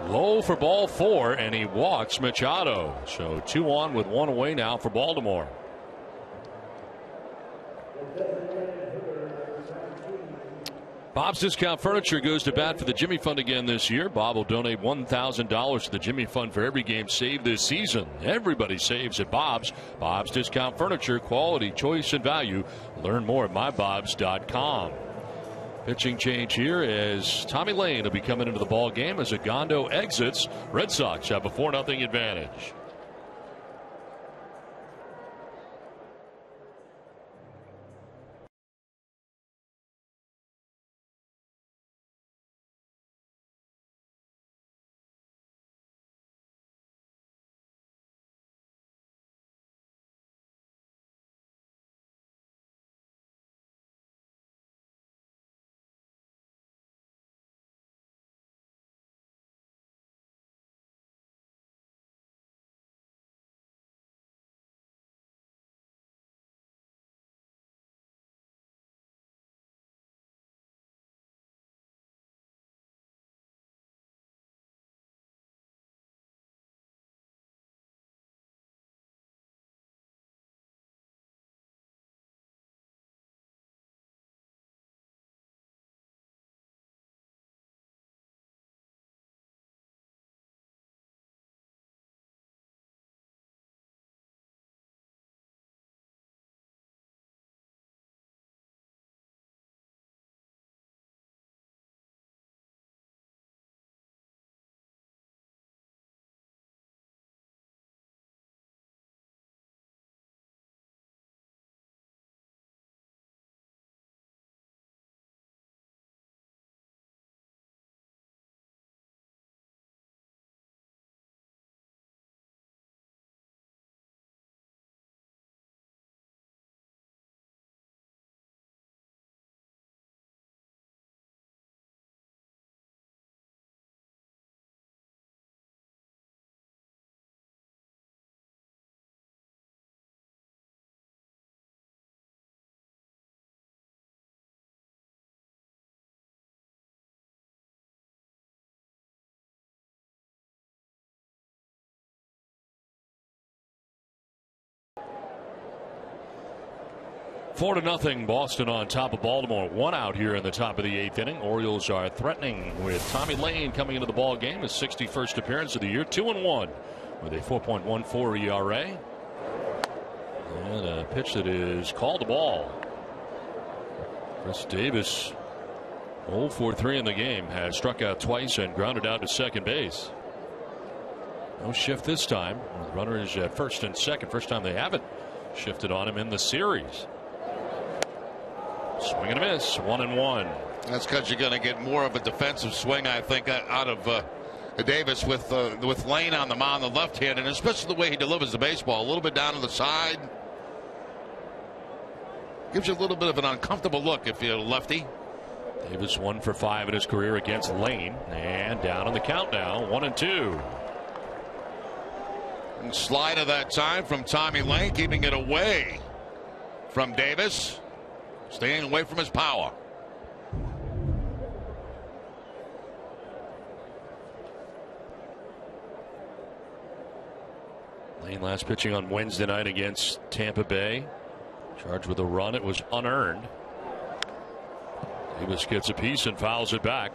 Low for ball 4, and he walks Machado. So 2 on with 1 away now for Baltimore. Bob's Discount Furniture goes to bat for the Jimmy Fund again this year. Bob will donate $1,000 to the Jimmy Fund for every game saved this season. Everybody saves at Bob's. Bob's Discount Furniture, quality, choice, and value. Learn more at mybobs.com. Pitching change here as Tommy Lane will be coming into the ball game as Agondo exits. Red Sox have a 4-0 advantage. Four to nothing, Boston on top of Baltimore. 1 out here in the top of the 8th inning. Orioles are threatening with Tommy Lane coming into the ball game. His 61st appearance of the year. 2-1 with a 4.14 ERA. And a pitch that is called a ball. Chris Davis, 0 for 3 in the game, has struck out twice and grounded out to second base. No shift this time. The runner is at first and second. First time they haven't shifted on him in the series. Swing and a miss. 1-1. That's because you're going to get more of a defensive swing, I think, out of Davis with Lane on the mound, the left hand, and especially the way he delivers the baseball, a little bit down to the side. Gives you a little bit of an uncomfortable look if you're a lefty. Davis 1 for 5 in his career against Lane, and down on the count now. 1-2. And slider that time from Tommy Lane, keeping it away from Davis. Staying away from his power. Lane last pitching on Wednesday night against Tampa Bay. Charged with a run. It was unearned. Davis gets a piece and fouls it back.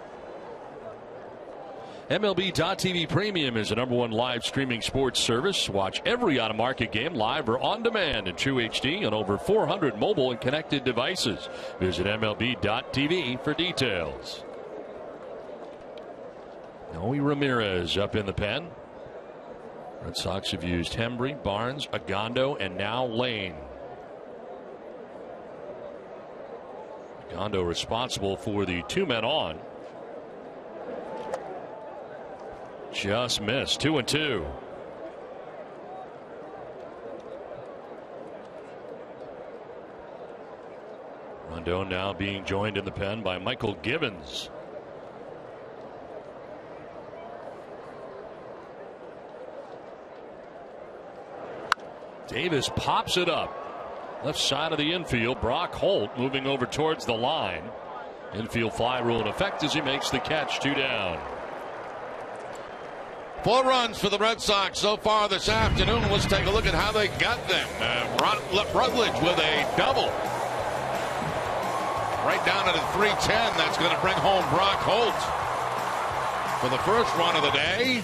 MLB.TV Premium is the #1 live streaming sports service. Watch every out-of-market game live or on demand in True HD on over 400 mobile and connected devices. Visit MLB.TV for details. Noe Ramirez up in the pen. Red Sox have used Hembree, Barnes, Agondo, and now Lane. Gondo responsible for the 2 men on. Just missed. 2-2. Rondon now being joined in the pen by Michael Gibbons. Davis pops it up. Left side of the infield. Brock Holt moving over towards the line. Infield fly rule in effect as he makes the catch. 2 down. 4 runs for the Red Sox so far this afternoon. Let's take a look at how they got them. Rutledge with a double. Right down at a 310. That's going to bring home Brock Holt for the first run of the day.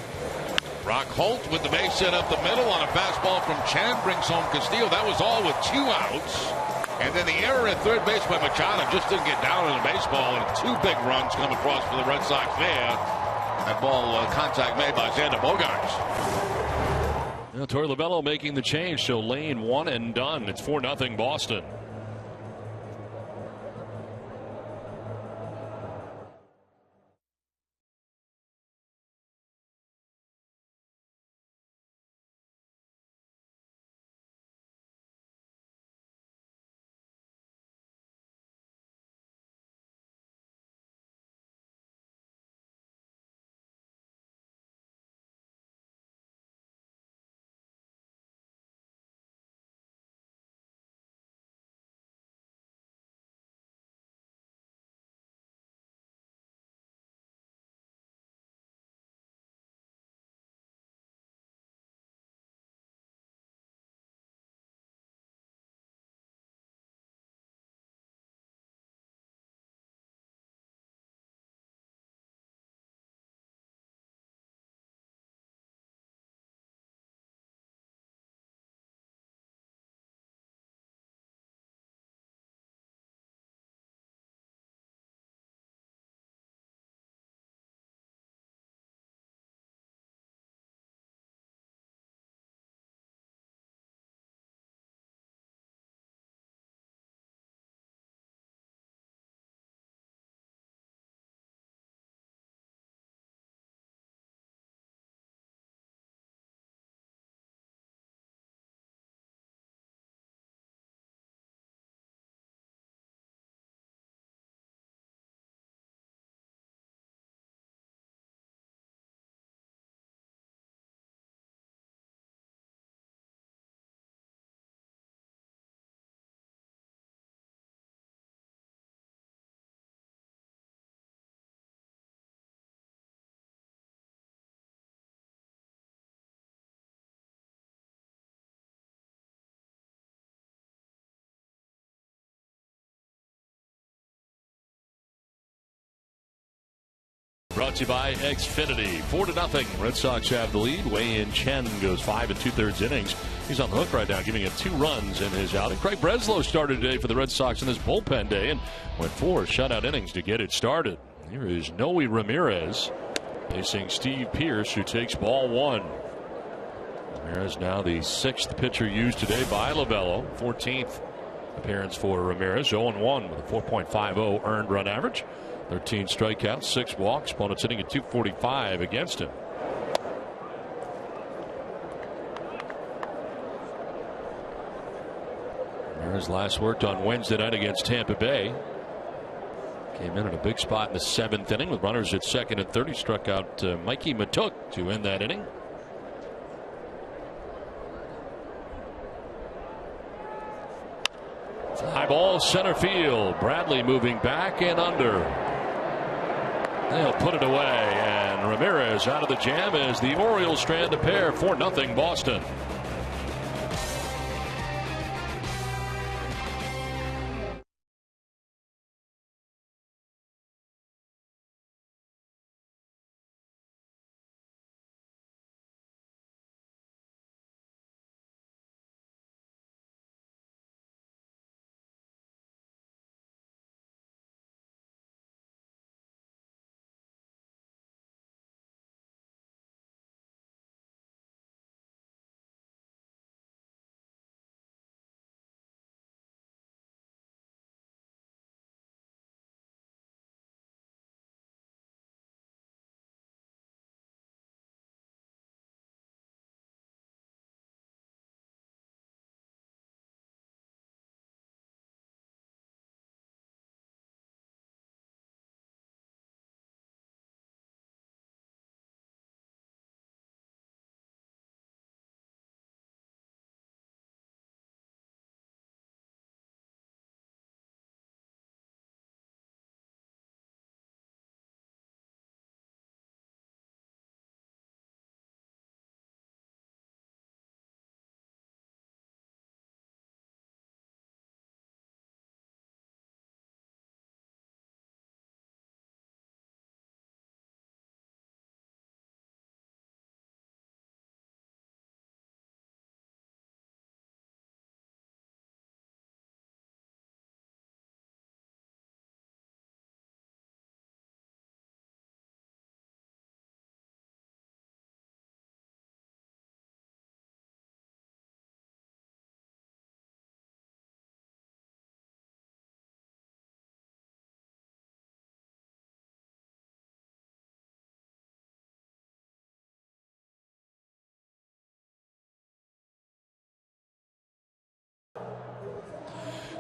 Brock Holt with the base hit up the middle on a fastball from Chen brings home Castillo. That was all with 2 outs. And then the error at third base by Machado just didn't get down on the baseball. And 2 big runs come across for the Red Sox there. That ball contact made by Xander Bogaerts. Torey Lovullo making the change. So Lane 1 and done. It's 4-0 Boston. Brought to you by Xfinity. 4-0. Red Sox have the lead. Wei-Yin Chen goes 5 2/3 innings. He's on the hook right now, giving it 2 runs in his outing. Craig Breslow started today for the Red Sox in this bullpen day and went 4 shutout innings to get it started. Here is Noe Ramirez facing Steve Pearce, who takes ball 1. Ramirez now the 6th pitcher used today by Lovullo. 14th appearance for Ramirez. 0-1 with a 4.50 earned run average. 13 strikeouts, 6 walks. Opponents hitting at .245 against him. Ramirez last worked on Wednesday night against Tampa Bay. Came in a big spot in the 7th inning with runners at second and third. He struck out Mikey Matuk to end that inning. High ball center field. Bradley moving back and under. They'll put it away, and Ramirez out of the jam as the Orioles strand a pair. 4-0 Boston.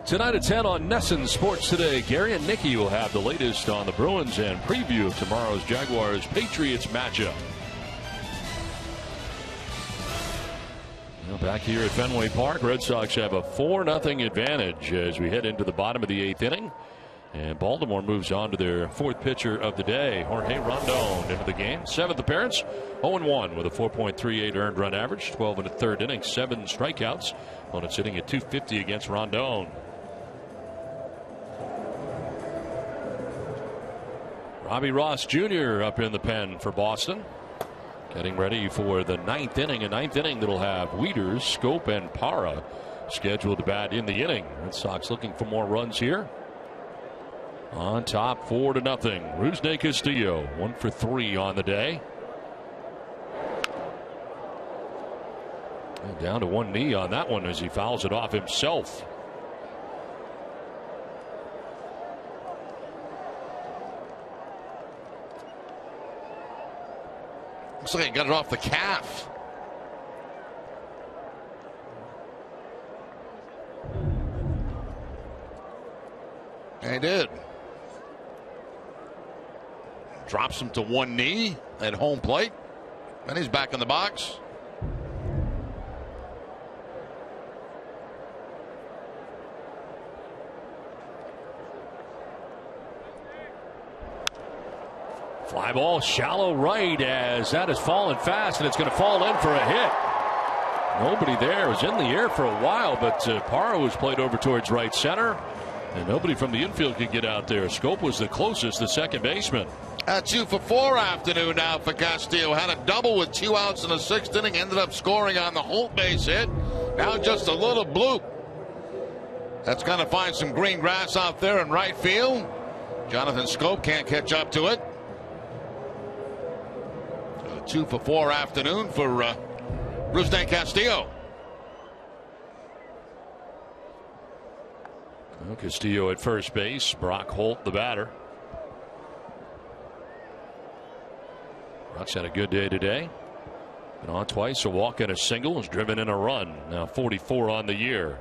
Tonight at 10 on Nesson Sports Today, Gary and Nikki will have the latest on the Bruins and preview of tomorrow's Jaguars-Patriots matchup. Back here at Fenway Park, Red Sox have a 4-0 advantage as we head into the bottom of the 8th inning. And Baltimore moves on to their 4th pitcher of the day, Jorge Rondon, into the game. 7th appearance, 0-1 with a 4.38 earned run average, 12 in the 3rd inning, 7 strikeouts. Opponents hitting at .250 against Rondon. Robbie Ross Jr. up in the pen for Boston. Getting ready for the 9th inning. A 9th inning that'll have Wieters, Schoop, and Parra scheduled to bat in the inning. Red Sox looking for more runs here. On top, 4-0. Rusney Castillo, 1 for 3 on the day. And down to one knee on that one as he fouls it off himself. Looks like he got it off the calf. And he did. Drops him to one knee at home plate. And he's back in the box. Fly ball shallow right as that has fallen fast, and it's going to fall in for a hit. Nobody there. It was in the air for a while, but Parra was played over towards right center, and nobody from the infield could get out there. Schoop was the closest, the second baseman. A 2 for 4 afternoon now for Castillo. Had a double with 2 outs in the 6th inning. Ended up scoring on the Holt base hit. Now just a little bloop. That's going to find some green grass out there in right field. Jonathan Schoop can't catch up to it. 2 for 4 afternoon for Rusney Castillo. Well, Castillo at first base. Brock Holt the batter. Brock's had a good day today. Been on twice, a walk and a single, has driven in a run. Now 44 on the year.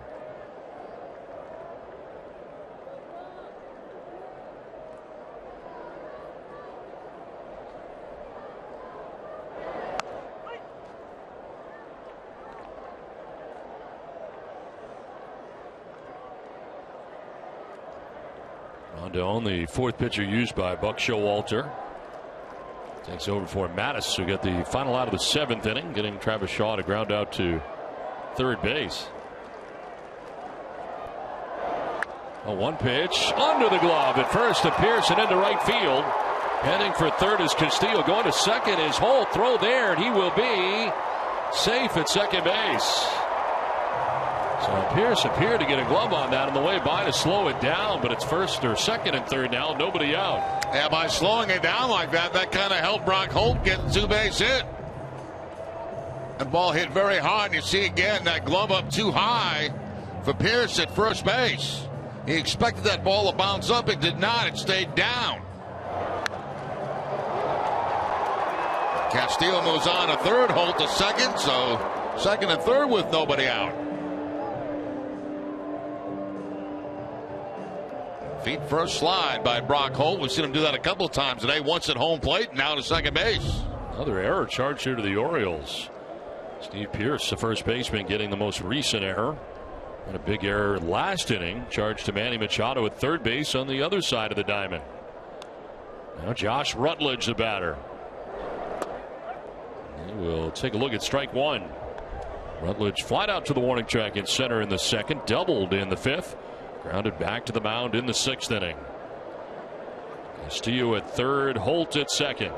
Rondon, the 4th pitcher used by Buck Showalter. Takes over for Mattis, who got the final out of the 7th inning, getting Travis Shaw to ground out to 3rd base. A 1 pitch under the glove at first to Pearson into right field. Heading for 3rd is Castillo. Going to 2nd is Holt. Throw there, and he will be safe at 2nd base. So Pierce appeared to get a glove on that on the way by to slow it down, but it's 1st or 2nd and 3rd now, nobody out. Yeah, by slowing it down like that, that kind of helped Brock Holt get the 2-base hit. The ball hit very hard, and you see again that glove up too high for Pierce at first base. He expected that ball to bounce up. It did not. It stayed down. Castillo moves on to 3rd, Holt to 2nd, so 2nd and 3rd with nobody out. Feet first slide by Brock Holt. We've seen him do that a couple of times today. Once at home plate, and now to 2nd base. Another error charged here to the Orioles. Steve Pearce, the first baseman, getting the most recent error. And a big error last inning, charged to Manny Machado at 3rd base on the other side of the diamond. Now Josh Rutledge, the batter. And we'll take a look at strike 1. Rutledge flied out to the warning track in center in the 2nd, doubled in the 5th. Grounded back to the mound in the 6th inning. Castillo at 3rd, Holt at 2nd.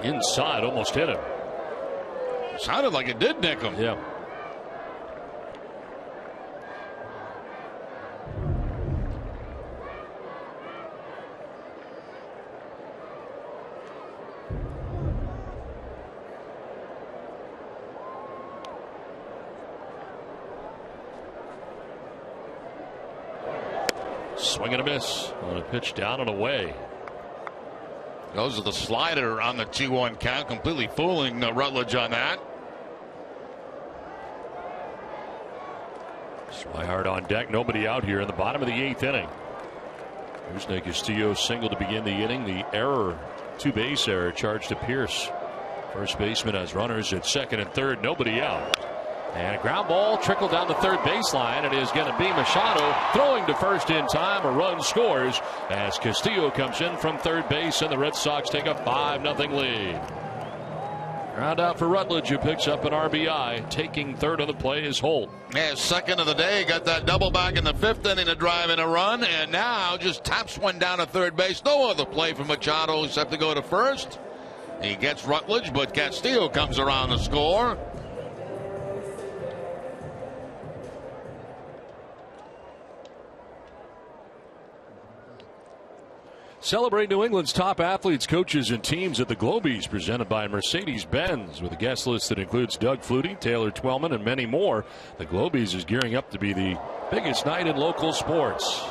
Inside, almost hit him. Sounded like it did nick him. Yeah. Swing and a miss on a pitch down and away. Goes to the slider on the 2-1 count, completely fooling Rutledge on that. Swihart on deck, nobody out here in the bottom of the 8th inning. Here's Nick Castillo single to begin the inning. The error, 2-base error, charged to Pierce. First baseman has runners at second and third, nobody out. And a ground ball trickled down the third baseline. It is going to be Machado throwing to first in time. A run scores as Castillo comes in from third base, and the Red Sox take a 5-0 lead. Ground out for Rutledge, who picks up an RBI. Taking third on the play is Holt. Yeah, second of the day. Got that double back in the 5th inning to drive in a run, and now just taps one down to third base. No other play for Machado except to go to first. He gets Rutledge, but Castillo comes around to score. Celebrate New England's top athletes, coaches, and teams at the Globies, presented by Mercedes-Benz. With a guest list that includes Doug Flutie, Taylor Twellman, and many more, the Globies is gearing up to be the biggest night in local sports.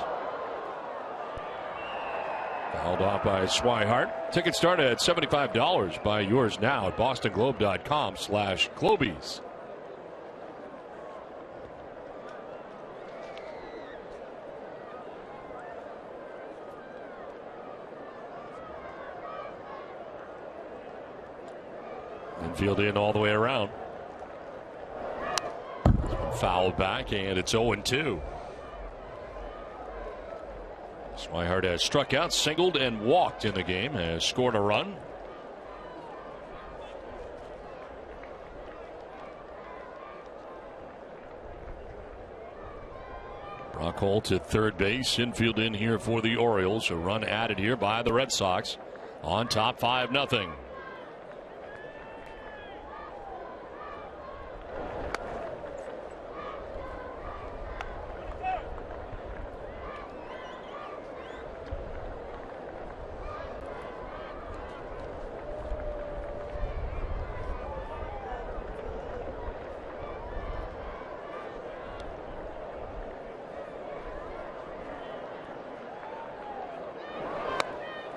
Held off by Swihart. Tickets start at $75. Buy yours now at bostonglobe.com/Globies. Infield in all the way around. Fouled back, and it's 0-2. Swihart has struck out, singled, and walked in the game, has scored a run. Brock Holt at third base. Infield in here for the Orioles. A run added here by the Red Sox. On top, 5-0.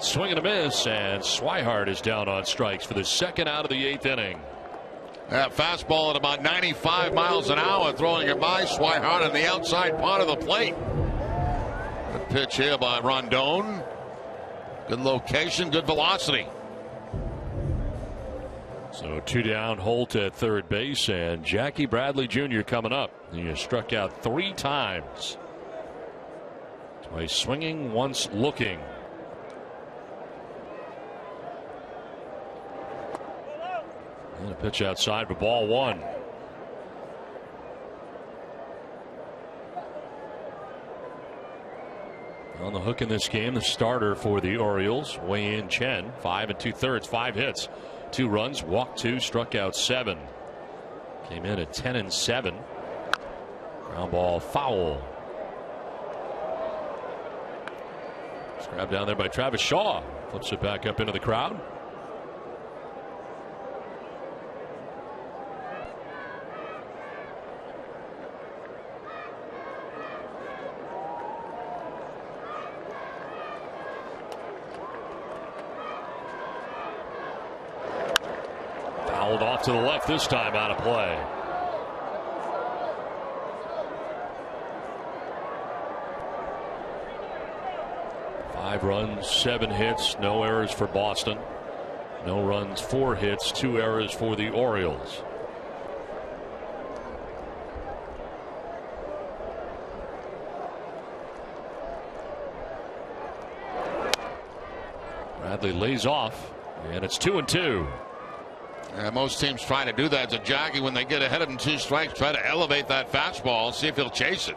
Swing and a miss, and Swihart is down on strikes for the second out of the 8th inning. That fastball at about 95 miles an hour, throwing it by Swihart on the outside part of the plate. Good pitch here by Rondon. Good location, good velocity. So 2 down, Holt at third base, and Jackie Bradley Jr. coming up. He has struck out 3 times. Twice swinging, once looking. And a pitch outside for ball 1. On the hook in this game, the starter for the Orioles, Wei-Yin Chen, 5 2/3, 5 hits, 2 runs, walked 2, struck out 7. Came in at 10-7. Ground ball foul. It's grabbed down there by Travis Shaw. Flips it back up into the crowd. Off to the left this time, out of play. Five runs, 7 hits, no errors for Boston. No runs, 4 hits, 2 errors for the Orioles. Bradley lays off, and it's 2-2. Most teams try to do that to Jackie when they get ahead of him 2 strikes. Try to elevate that fastball, see if he'll chase it.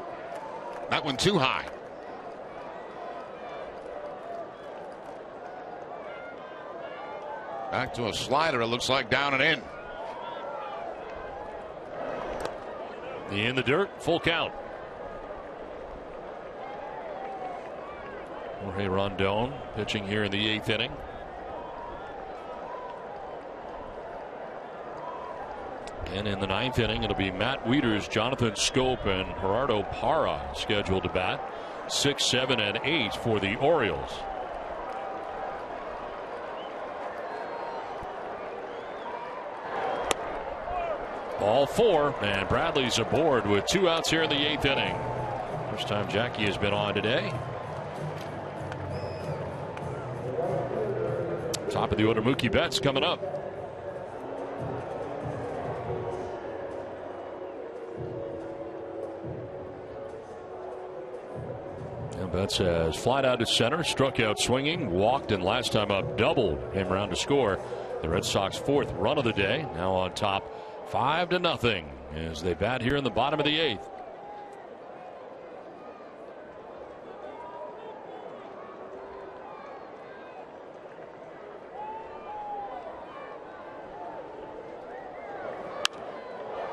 That one too high. Back to a slider, it looks like, down and in. In the dirt, full count. Jorge Rondon pitching here in the 8th inning. And in the 9th inning, it'll be Matt Wieters, Jonathan Scope, and Gerardo Parra scheduled to bat. 6, 7, and 8 for the Orioles. Ball 4, and Bradley's aboard with 2 outs here in the 8th inning. First time Jackie has been on today. Top of the order, Mookie Betts coming up. And Betts has flied out to center, struck out swinging, walked, and last time up doubled. Came around to score the Red Sox 4th run of the day. Now on top 5-0 as they bat here in the bottom of the 8th.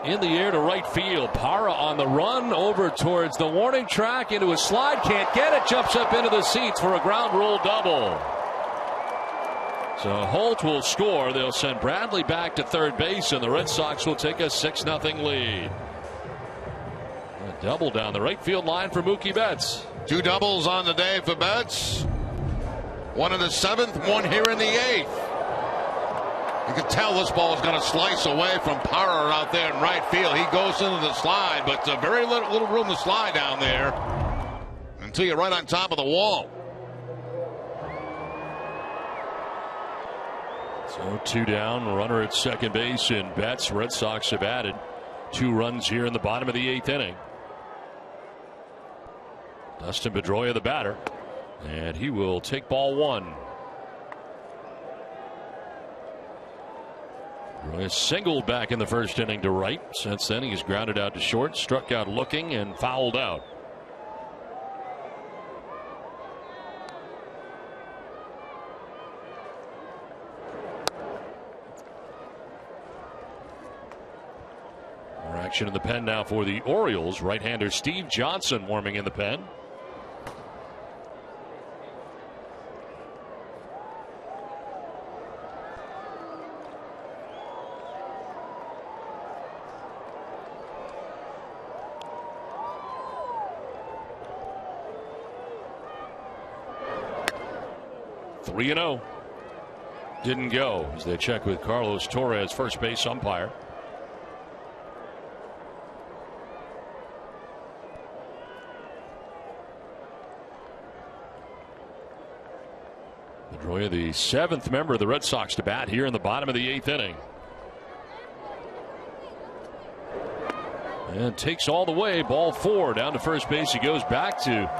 In the air to right field. Parra on the run over towards the warning track into a slide. Can't get it. Jumps up into the seats for a ground rule double. So Holt will score. They'll send Bradley back to third base, and the Red Sox will take a 6-0 lead. A double down the right field line for Mookie Betts. 2 doubles on the day for Betts. One in the 7th, one here in the 8th. You can tell this ball is going to slice away from Parra out there in right field. He goes into the slide, but very little room to slide down there until you're right on top of the wall. So 2 down, runner at second base in Betts. Red Sox have added 2 runs here in the bottom of the 8th inning. Dustin Pedroia the batter, and he will take ball 1. Pedroia singled back in the first inning to right. Since then he's grounded out to short, struck out looking, and fouled out. More action in the pen now for the Orioles. Right-hander Steve Johnson warming in the pen. Three and 0. Didn't go as they check with Carlos Torres, first base umpire. Pedroia, the 7th member of the Red Sox to bat here in the bottom of the 8th inning. And takes all the way. Ball 4 down to first base. He goes back to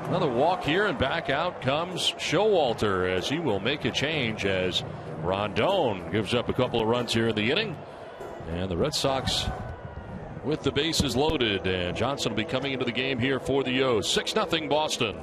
another walk here, and back out comes Showalter as he will make a change as Rondon gives up a couple of runs here in the inning. And the Red Sox with the bases loaded, and Johnson will be coming into the game here for the O's. 6-0 Boston.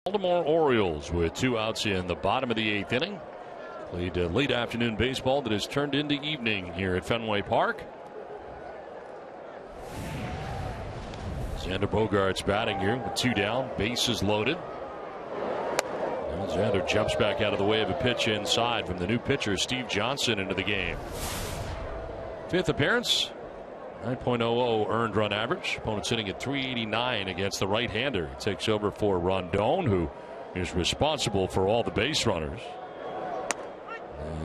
Baltimore Orioles with 2 outs in the bottom of the 8th inning. Played late afternoon baseball that has turned into evening here at Fenway Park. Xander Bogaerts batting here with 2 down, bases loaded. And Xander jumps back out of the way of a pitch inside from the new pitcher Steve Johnson into the game. 5th appearance, 9.00 earned run average. Opponent sitting at 389 against the right-hander. He takes over for Rondon, who is responsible for all the base runners.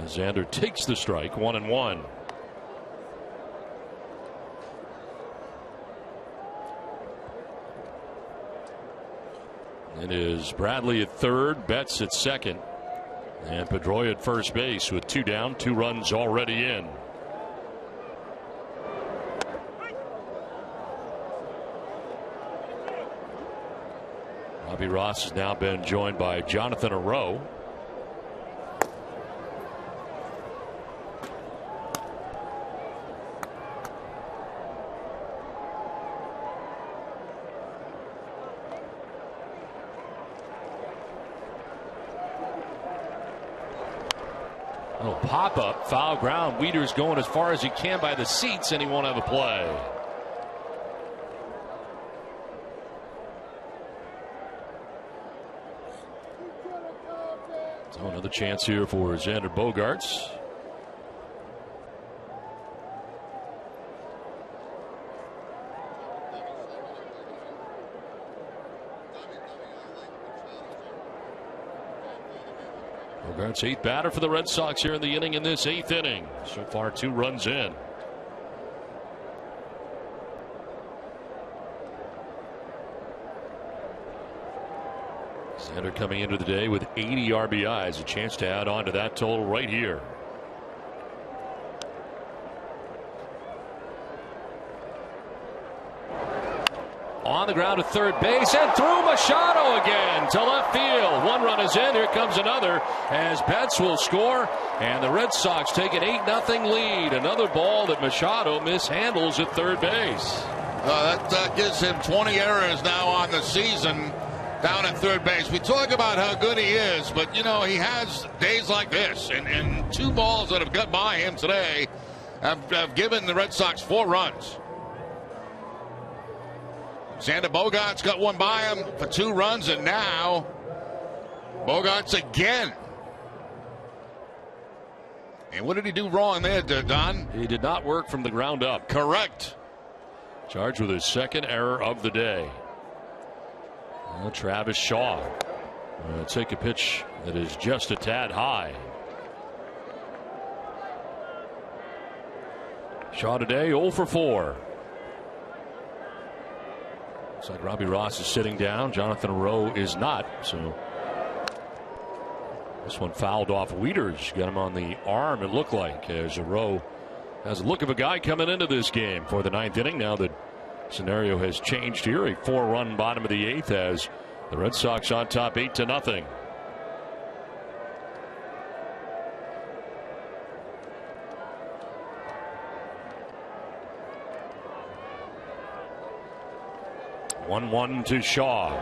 Xander takes the strike, 1-1. It is Bradley at third, Betts at second, and Pedroia at first base with 2 down, 2 runs already in. Robbie Ross has now been joined by Jonathan Arrow. Oh, pop up, foul ground. Wieters going as far as he can by the seats, and he won't have a play. So another chance here for Xander Bogaerts. Bogaerts 8th batter for the Red Sox here in the inning in this 8th inning. So far 2 runs in. Xander coming into the day with 80 RBIs, a chance to add on to that total right here. On the ground at third base and through Machado again to left field. 1 run is in. Here comes another as Betts will score, and the Red Sox take an 8-0 lead. Another ball that Machado mishandles at third base. That gives him 20 errors now on the season down at third base. We talk about how good he is, but you know, he has days like this, and 2 balls that have got by him today have given the Red Sox 4 runs. Xander Bogaerts got 1 by him for 2 runs, and now Bogaerts again. And what did he do wrong there, Don? He did not work from the ground up. Correct. Charged with his 2nd error of the day. Well, Travis Shaw take a pitch that is just a tad high. Shaw today 0 for 4. Looks like Robbie Ross is sitting down. Jonathan Arrow is not. So this one fouled off Wieters. Got him on the arm, it looked like, as Arrow has a look of a guy coming into this game for the 9th inning. Now the scenario has changed here. A 4-run bottom of the 8th as the Red Sox on top 8-0. One to Shaw,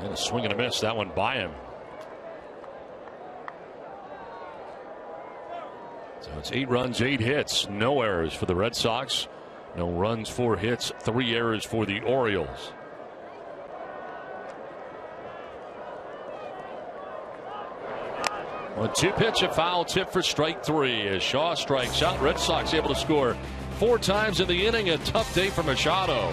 and a swing and a miss. That one by him. So it's 8 runs, 8 hits, no errors for the Red Sox. No runs, 4 hits, 3 errors for the Orioles. On 2 pitch, a foul tip for strike 3 as Shaw strikes out. Red Sox able to score 4 times in the inning. A tough day for Machado.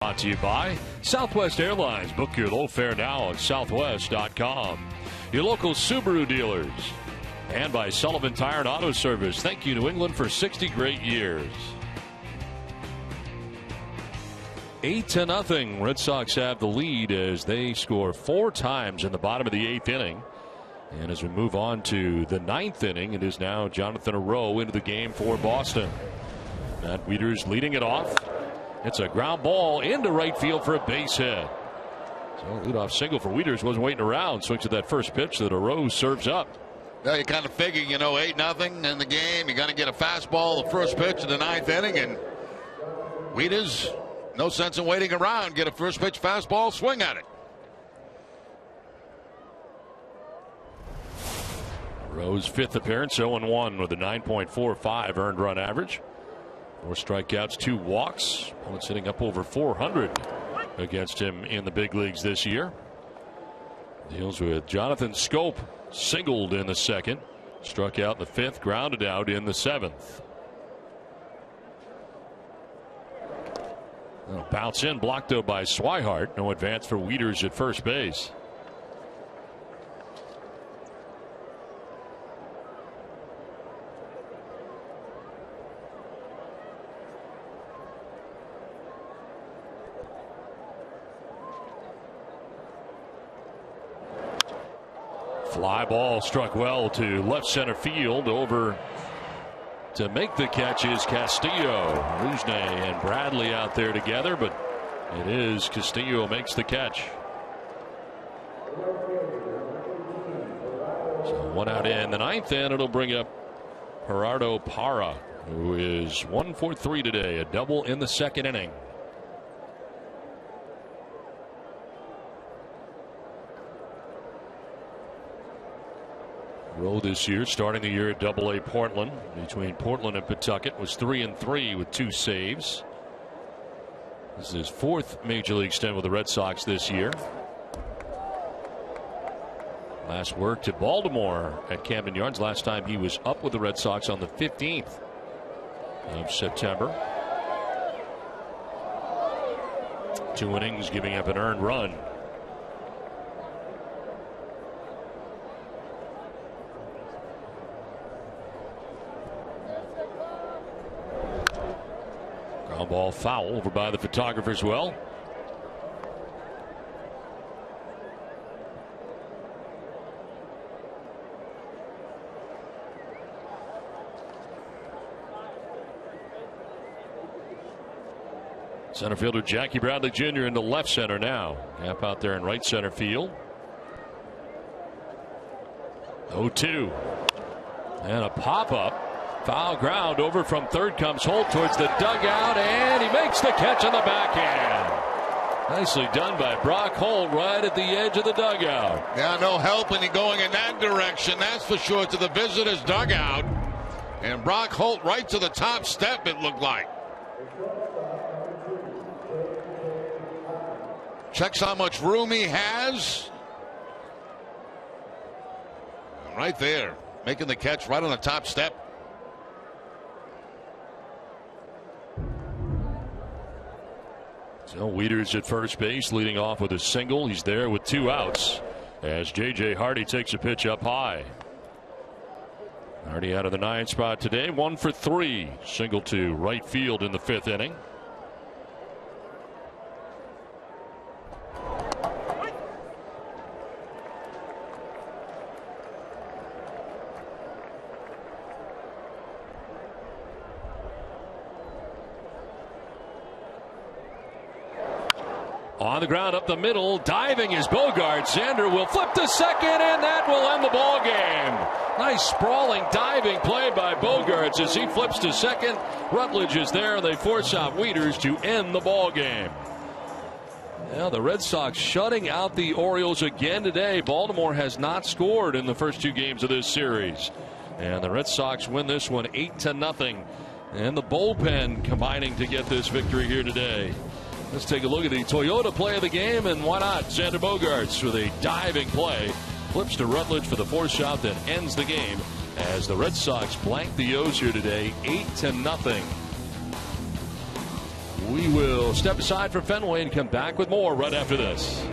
Brought to you by Southwest Airlines. Book your low fare now at southwest.com. Your local Subaru dealers. And by Sullivan Tire and Auto Service. Thank you, New England, for 60 great years. 8-0. Red Sox have the lead as they score 4 times in the bottom of the 8th inning. And as we move on to the 9th inning, it is now Jonathan Arroyo into the game for Boston. Matt Wieters leading it off. It's a ground ball into right field for a base hit. So leadoff single for Wieters. Wasn't waiting around. Swings at that first pitch that Arroyo serves up. Yeah, you kind of figure, 8-0 in the game. You're going to get a fastball the first pitch in the 9th inning. And Wieters, no sense in waiting around. Get a first pitch fastball, swing at it. Arroyo's 5th appearance, 0-1 with a 9.45 earned run average. 4 strikeouts, 2 walks. Opponent's hitting up over 400 against him in the big leagues this year. Deals with Jonathan Scope, singled in the 2nd. Struck out in the 5th, grounded out in the 7th. Bounce in, blocked though by Swihart. No advance for Wieters at first base. Fly ball struck well to left center field. Over to make the catch is Castillo. Rusney and Bradley out there together, but it is Castillo makes the catch. So 1 out in the 9th, and it'll bring up Gerardo Parra, who is 1 for 3 today, a double in the 2nd inning. Rowe this year, starting the year at AA Portland. Between Portland and Pawtucket was 3-3 with 2 saves. This is his 4th major league stint with the Red Sox this year. Last worked at Baltimore at Camden Yards. Last time he was up with the Red Sox on the 15th of September. 2 innings, giving up an earned run. Ground ball foul over by the photographer as well. Center fielder Jackie Bradley Jr. into left center now. Gap out there in right center field. 0-2. And a pop-up. Foul ground over from third comes Holt towards the dugout, and he makes the catch on the backhand. Nicely done by Brock Holt right at the edge of the dugout. Yeah, no helping going in that direction, that's for sure, to the visitors' dugout. And Brock Holt right to the top step, it looked like. Checks how much room he has. Right there, making the catch right on the top step. So Wieters at first base, leading off with a single. He's there with 2 outs as J.J. Hardy takes a pitch up high. Hardy out of the 9th spot today, 1 for 3. Single to right field in the 5th inning. On the ground up the middle, diving is Bogart. Xander will flip to second, and that will end the ball game. Nice sprawling diving play by Bogaerts as he flips to second. Rutledge is there, and they force out Wieters to end the ball game. Now the Red Sox shutting out the Orioles again today. Baltimore has not scored in the first 2 games of this series, and the Red Sox win this one 8-0. And the bullpen combining to get this victory here today. Let's take a look at the Toyota play of the game, and why not? Xander Bogaerts with a diving play. Flips to Rutledge for the force out that ends the game as the Red Sox blank the O's here today, 8-0. We will We'll step aside from Fenway and come back with more right after this.